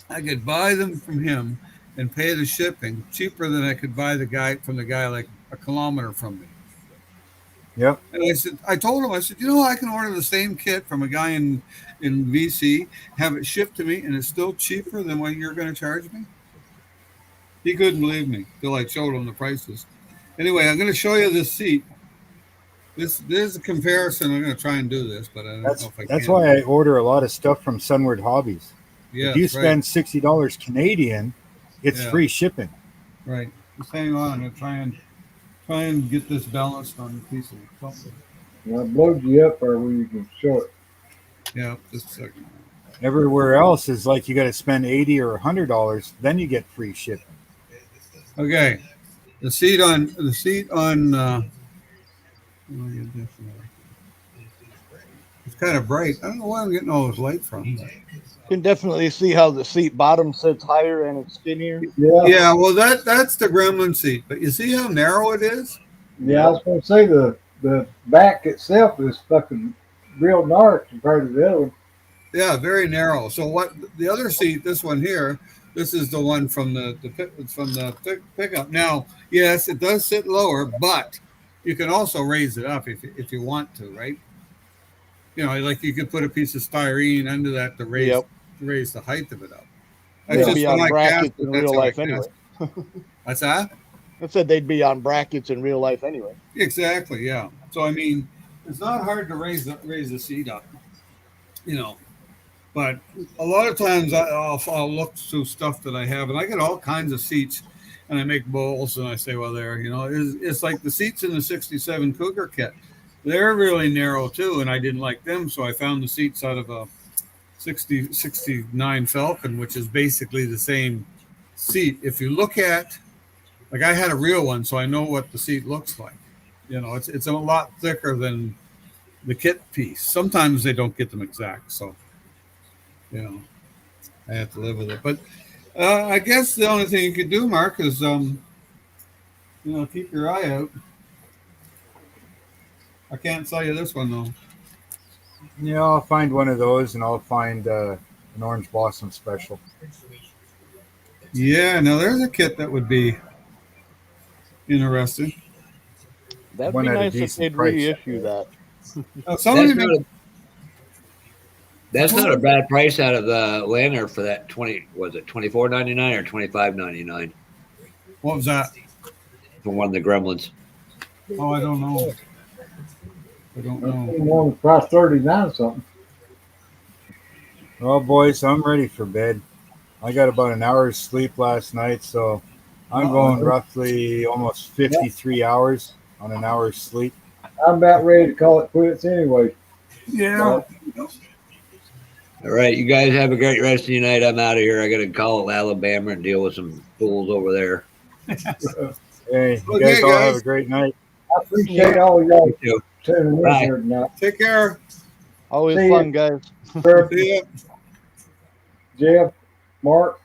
S14: I could buy them from him and pay the shipping cheaper than I could buy the guy like a kilometer from me.
S12: Yep.
S14: And I told him, I said, I can order the same kit from a guy in BC, have it shipped to me, and it's still cheaper than what you're going to charge me. He couldn't believe me till I showed him the prices. Anyway, I'm going to show you this seat. This is a comparison. I'm going to try and do this, but I don't know if I can.
S12: That's why I order a lot of stuff from Sunward Hobbies.
S14: Yeah,
S12: if you spend $60 Canadian, it's free shipping.
S14: Right. Just hang on. I'm going to try and get this balanced on a piece of something.
S1: Well, I blowed you up there where you can show it.
S14: Yeah, just a second.
S12: Everywhere else is like you got to spend $80 or $100, then you get free shipping.
S14: Okay, the seat on. It's kind of bright. I don't know where I'm getting all this light from.
S2: You can definitely see how the seat bottom sits higher and it's skinnier.
S14: Yeah. Well, that's the Gremlin seat, but you see how narrow it is?
S1: Yeah, I was going to say the back itself is fucking real narrow compared to the other one.
S14: Yeah, very narrow. So what the other seat? This one here. This is the one from the pickup. Now, yes, it does sit lower, but you can also raise it up if you want to, right? Like you could put a piece of styrene under that to raise the height of it up.
S2: They'd be on brackets in real life anyway.
S14: What's that?
S2: I said they'd be on brackets in real life anyway.
S14: Exactly, yeah. So I mean, it's not hard to raise the seat up, But a lot of times I'll look through stuff that I have, and I get all kinds of seats, and I make bowls, and I say, well, it's like the seats in the '67 Cougar kit. They're really narrow too, and I didn't like them, so I found the seats out of a '69 Falcon, which is basically the same seat. If you look at, like I had a real one, so I know what the seat looks like. It's a lot thicker than the kit piece. Sometimes they don't get them exact, so. I have to live with it. But I guess the only thing you could do, Mark, is keep your eye out. I can't sell you this one though.
S12: Yeah, I'll find one of those, and I'll find an Orange Blossom Special.
S14: Yeah, now there's a kit that would be interesting.
S2: That'd be nice if they'd reissue that.
S10: That's not a bad price out of the Lantern for that $24.99 or $25.99?
S14: What was that?
S10: For one of the Gremlins.
S14: Oh, I don't know.
S1: One price $39 something.
S12: Well, boys, I'm ready for bed. I got about an hour's sleep last night, so I'm going roughly almost 53 hours on an hour's sleep.
S1: I'm about ready to call it quits anyway.
S14: Yeah.
S10: All right, you guys have a great rest of your night. I'm out of here. I got to call Alabama and deal with some fools over there.
S12: Hey, you guys all have a great night.
S1: I appreciate all y'all tuning in
S10: Bye.
S1: here tonight.
S14: Take care.
S2: Always
S1: See
S2: fun,
S1: ya.
S2: guys.
S14: See ya.
S1: Jeff, Mark,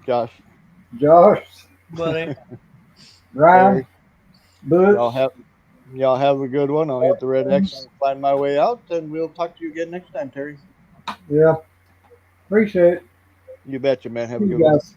S2: Josh,
S13: Buddy.
S1: Ryan, Butch.
S2: Y'all have a good one. I'll hit the red X and find my way out, and we'll talk to you again next time, Terry.
S1: Yeah. Appreciate it.
S2: You betcha, man. Have a
S1: See
S2: good
S1: you
S2: one.
S1: guys.